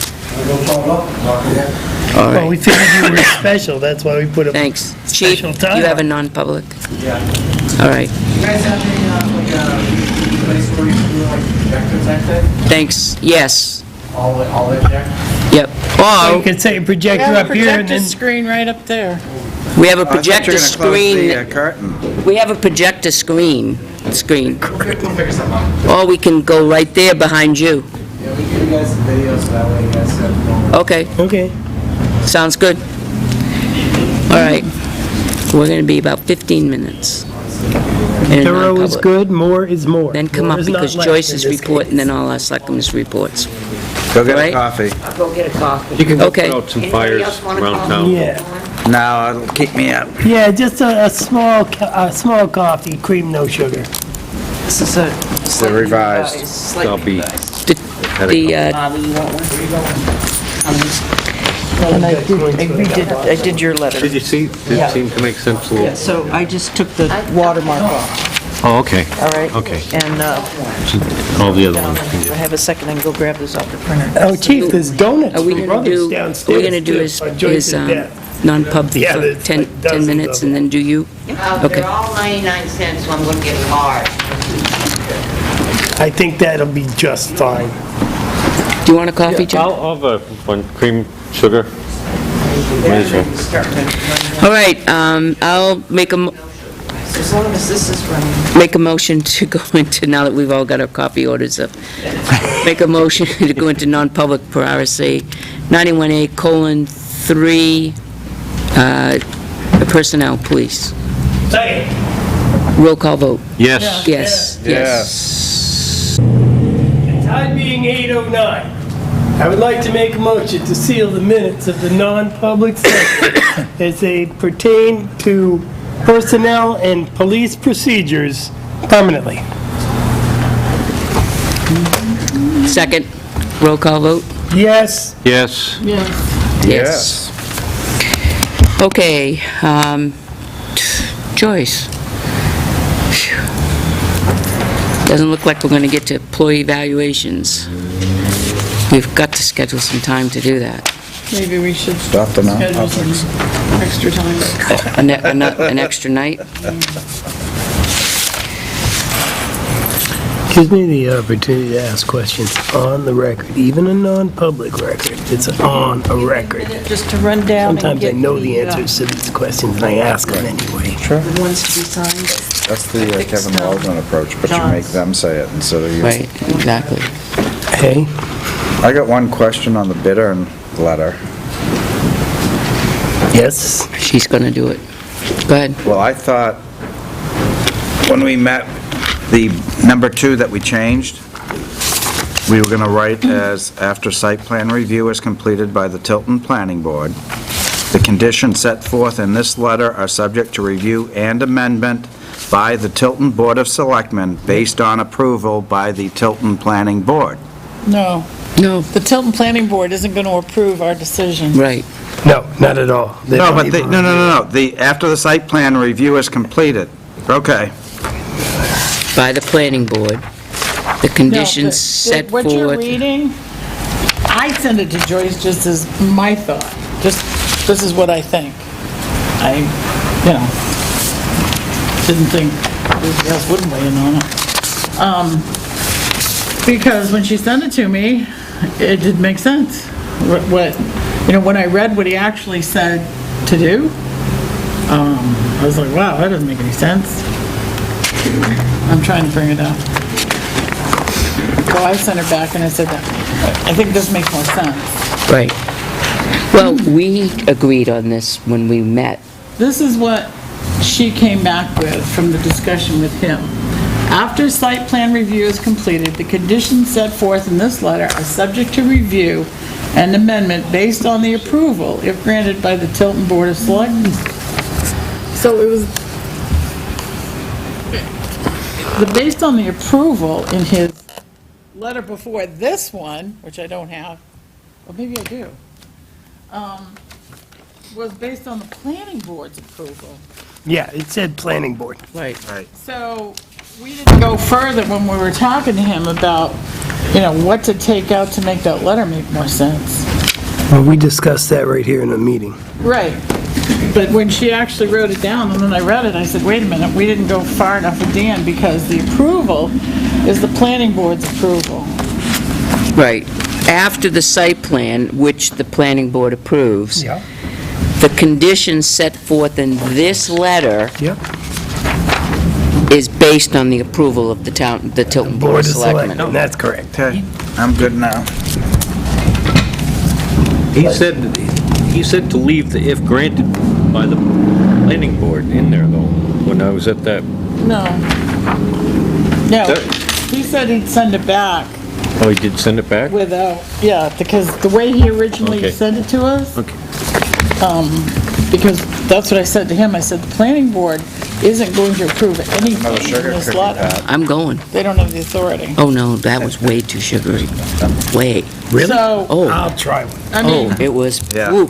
All Well, we right. figured you were special, that's why we put a Thanks. Chief, special you time. have a non-public? Yeah. All right. You guys have any, place where you can do like projector type thing? Thanks. Yes. All the projector? Yep. So you Oh, could say We projector have a up here and projector then... screen right up there. we have a I thought you projector were gonna close screen. the curtain. We have a projector screen. We'll figure something out. Or we can go right there behind you. Yeah, we give you guys some videos so that way you guys have. Okay. Okay. Sounds good. All right. We're going to be about 15 minutes. in a Thorough is non-public. good, more is more. Then come More up is not because less Joyce's in this report case. and then all our selectmen's reports. Go get a Right? coffee. I'll go get a coffee. You can go Okay. put out some Anybody fires else want a around coffee? town. Yeah, No, it'll keep me up. yeah, just a small coffee, cream, no sugar. This is a... The revised. I'll be, The, Bobby, you want one? And I did your letter. did you see, did it seem to make sense a Yeah, little? so I just took the watermark off, Oh, okay, all right? okay. And All the other ones. if I have a second, I can go grab this off the printer. Oh, Chief, there's donuts are we from going to Brothers do, downstairs. are we going to do too, his on Joyce's desk. non-pub Yeah, for there's 10 like dozens minutes of and then do you? Okay. They're all 99 cents, so I'm gonna get large. I think that'll be just fine. Do you want a coffee, Jim? I'll have one cream, sugar. All right, I'll make As long as this is running. make a motion to go into, now that we've all got our coffee orders up, make a motion to go into non-public per RSA 91A:3, personnel, police. Second. Roll call vote. Yes. Yes, yes. Time being 8:09, I would like to make a motion to seal the minutes of the non-public session as they pertain to personnel and police procedures permanently. Second, roll call vote. Yes. Yes. Yes. Yes. Okay, Joyce. Phew. Doesn't look like we're going to get to employee evaluations. We've got to schedule some time to do that. Maybe we should Stop the schedule some extra time. An extra night? Gives me the opportunity to ask questions on the record, even a non-public record. It's on a record. Just to run down and Sometimes I get know the answers to these questions, and I ask them anyway. the ones to be signed. That's the Kevin Waldron approach, but you make them say it instead of you. Right, exactly. Hey? I got one question on the bidder letter. Yes? She's going to do it. Go ahead. Well, I thought, when we met, the number 2 that we changed, we were going to write as, after site plan review is completed by the Tilton Planning Board, the conditions set forth in this letter are subject to review and amendment by the Tilton Board of Selectmen based on approval by the Tilton Planning Board. No. No. The Tilton Planning Board isn't going to approve our decision. Right. No, not at all. They No, don't but even- no. After the site plan review is completed. Okay. By the planning board, the conditions set forth. What you're reading, I send it to Joyce just as my thought. Just, this is what I think. I, didn't think anybody else wouldn't weigh in on it. Because when she sent it to me, it didn't make sense. When I read what he actually said to do, I was like, wow, that doesn't make any sense. I'm trying to bring it up. So I sent her back and I said, I think this makes more sense. Right. Well, we agreed on this when we met. This is what she came back with from the discussion with him. After site plan review is completed, the conditions set forth in this letter are subject to review and amendment based on the approval, if granted by the Tilton Board of Selectmen. So it was, based on the approval in his letter before this one, which I don't have, or maybe I do, was based on the planning board's approval. Yeah, it said planning board. Right. So we didn't go further when we were talking to him about, what to take out to make that letter make more sense. Well, we discussed that right here in the meeting. Right. But when she actually wrote it down, and then I read it, I said, wait a minute, we didn't go far enough with Dan, because the approval is the planning board's approval. Right. After the site plan, which the planning board approves, Yeah. the conditions set forth in this letter Yep. is based on the approval of the Tilton Board of Selectmen. That's correct. Okay, I'm good now. He said to leave the if granted by the planning board in there, though, when I was at that. No. No, he said he'd send it back Oh, he did send it back? without, because the way he originally Okay. sent it to us, Okay. because that's what I said to him, I said, the planning board isn't going to approve anything Another in sugar this cookie, letter. Pat. I'm going. They don't have the authority. Oh, no, that was way too sugary. Way. Really? So, Oh, I'll try one. I mean, it was, Yeah. woo,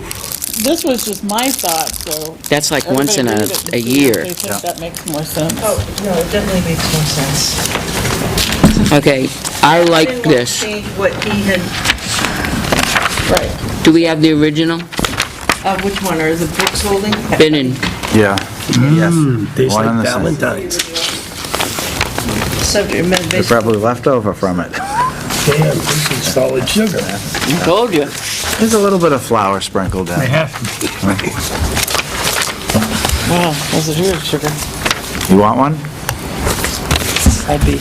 this was just my thought, so. that's like once in everybody read it and a see if year. They think that makes more sense. Oh, no, it definitely makes more sense. Okay, I like Didn't want to this. change what he had, Right. Do we have the original? which one, or is it Brooks Holding? Been in, Yeah. Yes. Tastes One like and the same. Valentine's. Subject amendment They're based probably left over from it. Damn, this is solid sugar. told you. There's a little bit of flour sprinkled in. I have to be. Wow, that's a huge sugar. You want one? I'd be.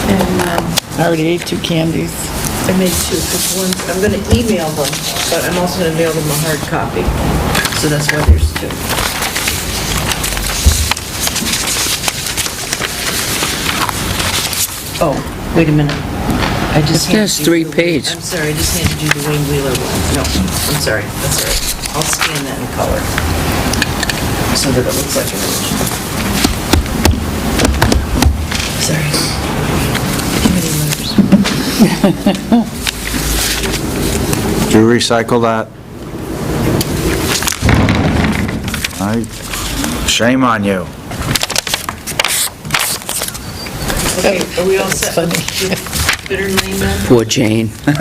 And I already ate 2 candies. I made 2, because one, I'm going to email them, but I'm also going to mail them a hard copy. So that's why there's 2. Oh, wait a minute. I just It says handed you the 3-page. I'm sorry, I just handed you the Wayne Wheeler one. No, I'm sorry, that's all right. I'll scan that in color, so that it looks like an original. Sorry. Too many letters. Did you recycle that? Shame on you. Okay, are we all set with Bitter Lane then? Poor Jane. We're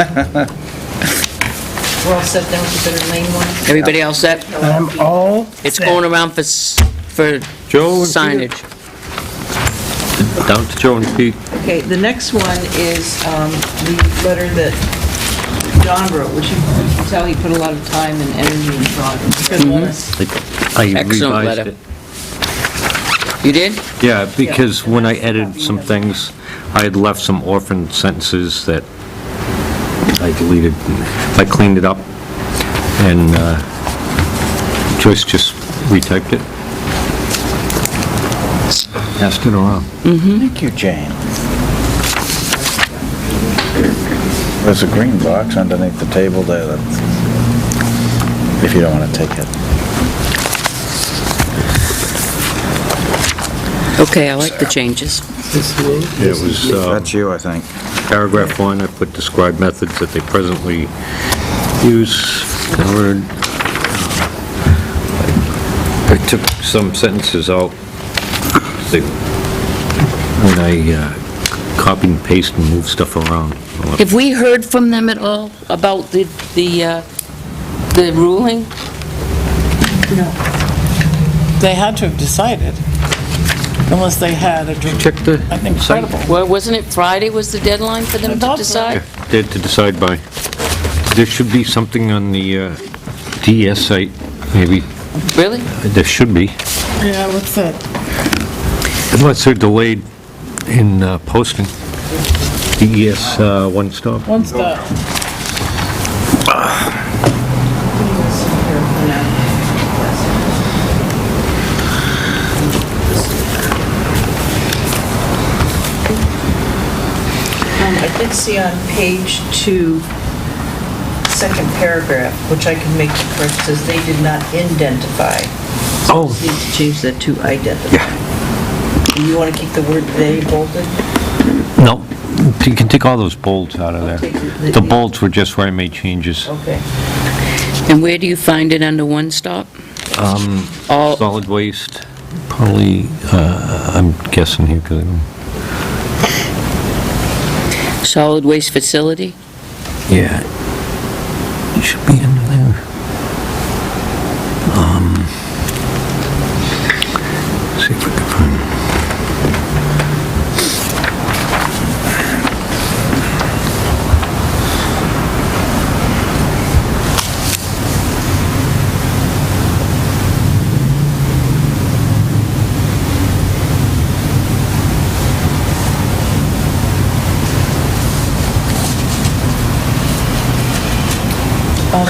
all set then with the Bitter Lane one? Everybody else set? I'm all It's set. going around for Joe and signage. Down to Joe and Pete. Okay, the next one is the letter that John wrote, which you can tell he put a lot of time and energy and thought into this. I Excellent revised letter. it. You did? Yeah, because when I edited some things, I had left some orphan sentences that I deleted. I cleaned it up, and Joyce just retyped it. Passed it around. Thank you, Jane. There's a green box underneath the table there, if you don't want to take it. Okay, I like the changes. It was That's you, I think. paragraph 1, I put describe methods that they presently use. Covered. I took some sentences out. When I copy and paste and move stuff around. Have we heard from them at all about the ruling? They had to have decided, unless they had a Check the an incredible. Well, wasn't it Friday was the deadline for them I to thought so. decide? Yeah, they had to decide by. There should be something on the DES site, maybe. Really? There should be. Yeah, what's that? Unless they're delayed in posting. DES one stop. One stop. I did see on page 2, second paragraph, which I can make the correct, says they did not identify. Oh. Need to change that to identify. Yeah. And you want to keep the word "they" bolded? No, you can take all those bolds out of there. Take The bolds were just where I made changes. Okay. And where do you find it under one stop? All, Solid waste, probably, I'm guessing here because I don't... solid waste facility? Yeah, it should be under there. See if we can find...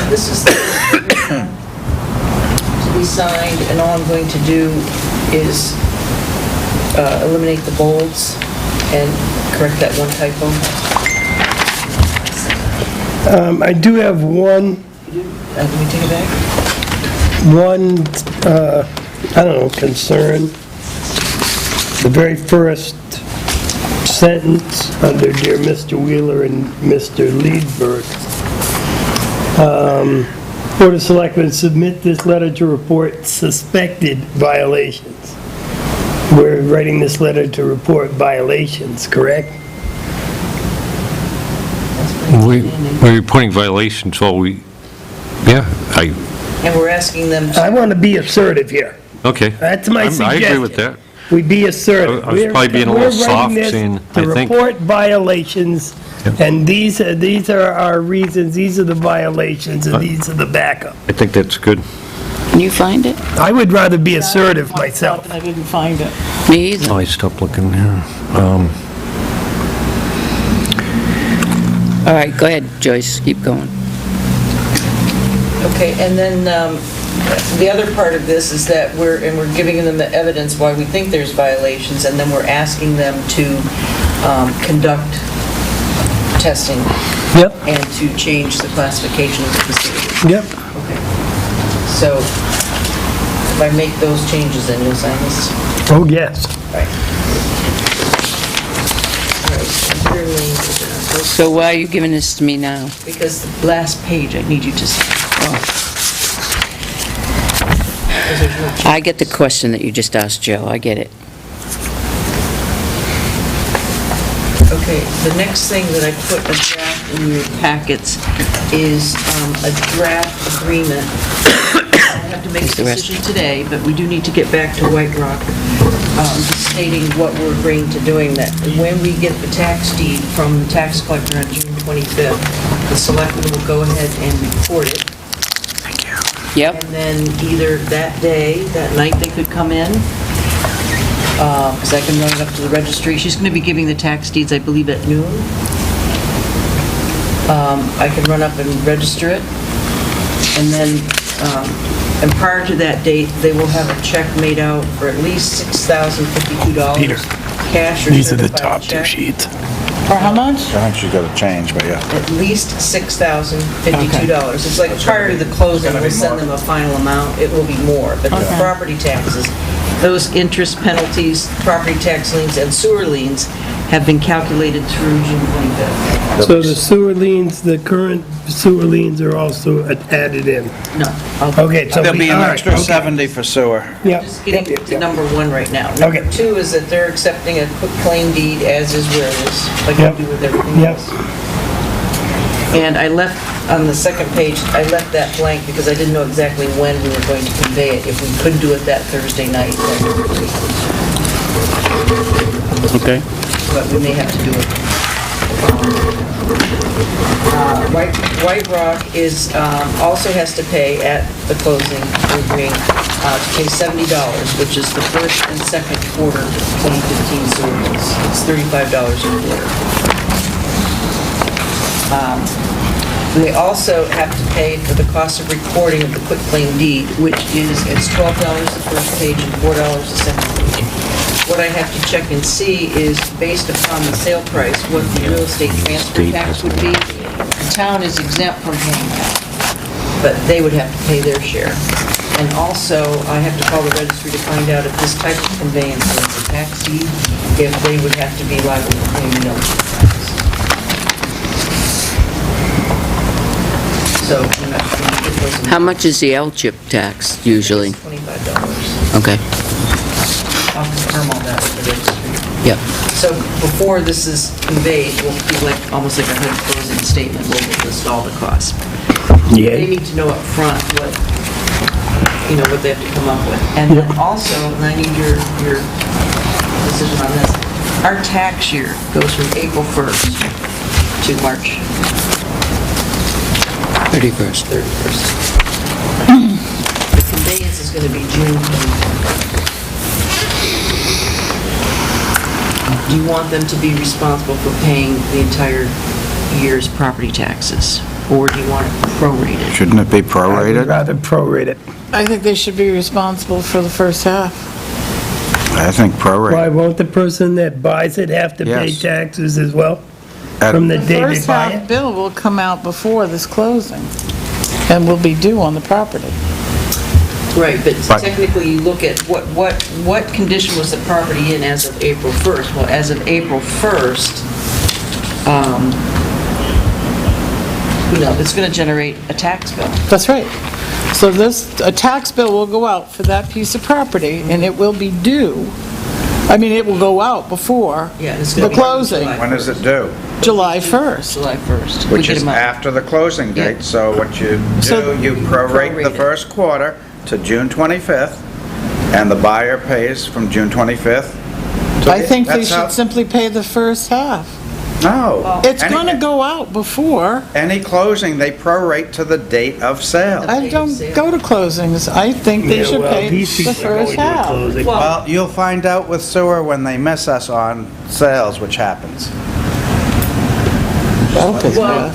This is the to be signed, and all I'm going to do is eliminate the bolds and correct that one typo. I do have one, Let me take it back. I don't know, concern. The very first sentence under Dear Mr. Wheeler and Mr. Liedberg. Board of Selectmen submit this letter to report suspected violations. We're writing this letter to report violations, correct? We're reporting violations, well, and And we're asking them to... I want to be assertive here. okay. That's my I suggestion. agree with that. We be assertive. I was probably being a little soft, We're saying, writing I this to think- report violations, Yep. and these are our reasons, these are the violations, and these are the backup. I think that's good. Can you find it? I would rather be assertive myself. I didn't find it. Me either. Oh, I stopped looking there. All right, go ahead, Joyce, keep going. Okay, and then the other part of this is that we're giving them the evidence why we think there's violations, and then we're asking them to conduct testing Yep, and to change the classification of the facility. yep. Okay. So if I make those changes, then you'll sign this? Oh, yes. Right. All right, Clear Lane to the- So why are you giving this to me now? Because the last page, I need you to see. Because there's no change. I get the question that you just asked Joe, I get it. Okay, the next thing that I put a draft in your packets is a draft agreement. I have to make a the rest? decision today, but we do need to get back to White Rock, stating what we're agreeing to doing, that when we get the tax deed from the tax collector on June 25th, the selectmen will go ahead and record it. Yep. And then either that day, that night, they could come in, because I can run it up to the registry. She's going to be giving the tax deeds, I believe, at noon. I can run up and register it, and then, and prior to that date, they will have a check made out for at least $6,052. Peter, Cash or These are the certified top two check. sheets. For how much? I think she's got to change, but yeah. At least $6,052. It's like prior to the closing, we'll send them a final amount, it will be more. But the Okay. property taxes, those interest penalties, property tax liens, and sewer liens have been calculated through June 25th. So the sewer liens, the current sewer liens are also added in? No. Okay, so... There'll be an all right, extra okay. 70 for sewer. Yeah. Just getting to number one right now. Okay. Number two is that they're accepting a quick claim deed as is where it is, like Yep. we do with everything Yep. else. And I left, on the second page, I left that blank because I didn't know exactly when we were going to convey it. If we could do it that Thursday night, that would be great. Okay. But we may have to do it. White Rock is, also has to pay at the closing, we're agreeing, to pay $70, which is the first and second quarter 2015 sewer bills. It's $35 a quarter. They also have to pay for the cost of recording of the quitclaim deed, which is, it's $12 the first page and $4 the second page. What I have to check and see is, based upon the sale price, what the real estate transfer tax would be. The town is exempt from paying that, but they would have to pay their share. And also, I have to call the registry to find out if this type of conveyance is a tax deed, if they would have to be liable for paying the tax. So, I'm not sure if those are- How much is the L-chip tax usually? $25. Okay, I'll confirm all that with the registry. yep. So before this is conveyed, we'll do like, almost like a HUD closing statement, we'll list all the costs. They need to know up front what, you know, what they have to come up with. And then also, and I need your decision on this, our tax year goes from April 1st to March 31st. 31st. The conveyance is going to be June 25th. Do you want them to be responsible for paying the entire year's property taxes? Or do you want it prorated? Shouldn't it be I would prorated? rather prorate it. I think they should be responsible for the first half. I think Why, prorated. won't the person that buys it have to pay Yes. taxes as well? At- From the day they First buy half it? bill will come out before this closing, and will be due on the property. Right, but Right. technically, you look at what condition was the property in as of April 1st? Well, as of April 1st, you know, it's going to generate a tax bill. That's right. So a tax bill will go out for that piece of property, and it will be due. I mean, it will go out before Yeah, it's the going to be... closing, When is it due? July 1st. July 1st. We Which get is them out. after the closing Yeah. date, so what you So- do, you prorate the Prorate it. first quarter to June 25th, and the buyer pays from June 25th. to I the- think they that's how- should simply pay the first half. No. It's Any- going to go out before. Any closing, they prorate to the date of sale. I don't go to closings. I think they Yeah, should well, pay these the people are first going to a half. closing. Well, you'll find out with sewer when they miss us on sales, which happens. Well,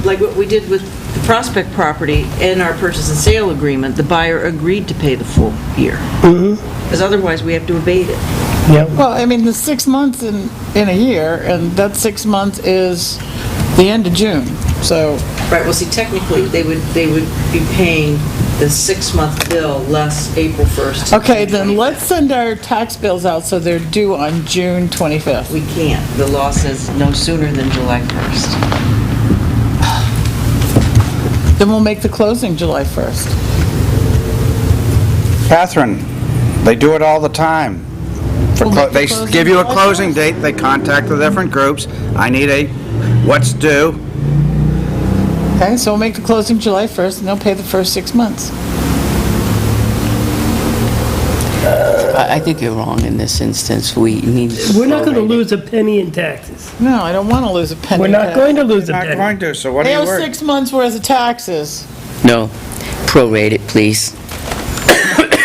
like what we did with the Prospect property in our purchase and sale agreement, the buyer agreed to pay the full year. Because otherwise, we have to abate it. Yep. Well, I mean, the 6 months in a year, and that 6 months is the end of June, so, Right, well, see, technically, they would be paying the 6-month bill less April 1st. Okay, then let's send our tax bills out so they're due on June 25th. We can't. The law says no sooner than July 1st. Then we'll make the closing July 1st. Catherine, they do it all the time. We'll make the They closing give you a July closing 1st. date, they contact the different groups, I need what's due. Okay, so we'll make the closing July 1st, and they'll pay the first 6 months. I think you're wrong in this instance. We need... We're not going to lose a penny in taxes. No, I don't want to lose a penny. We're not going to lose a Not penny. going to, so what They are you owe worried? 6 months' worth of taxes. No, prorate it, please.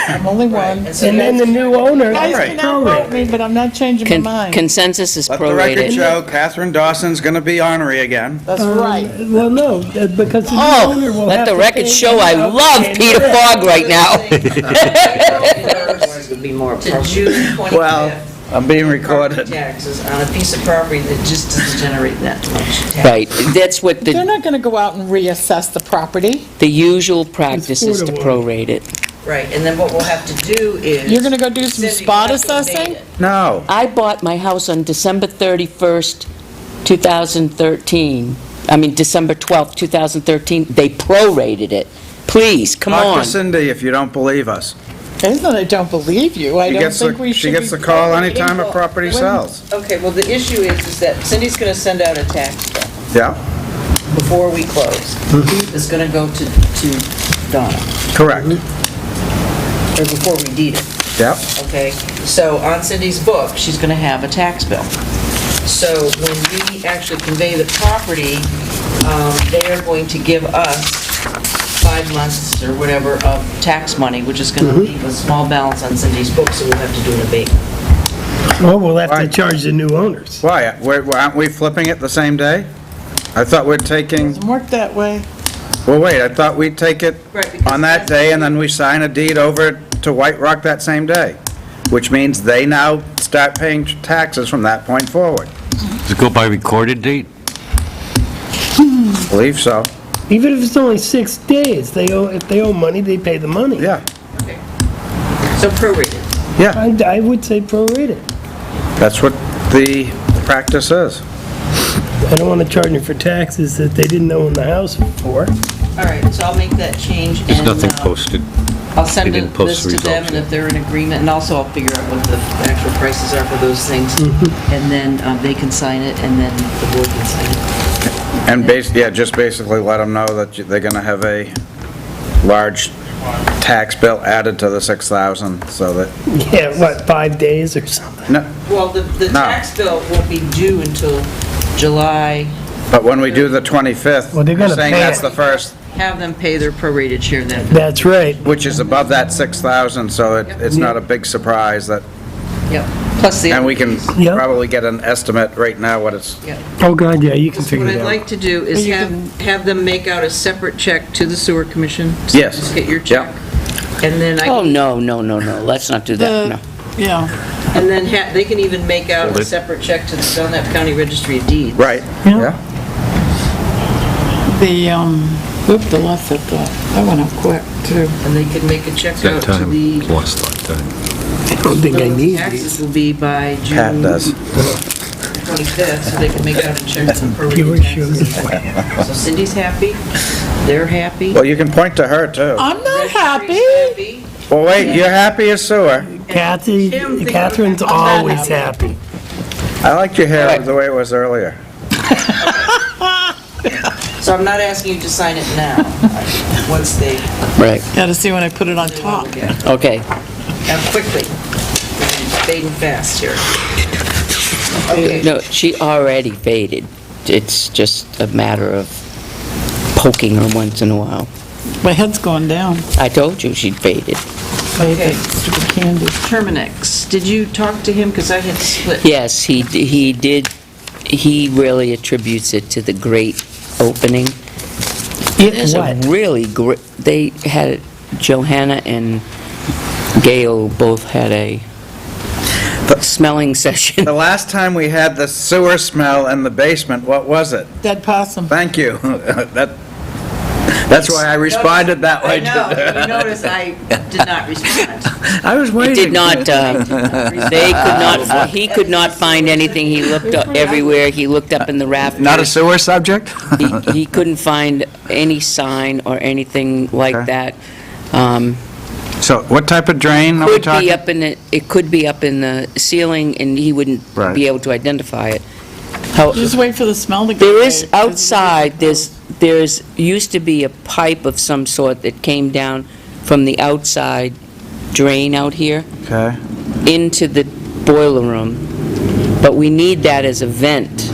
I'm only one. And then the new owner, Guys Right. can outvote me, but I'm not changing my mind. Consensus is Let the record prorated. show, Catherine Dawson's gonna be ornery again. That's right. well, no, because the new Oh, owner will let have the to record pay show I out love and Peter rent. Fogg right now. Would be more to June 25th. Well, I'm being recorded. Taxes on a piece of property that just doesn't generate that much tax. Right, that's what They're the not going to go out and reassess the property. usual practice is to 4 to 1. prorate it. Right, and then what we'll have to do is... You're going to go do some Cindy, spot we'll have to assessing? abate it. No, I bought my house on December 31st, 2013. I mean, December 12th, 2013. They prorated it. Please, come talk on. to Cindy if you don't believe us. It's not I don't believe you. I She don't gets think the- we she should gets be the call prorating anytime a what- property when- sells. Okay, well, the issue is that Cindy's going to send out a tax bill Yeah, before we close. It's going to go to Donna, correct. or before we deed it. Yep, Okay, so on Cindy's book, she's gonna have a tax bill. So when we actually convey the property, they are going to give us 5 months or whatever of tax money, which is gonna leave a small balance on Cindy's book, so we'll have to do an abatement. Well, we'll have to Right. charge the new owners. why, aren't we flipping it the same day? I thought we'd taking, Doesn't work that way. well, wait, I thought we'd take it Right, because on that day, and then we sign a deed over to White Rock that same day, which means they now start paying taxes from that point forward. Does it go by recorded date? Believe so, Even if it's only 6 days, if they owe money, they pay the money. yeah, So prorated. yeah, I would say prorated. that's what the practice is. I don't want to charge them for taxes that they didn't own the house for. All right, so I'll make that change There's and nothing posted. I'll send They didn't post this the to them, results and yet. if they're in agreement, and also I'll figure out what the actual prices are for those things. And then they can sign it, and then the board can sign it. And just basically let them know that they're gonna have a large tax bill added to the 6,000, so that, Yeah, what, 5 days or something? no, Well, the No. tax bill won't be due until July. but when we do the 25th, Well, they're you're gonna saying pay that's it. the first, Have them pay their prorated share then. That's right. which is above that 6,000, so it's not a big surprise that, Yep. Plus the. and we can Yeah. probably get an estimate right now what it's, Yep. Oh, God, yeah, you can figure What it I'd out. like to do is You have them make out a separate check to the sewer commission. Yes. Just get your check. Yeah. And then Oh, no, let's not do that, no. Yeah. And then they can even make out a separate check to the Belknap County Registry of Deeds. right, Yeah. yeah. The left that went up quick, too. And they can make a check That out to time, the, lost that time. I don't think I need taxes these. will be by Pat June does. 25th, so they can make out a check for Pure prorated sugar. taxes. So Cindy's happy, they're happy. Well, you can point to her, too. I'm not happy. Registry's happy. Well, wait, you're happy as sewer. Kathy, Tim thinks Catherine's I'm not always happy. I liked your hair the way it was earlier. So I'm not asking you to sign it now, once they, Right, Got to see when I put it on top. okay. now quickly, fading fast here. Okay, No, she already faded. It's just a matter of poking her once in a while. My head's going down. I told you she'd faded. okay. Stupid candy. Terminex, did you talk to him, because I had split. Yes, he did, he really attributes it to the great opening. It is a What? really great, they had, Johanna and Gail both had a smelling session. The last time we had the sewer smell in the basement, what was it? Dead possum. Thank you. That, That's why I responded that way. I know, you notice I did not respond. I was It waiting. did not, he could not find anything. He looked everywhere. He looked up in the rafters. Not a sewer subject? He couldn't find any sign or anything like Okay. that. So what type of drain are we Could be talking? up in the, it could be up in the ceiling, and he wouldn't Right. be able to identify it. Just wait for the smell to go There away. is, outside, there's used to be a pipe of some sort that came down from the outside drain out here Okay. into the boiler room, but we need that as a vent.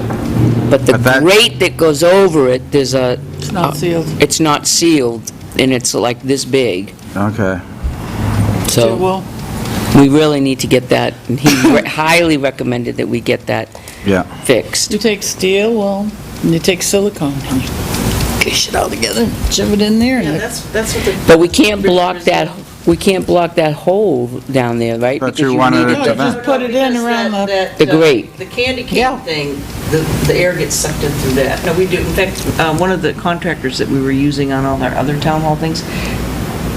But the But that- grate that goes over it, there's a... It's not sealed. It's not sealed, and it's like this big, Okay. so Well, we really need to get that, and he highly recommended that we get that Yeah. fixed. you take steel, well, and you take silicone, and you piece it all together, shove it in there, Yeah, and that's what the. But we can't block that hole down there, right? But Because you you wanted need it it- to No, just vent. put it in around The grate. The candy Yeah. cane thing, the air gets sucked in through that. No, we do, in fact, one of the contractors that we were using on all our other town hall things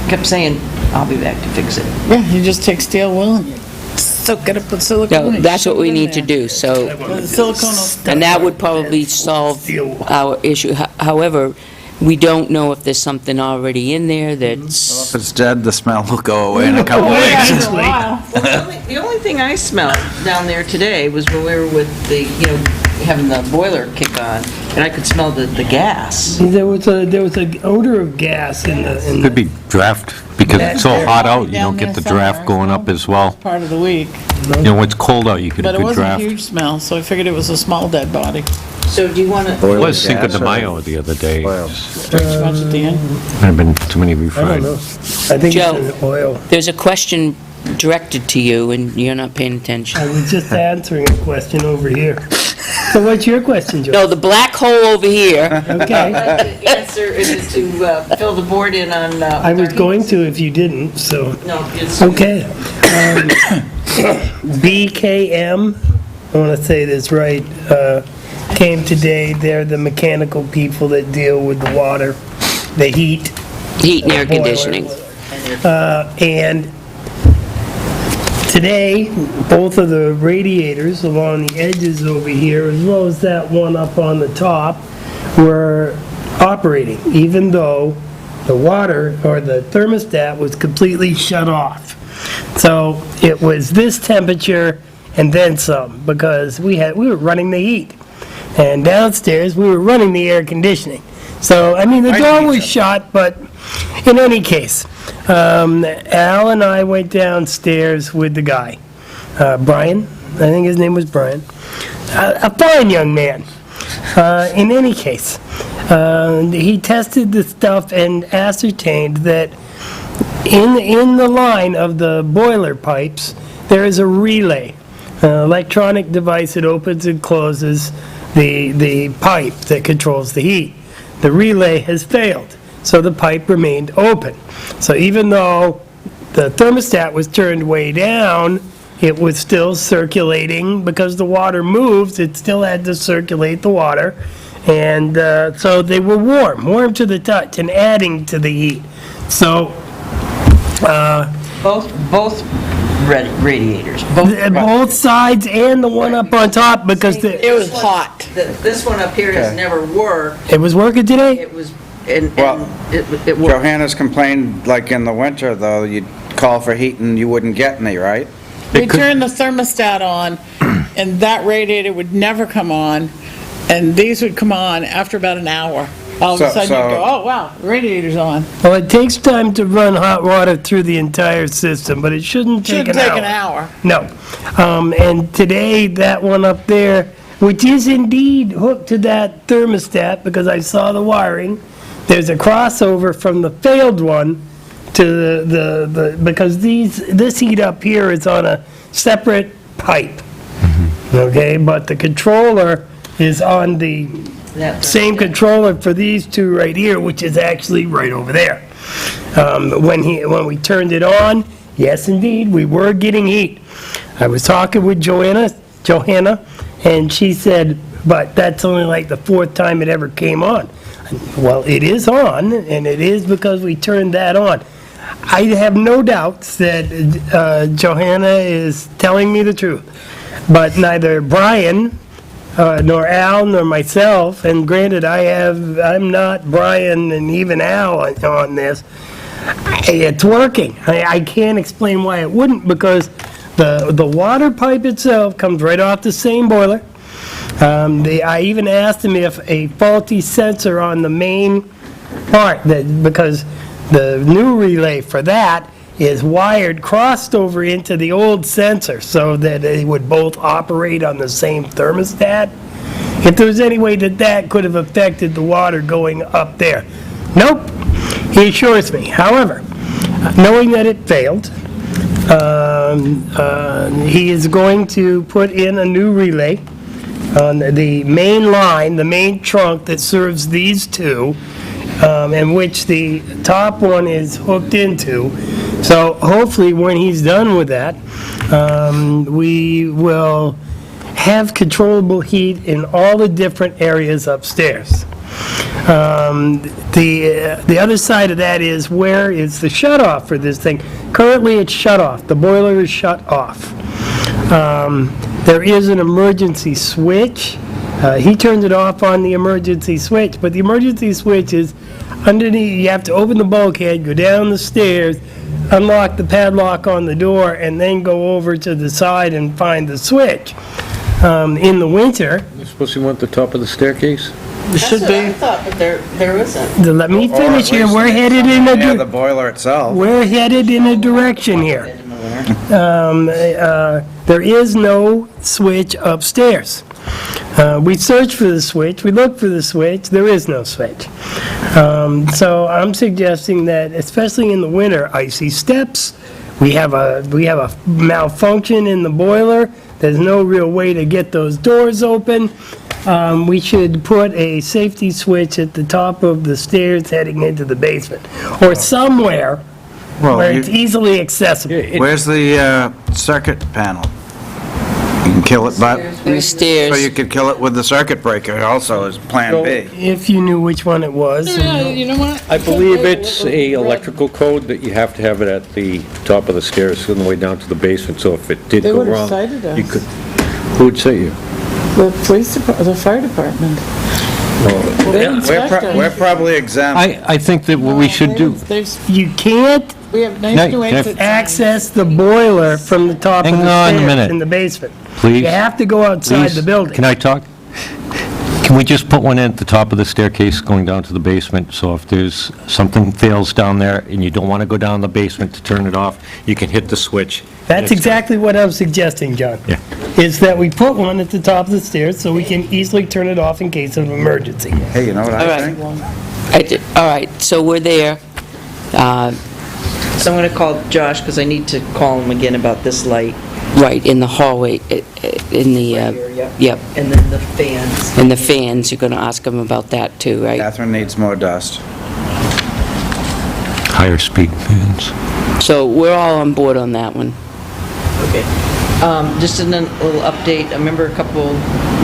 kept saying, I'll be back to fix it. yeah, you just take steel wool and you soak it up with silicone. No, and that's shove what it we in need to there. do, so, The silicone will... and that would probably solve our issue. However, we don't know if there's something already in there that's... If it's dead, the smell will go away in a couple Oh, yeah, weeks. after a while. Well, the only thing I smelled down there today was when we were with the, having the boiler kick on, and I could smell the gas. There was an odor of gas in the, Could be draft, because it's so hot out, you Down don't get there the draft somewhere, going up as well. Part of the week, You know, when it's cold out, you get a but it good wasn't a draft. huge smell, so I figured it was a small dead body. So do you want to, It was Cinco de Mayo the other day. Wow. Much at the end. There have been too many I don't refried. know. I think Joe. it's in oil. There's a question directed to you, and you're not paying attention. I was just answering a question over here. So what's your question, Joe? No, the black hole over here, Okay. the answer is to fill the board in on... I was going to if you didn't, so. No, it's... Okay. BKM, I want to say this right, came today. They're the mechanical people that deal with the water, the heat. heat and air boiler. conditioning. And today, both of the radiators along the edges over here, as well as that one up on the top, were operating, even though the water or the thermostat was completely shut off. So it was this temperature and then some, because we were running the heat. And downstairs, we were running the air conditioning. So, I mean, the door was shut, but in any case, Al and I went downstairs with the guy, Brian, I think his name was Brian, a fine young man. In any case, he tested the stuff and ascertained that in the line of the boiler pipes, there is a relay, an electronic device that opens and closes the pipe that controls the heat. The relay has failed, so the pipe remained open. So even though the thermostat was turned way down, it was still circulating, because the water moves, it still had to circulate the water. And so they were warm to the touch and adding to the heat. So, Both radiators, both sides and the one up on top, because It was hot. This one up here has never worked. it was working today? It was, and Well, it worked. Johanna's complained, like in the winter, though, you'd call for heat and you wouldn't get any, right? We turned the thermostat on, and that radiator would never come on, and these would come on after about an hour. All of a So- sudden, you'd so- go, oh, wow, the radiator's on. Well, it takes time to run hot water through the entire system, but it shouldn't take Shouldn't an take hour. an hour. No. And today, that one up there, which is indeed hooked to that thermostat, because I saw the wiring, there's a crossover from the failed one to the because this heat up here is on a separate pipe. Okay, but the controller is on the same controller for these two right here, which is actually right over there. When we turned it on, yes, indeed, we were getting heat. I was talking with Johanna, and she said, but that's only like the fourth time it ever came on. I Well, it is on, and it is because we turned that on. I have no doubts that Johanna is telling me the truth, but neither Brian nor Al nor myself, and granted, I'm not Brian and even Al on this, it's working. I can't explain why it wouldn't, because the water pipe itself comes right off the same boiler. I even asked him if a faulty sensor on the main part, because the new relay for that is wired, crossed over into the old sensor so that they would both operate on the same thermostat. If there was any way that could have affected the water going up there. Nope, he assures me. However, knowing that it failed, he is going to put in a new relay on the main line, the main trunk that serves these two, and which the top one is hooked into. So hopefully when he's done with that, we will have controllable heat in all the different areas upstairs. The other side of that is, where is the shut-off for this thing? Currently, it's shut off. The boiler is shut off. There is an emergency switch. He turned it off on the emergency switch, but the emergency switch is underneath. You have to open the bulkhead, go down the stairs, unlock the padlock on the door, and then go over to the side and find the switch. In the winter, You're supposed to want the top of the staircase? That's what I thought, but there isn't. let me Or at finish here. least We're headed in a near the boiler itself. We're headed in a direction here. There is no switch upstairs. We searched for the switch, we looked for the switch, there is no switch. So I'm suggesting that, especially in the winter, icy steps, we have a malfunction in the boiler, there's no real way to get those doors open. We should put a safety switch at the top of the stairs heading into the basement, or somewhere where it's easily accessible. Where's the circuit panel? You can kill it, but, The stairs. so you could kill it with the circuit breaker also as Plan B. If you knew which one it was. Yeah, you know what? I believe it's a electrical code that you have to have it at the top of the stairs on the way down to the basement, so if it did They go would have wrong, cited us. you could, who would say you? The police department, the fire department. They inspect us. We're probably exempt. I think that what we should do, You can't We have nice Now, new can I- exit signs. access the boiler from the top of Hang the on a stairs minute. in the basement. please. You have to go outside Please, the building. Can I talk? Can we just put one in at the top of the staircase going down to the basement, so if there's, something fails down there and you don't want to go down the basement to turn it off, you can hit the switch. That's exactly what I'm suggesting, John. Yeah. Is that we put one at the top of the stairs so we can easily turn it off in case of emergency. Hey, you know what All I right. think? All right, so we're there. So I'm going to call Josh, because I need to call him again about this light. Right, in the hallway, in the, Right here, yep. yep, And then the fans. and the fans, you're going to ask them about that too, right? Catherine needs more dust. Higher speed fans. So we're all on board on that one. Okay. Just a little update. I remember a couple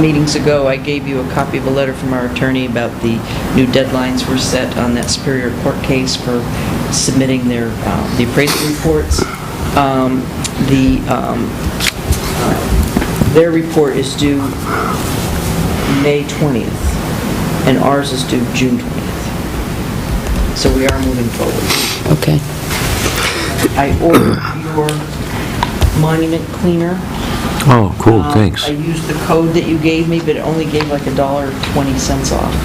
meetings ago, I gave you a copy of a letter from our attorney about the new deadlines were set on that Superior Court case for submitting the appraisal reports. Their report is due May 20th, and ours is due June 20th. So we are moving forward. Okay. I ordered your monument cleaner. Oh, cool, thanks. I used the code that you gave me, but it only gave like $1.20 off.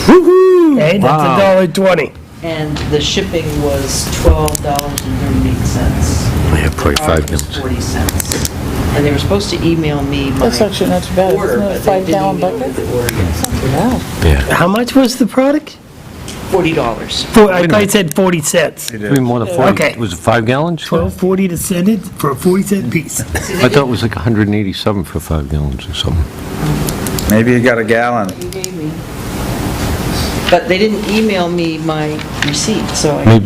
Woo-hoo! Hey, that's Wow. $1.20. And the shipping was $12.38. Yeah, probably 5 Ours was minutes. 40 cents. And they were supposed to email me my That's actually not too bad, order, isn't it? but they didn't 5-gallon email me bucket? the order yet. Yeah. Yeah. How much was the product? $40. I thought it said 40 cents. Maybe more than 40. Okay. Was it 5 gallons? $12.40 to send it for a 40-cent piece. I thought it was like 187 for 5 gallons or something. Maybe you got a gallon. You gave me. But they didn't email me my receipt, so I...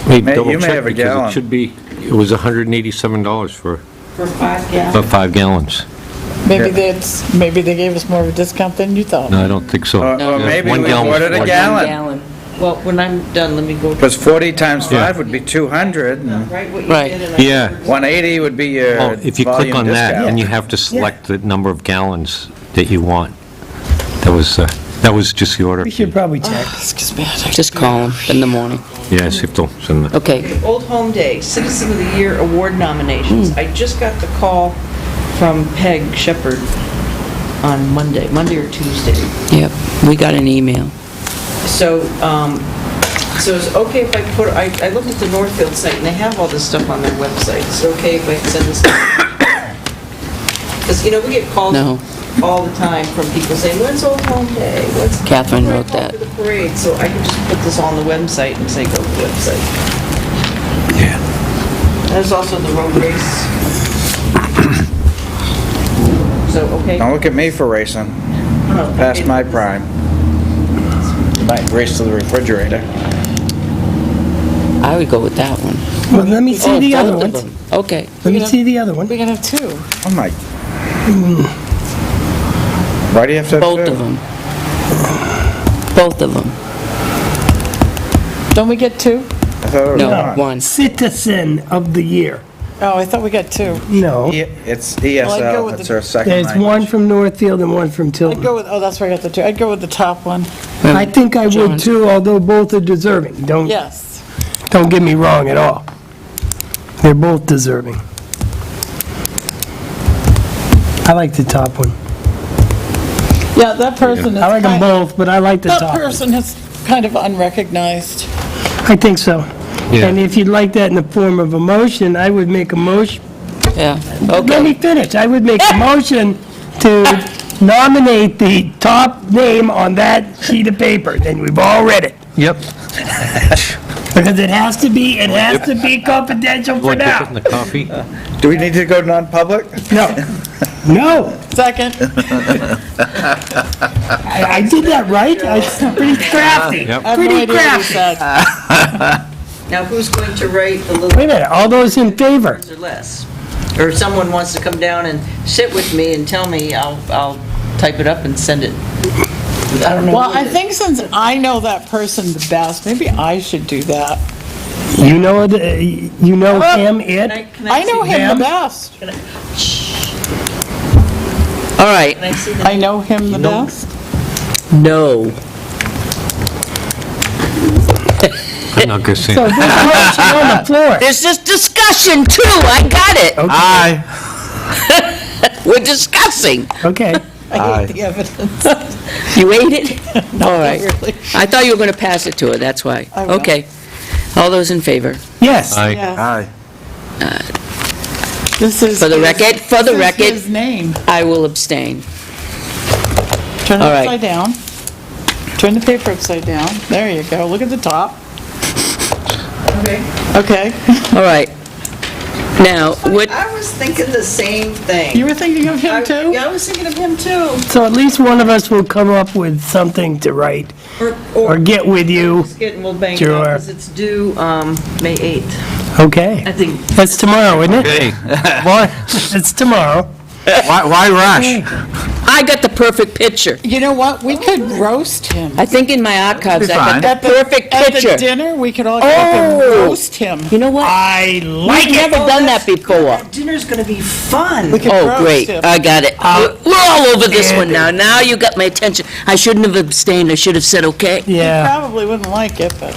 Maybe double you may check, have a because gallon. it should be, it was $187 for 5 gallons? about 5 gallons. maybe they gave us more of a discount than you thought. No, I don't think so. Or Yeah, maybe one we gallon was ordered a 40. gallon. Well, when I'm done, let me go. Because 40 times 5 would be 200, and Right, what you Right. did, and I- Yeah. 180 would be your Oh, if you click volume on that, discount. then you have to select the number of gallons that you want. That was just the order. We should probably check. Excuse me. Just call them in the morning. Yeah, see if they'll send the... Okay. Old Home Day, Citizen of the Year Award nominations. I just got the call from Peg Shepherd on Monday or Tuesday. Yep, we got an email. So, so it's okay if I put, I looked at the Northfield site, and they have all this stuff on their website. It's okay if I send this? Because, we get calls No. all the time from people saying, when's Old Home Day? What's Catherine where I wrote call that. for the parade? So I can just put this on the website and say, go to the website. Yeah. There's also the road race. So, okay. Don't look at me for racing. Past my prime. Might race to the refrigerator. I would go with that one. Well, let me see the other both of ones. them. Okay. Let me see the other one. We can have two. Oh my. Why do you have to have Both two? of them. Both of them. Don't we get two? I thought it was No, one. one. Citizen of the Year. Oh, I thought we got two. No. It's Well, I'd go ESL, with it's the- our second There's language. one from Northfield and one from I'd Tilton. go with, oh, that's where I got the two. I'd go with the top one. I think I John. would too, although both are deserving. Don't get me wrong at all. They're both deserving. I like the top one. Yeah, that person is. I like them both, but I like the That top one. person is kind of unrecognized. I think so. Yeah. And if you'd like that in the form of a motion, I would make a motion. Yeah, Let me okay. finish. I would make a motion to nominate the top name on that sheet of paper, and we've all read it. Yep. Because it has to be confidential for Want to dip it now. in the coffee? Do we need to go non-public? No. No. Second. I did that right? It's pretty crafty. Yep. I have no Pretty idea what he crafty. said. Now, who's going to write the little Wait a minute, all those in favor? words or less? Or if someone wants to come down and sit with me and tell me, I'll type it up and send it. I don't know. Well, I think since I know that person the best, maybe I should do that. You know him, it? I know him them? the best. All right. Can I see the I know him the best. No. I'm not going to say So this motion on the floor. There's just discussion too. I got it. Aye. We're discussing. Okay. I hate the evidence. You ate it? All right. really. I thought you were going to pass it to her, that's why. I will. Okay. All those in favor? Yes. Aye. Yeah. Aye. This is. For the his- record- for the this is record. his name. I will abstain. Turn it All right. upside down. Turn the paper upside down. There you go. Look at the top. Okay. All right. Now, what, I was thinking the same thing. You were thinking of him too? Yeah, I was thinking of him too. So at least one of us will come up with something to write or get with you. Just get and we'll bang it Sure. out, because it's due, May 8th. Okay. I think. That's tomorrow, isn't it? Hey, What? It's tomorrow. Why rush? I got the perfect picture. You know what? We could roast him. I think in my archives, I got fine. the perfect At the picture. dinner, we could all get up and Oh. roast him. You know what? I like We've it. never done that before. Dinner's gonna be fun. We could Oh, roast great. him. I got it. We're all over this one now. Now you got my attention. I shouldn't have abstained. I should have said okay. Yeah. Probably wouldn't like it, but.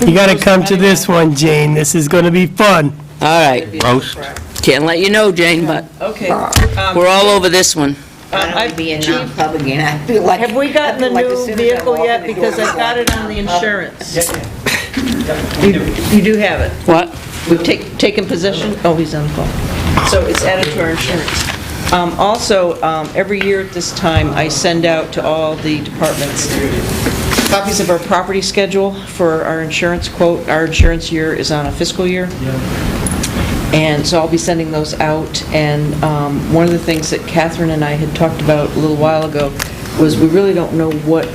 You gotta come to this one, Jane. This is gonna be fun. All right. roast. Can't let you know, Jane, but Okay. we're all over this one. I'd be a non-public and I feel like. Have we gotten the I feel like as new soon as I vehicle walk yet? in the Because door, I got it on the insurance. Yeah. You do have it? What? We've taken possession? Oh, he's on the phone. So it's added to our insurance. Also, every year at this time, I send out to all the departments copies of our property schedule for our insurance quote. Our insurance year is on a fiscal year. And so I'll be sending those out. And one of the things that Catherine and I had talked about a little while ago was we really don't know what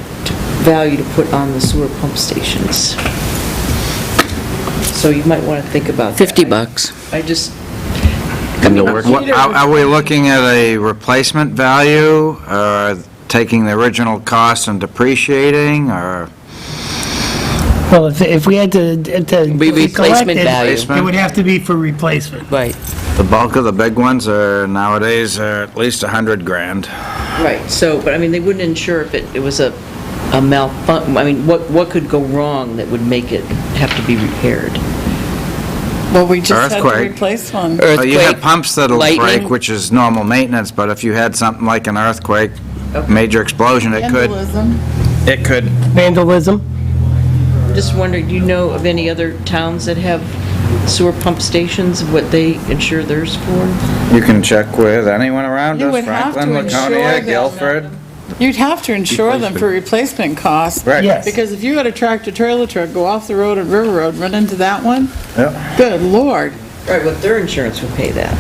value to put on the sewer pump stations. So you might want to think about that. $50. I just, Are we looking at a replacement value, or taking the original cost and depreciating, or? Well, if we had to Be collect replacement it, value. it would have to be for replacement. Right, The bulk of the big ones are nowadays are at least 100 grand. Right, so, but I mean, they wouldn't insure if it was a malfunction, I mean, what could go wrong that would make it have to be repaired? Well, we just had to Earthquake. replace one. You have earthquake, pumps that'll break, lightning. which is normal maintenance, but if you had something like an earthquake, major explosion, Vandalism. it could. Vandalism? Just wondering, do you know of any other towns that have sewer pump stations, what they insure theirs for? You can check with anyone around You us, would have Franklin, to insure Laconia, them. Guilford. You'd have to insure them for replacement costs. Right. Yes. Because if you had a tractor-trailer truck go off the road on River Road, run into that one, Yep. good lord. Right, what their insurance would pay that.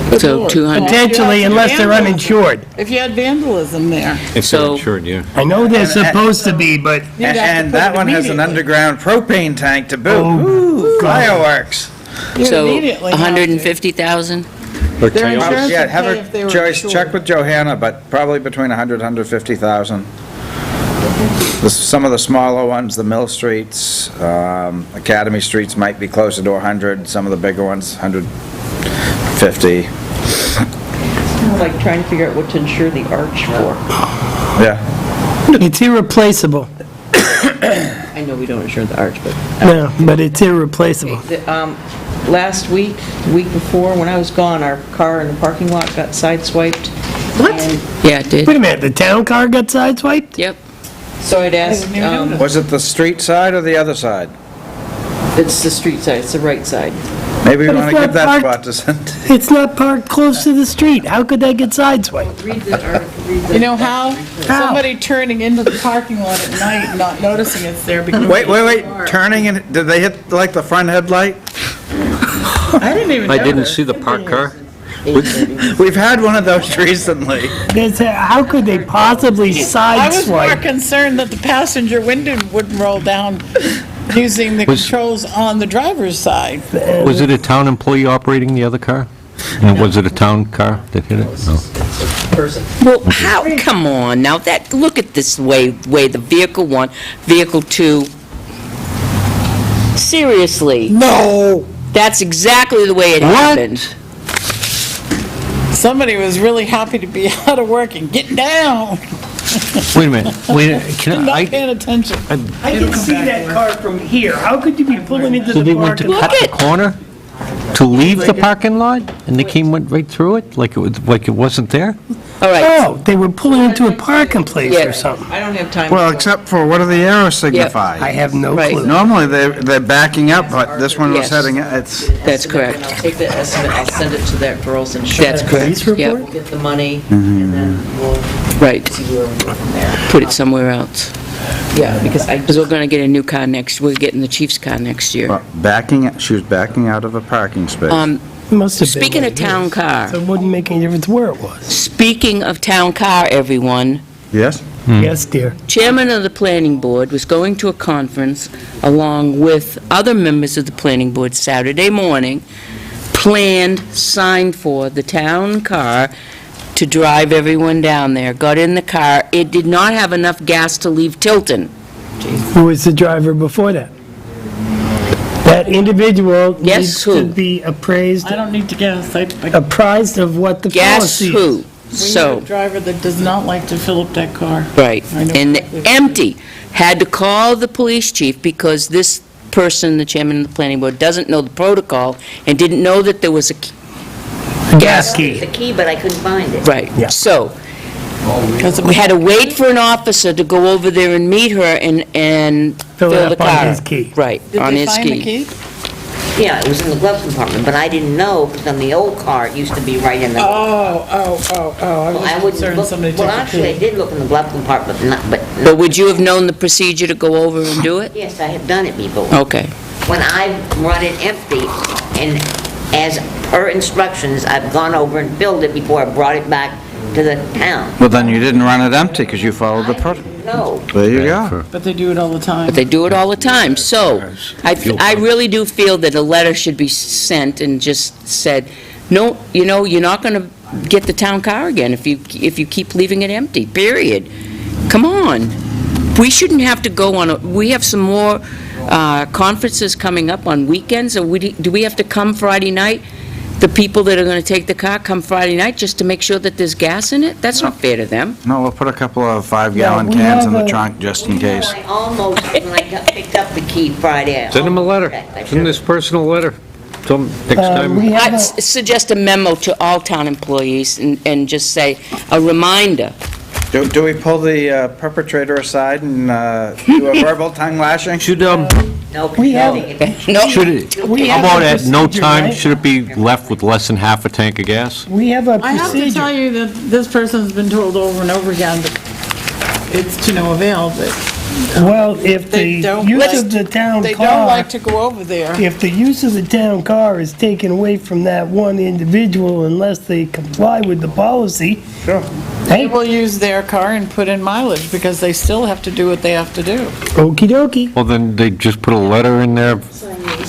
Good So lord. 200. Potentially, unless they're uninsured. If you had vandalism there. If So- they're insured, yeah. I know they're supposed to be, but you'd have to And put that it one has an immediately. underground propane tank to boot. Oh, Ooh, God. fireworks. You'd So immediately have to. 150,000? Or Their Toyota. insurance Yeah, would have pay if they a were choice, insured. check with Johanna, but probably between 100, 150,000. Some of the smaller ones, the Mill Streets, Academy Streets might be closer to 100, some of the bigger ones, 150. Kind of like trying to figure out what to insure the arch for. Yeah. it's irreplaceable. I know we don't insure the arch, but No, but it's irreplaceable. last week, week before, when I was gone, our car in the parking lot got sideswiped. What? And Yeah, it did. Wait a minute, the town car got sideswiped? Yep. so I'd asked, didn't even notice. Was it the street side or the other side? it's the street side, it's the right side. Maybe we But want it's to give not that parked- spot to Cindy. It's not parked close to the street. How could that get sideswiped? Read the article, read the... You know how? Somebody turning into the parking lot at night and not noticing it's there because. Wait, turning and, did they hit like the front headlight? I didn't even I know didn't that. see the parked car. We've had one of those recently. How could they possibly I was more sideswipe? concerned that the passenger window wouldn't roll down using the controls on the driver's side. Was it a town employee operating the other car? And was it a town car that hit it? No. person. Well, how, come on, now that, look at this way the vehicle 1, vehicle 2, seriously, No! that's exactly the way it happened. Somebody was really happy to be out of work and get down, Wait a minute, can not I, paying attention. I can see that car from here. How could you be pulling into so the they went to parking lot? cut the corner to leave the parking lot, and they went right through it, like it wasn't there? All right, Oh, they were pulling into a parking place Yeah. or something. I don't have time. Well, to- except for, what do the arrows I signify? have no Right. clue. Normally, they're backing up, but this one was Yes. heading, it's, that's And correct. I'll take the estimate, I'll send it to that girl's insurance. That's Police correct, report? yep, We'll get the money, and then we'll right, see where we go from there. put it somewhere else. Yeah, because I Because we're gonna get a new car we're getting the chief's car next year. she was backing out of a parking space. Must have been Speaking like of town this. car, So it wouldn't make any difference where it was. speaking of town car, everyone, Yes? Yes, dear. Chairman of the Planning Board was going to a conference along with other members of the Planning Board Saturday morning, planned, signed for the town car to drive everyone down there. Got in the car. It did not have enough gas to leave Tilton. Who was the driver before that? That individual Guess needs who? to be appraised, I don't need to guess. I apprised of what the Guess policy is. who? We have a So, driver that does not like to fill up that car. right. I know And exactly what empty. Had to call the police chief because this person, the chairman of the planning board, doesn't know the protocol and didn't know that there was a Gas key. The key, but I couldn't find it. Right, Yeah. so, Because it we had to wait for an officer to go over there and meet her and Fill fill it the up car. on his key. Right, Did on they his find the key. key? Yeah, it was in the glove compartment, but I didn't know, because on the old car, it used to be right in the... Oh, I Well, was I wouldn't concerned look, somebody well, took the actually, I key. did look in the glove compartment, but But would you have known the procedure to go over and do it? yes, I have done it before. Okay, When I've run it empty, and as per instructions, I've gone over and filled it before I brought it back to the town. Well, then you didn't run it empty, because you followed the protocol. No. There you go. But they do it all the time. but they do it all the time, so, I really do feel that a letter should be sent and just said, No, you're not gonna get the town car again if you keep leaving it empty, period. Come on. We shouldn't have to go we have some more conferences coming up on weekends, or do we have to come Friday night? The people that are gonna take the car come Friday night just to make sure that there's gas in it? That's not fair to them. No, we'll put a couple of 5-gallon we cans in have the a- trunk just in case. I almost, when I picked up the key Friday. I Send him a letter. almost checked. I Send this person a letter. Tell him next time. We have I'd a, suggest a memo to all town employees and just say, a reminder. Do we pull the perpetrator aside and do a verbal tongue lashing? Should, No, We have- No, should it, We how have about a at no procedure, time, right? should it be left with less than half a tank of gas? we have a I have to tell procedure. you that this person's been told over and over again that it's to no avail, but Well, if the they don't use like, of the town they don't car, like to go over there. if the use of the town car is taken away from that one individual unless they comply with the policy, They hey, will use their car and put in mileage because they still have to do what they have to do. okey dokey. Well, then they just put a letter in their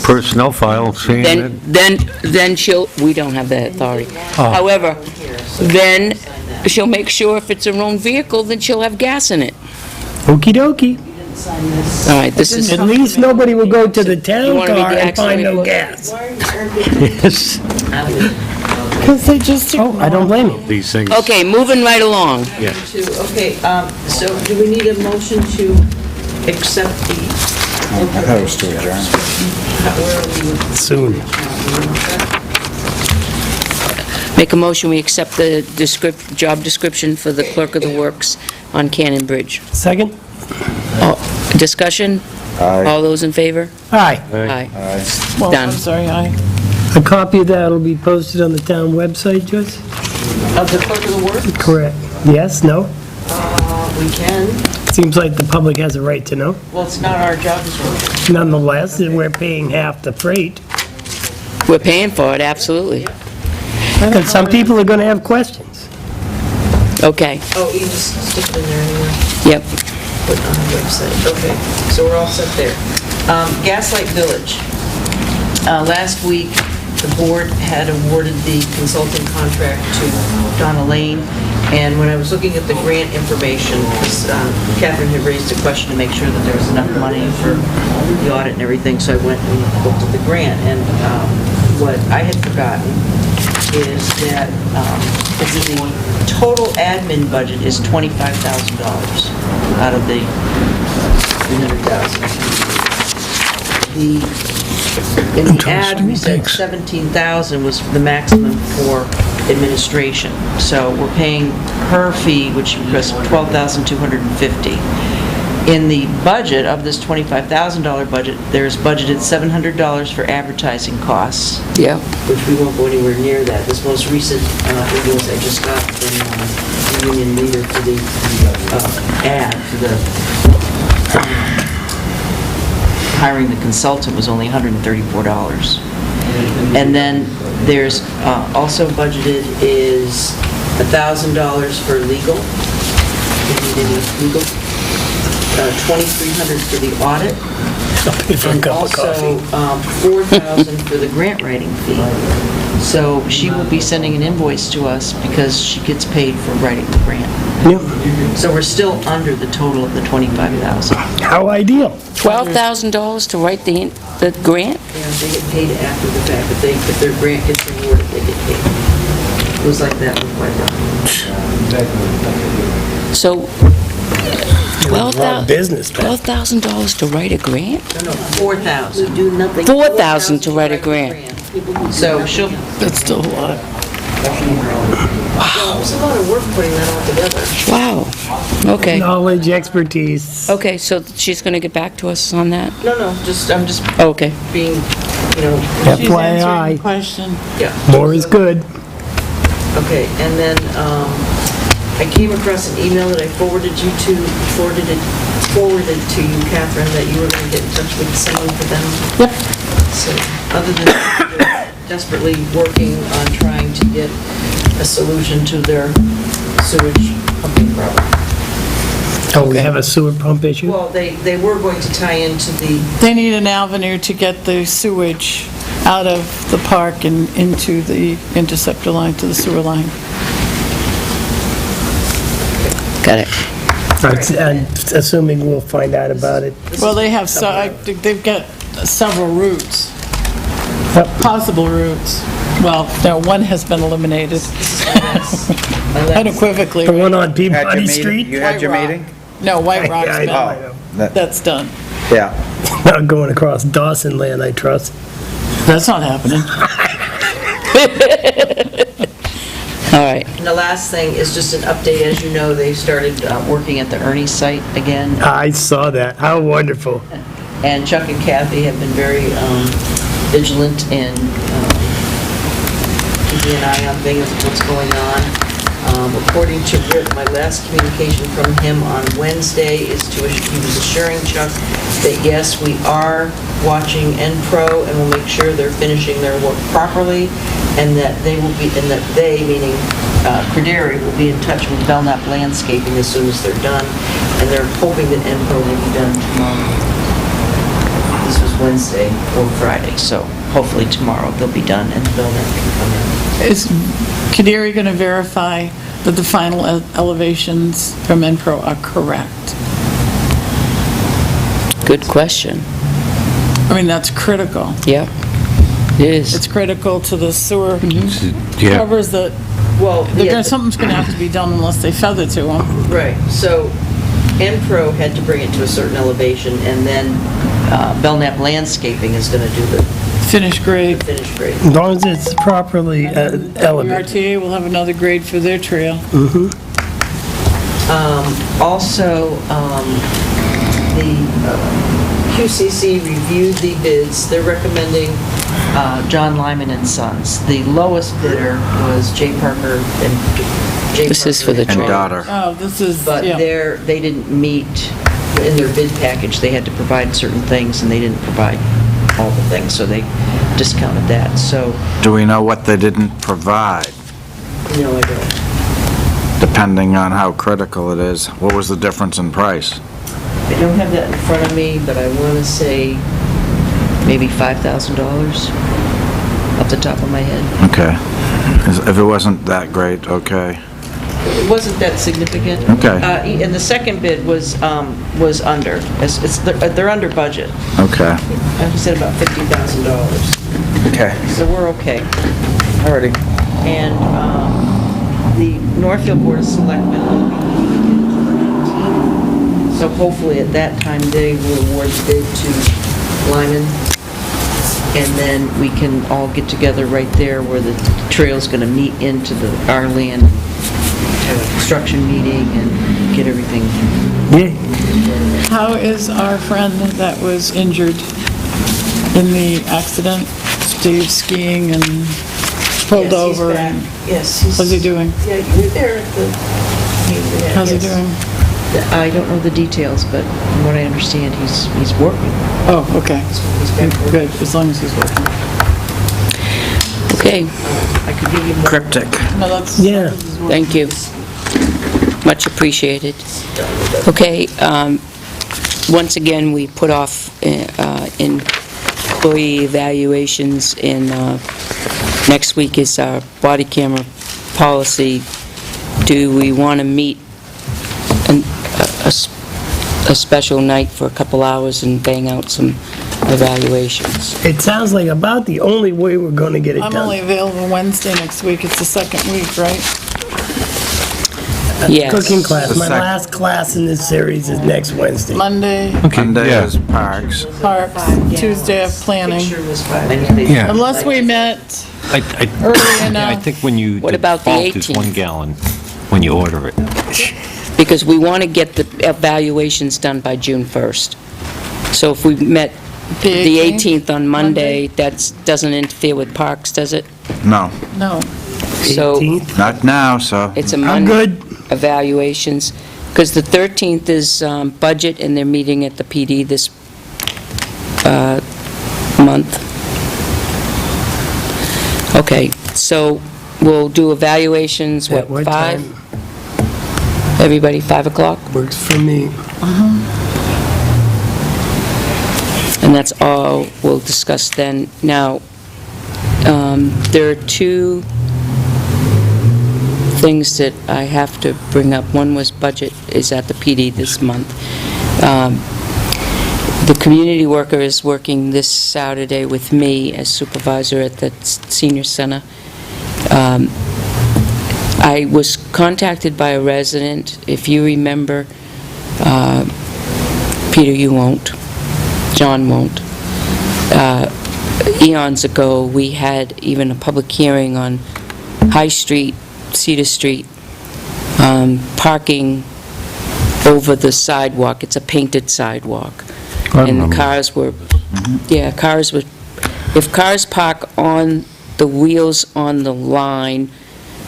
personnel file saying that. then we don't have that authority. However, then she'll make sure if it's her own vehicle, then she'll have gas in it. Okey dokey. All right, this is, At least nobody will go to the You town wanna read car the and accident find no report? gas. Yes, Because they just Oh, I don't blame you. these things. okay, moving right along. Okay, so do we need a motion to accept the... I thought it was to adjourn. Where are we? Soon. Make a motion, we accept the job description for the clerk of the works on Cannon Bridge. Second? Discussion? All those in favor? Aye. Aye. Well, Done. I'm sorry, A copy of that will be posted on the town website, Joyce? Of the clerk of the works? Correct. Yes, no? We can. Seems like the public has a right to know. Well, it's not our job description. Nonetheless, we're paying half the freight. We're paying for it, absolutely. Because some people are going to have questions. Okay, Oh, you just stick it in there anyway. yep. Put it on the website. Okay, so we're all set there. Gaslight Village. Last week, the board had awarded the consulting contract to Donna Lane, and when I was looking at the grant information, because Catherine had raised a question to make sure that there was enough money for the audit and everything, so I went and looked at the grant, and what I had forgotten is that the total admin budget is $25,000 out of the 300,000. In the ad, we said 17,000 was the maximum for administration. So we're paying her fee, which was $12,250. In the budget of this $25,000 budget, there's budgeted $700 for advertising costs. Yep. Which we won't go anywhere near that. This most recent invoice I just got from the union leader for the ad, for the hiring the consultant was only $134. And then there's also budgeted is $1,000 for legal. If you need any legal. $2,300 for the audit. And also $4,000 for the grant writing fee. So she will be sending an invoice to us because she gets paid for writing the grant. Yep. So we're still under the total of the $25,000. How ideal. $12,000 to write the grant? Yeah, they get paid after the fact, but if their grant gets awarded, they get paid. It was like that with White Rock. So, Business, man. $12,000 to write a grant? No, 4,000. We do nothing. 4,000 to write a grant. So she'll, That's still a lot. well, it's a lot of work putting that all together. Wow. Okay. Knowledge, expertise. Okay, so she's going to get back to us on that? No, I'm just Okay. being, She's answering FYI, the question. yeah. more is good. Okay, and then I came across an email that I forwarded to you, Catherine, that you were going to get in touch with someone for them. Yep. So, other than that, they're desperately working on trying to get a solution to their sewage pumping problem. Oh, we have a sewer pump issue? Well, they were going to tie into the, They need an avenue to get the sewage out of the park and into the interceptor line to the sewer line. Got it. I'm assuming we'll find out about it. Well, they have, they've got several routes, Yep. possible routes. Well, no, one has been eliminated unequivocally. The one on You had your Peabody meeting? Street? You had your White Rock. meeting? No, White Rock's I know. been, That- that's done. Yeah. Not going across Dawson land, I trust. That's not happening. All right. And the last thing is just an update. As you know, they started working at the Ernie site again. I saw that. How wonderful. And Chuck and Kathy have been very vigilant in keeping an eye on things, what's going on. According to Rick, my last communication from him on Wednesday is he was assuring Chuck that yes, we are watching Enpro and we'll make sure they're finishing their work properly, and that they will be, and that they, meaning Crederi, will be in touch with Belknap Landscaping as soon as they're done, and they're hoping that Enpro will be done tomorrow. This was Wednesday or Friday, so hopefully tomorrow they'll be done and Belknap can come in. Is Kaderi going to verify that the final elevations from Enpro are correct? Good question. I mean, that's critical. Yeah, it is. It's critical to the sewer Yeah. covers that, Well, yeah, something's going to have to be done unless they feather to them. right, so Enpro had to bring it to a certain elevation, and then Belknap Landscaping is gonna do the Finished grade. finished grade. As long as it's properly elevated. URTA will have another grade for their trail. Also, the QCC reviewed the bids. They're recommending John Lyman and Sons. The lowest bidder was J. Parker and J. This is for the And trail. daughter. Oh, this is, But yeah. they didn't meet, in their bid package, they had to provide certain things, and they didn't provide all the things, so they discounted that, so, Do we know what they didn't provide, no, I don't. depending on how critical it is? What was the difference in price? I don't have that in front of me, but I want to say maybe $5,000 off the top of my head. Okay. If it wasn't that great, okay. It wasn't that significant. Okay. And the second bid was under. They're under budget. Okay. I said about $50,000. Okay. So we're okay. Alrighty. And the Northfield Board of Selectmen will be meeting in 2019. So hopefully at that time, they will award the bid to Lyman. And then we can all get together right there where the trail's going to meet into our land, have a construction meeting and get everything. Yeah. How is our friend that was injured in the accident? Steve skiing and pulled over. Yes, and he's back. Yes, he's... What's he doing? Yeah, you were there at the... meeting. How's he Yes. doing? I don't know the details, but from what I understand, he's working. Oh, okay. He's back working. Good, as long as he's working. Okay, I could give you more. Cryptic. No, that's. Yeah. thank you. Much appreciated. Okay, once again, we put off employee evaluations, and next week is our body camera policy. Do we want to meet a special night for a couple hours and bang out some evaluations? It sounds like about the only way we're gonna get it I'm only done. available Wednesday next week. It's the second week, right? Yes. Cooking class. The My sec- last class in this series is next Wednesday. Monday, Monday yeah. is parks. parks, Tuesday of planning. Picture was fine. Yeah. Unless we met I early yeah, I enough. think when you What about the default is 18th? 1 gallon when you order it. Because we want to get the evaluations done by June 1st. So if we met the 18th on Monday, that doesn't interfere with parks, does it? No, No. So 18th. not now, so. it's a I'm Monday good. evaluations, because the 13th is budget, and they're meeting at the PD this month. Okay, so we'll do evaluations, At what, what 5? time? Everybody, 5 o'clock? Works for me. And that's all we'll discuss then. Now, There are two things that I have to bring up. One was budget is at the PD this month. The community worker is working this Saturday with me as supervisor at the senior center. I was contacted by a resident, if you remember, Peter, you won't, John won't. Eons ago, we had even a public hearing on High Street, Cedar Street, parking over the sidewalk. It's a painted sidewalk. And the cars were, if cars park on the wheels on the line,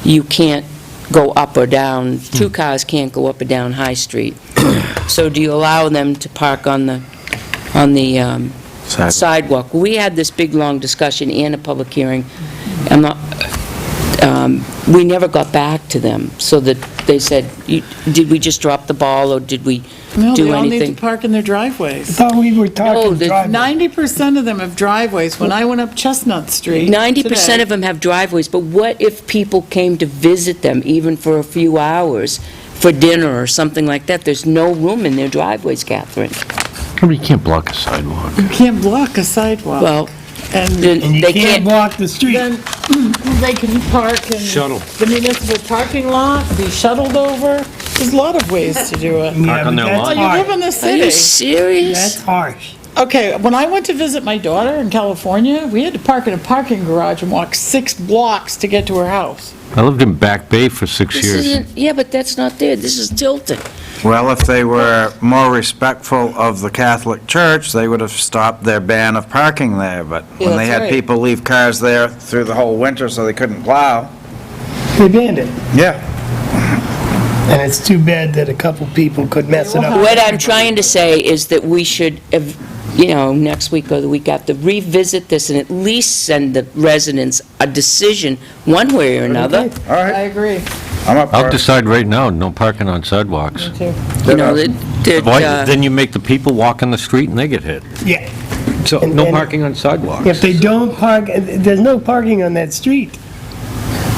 you can't go up or down. Two cars can't go up or down High Street. So do you allow them to park on the sidewalk? We had this big, long discussion and a public hearing. We never got back to them, so that they said, did we just drop the ball, or did we No, do they all need anything? to park in their I driveways. thought we were talking the- driveway. 90% of them have driveways. When I went up Chestnut Street 90% today- of them have driveways, but what if people came to visit them, even for a few hours, for dinner or something like that? There's no room in their driveways, Catherine. You can't block a sidewalk. You can't block a sidewalk. Well, And then And you they can't can't, block the street. then they can park in Shuttle. the municipal parking lot, be shuttled over. There's a lot of ways to do it. Yeah, on but their that's lawn. Oh, you live harsh. in the are city. you serious? That's harsh. Okay, when I went to visit my daughter in California, we had to park in a parking garage and walk 6 blocks to get to her house. I lived in Back Bay for 6 This years. isn't, yeah, but that's not there. This is Tilton. Well, if they were more respectful of the Catholic Church, they would have stopped their ban of parking there, but Yeah, when they that's had right. people leave cars there through the whole winter so they couldn't plow. They banned it. Yeah. And it's too bad that a couple people could mess it up. What I'm trying to say is that we should, next week or the week after, revisit this and at least send the residents a decision, one way or another. All I right, agree. I'm up I'll for it. decide right now, no parking on sidewalks. Too. You know, that, Why- uh, Then you make the people walk on the street and they get hit. Yeah. So, And- no and- parking on sidewalks. If they don't park, there's no parking on that street.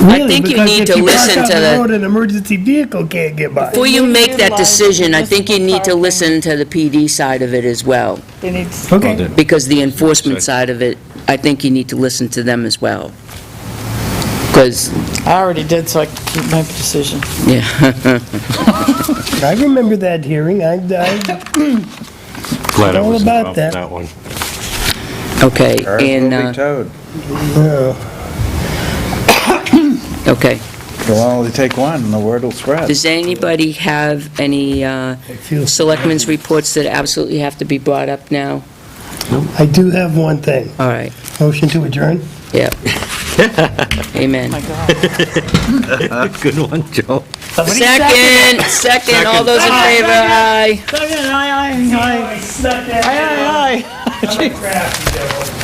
I Really, think you because need if to you park listen on to the the- road, an emergency vehicle can't get by. before you make that Utilize decision, I think you municipal need to parking. listen to the PD side of it as well, They need, Okay. then- because the enforcement side of it, I think you need to listen to them as well. Because, I already did, so I can keep my decision. yeah. I remember that hearing. Glad I all was about involved in that. that one. Okay, Cars and, will be towed. okay. It'll only take one, and the word will spread. Does anybody have any feel- selectmen's reports that absolutely have to be brought up now? I do have one thing. All right, Motion to adjourn? yeah. Amen. My God. Good one, Joe. Second, all those in favor, aye. Second, aye, aye, aye. Aye, aye, aye. I'm a crafty devil.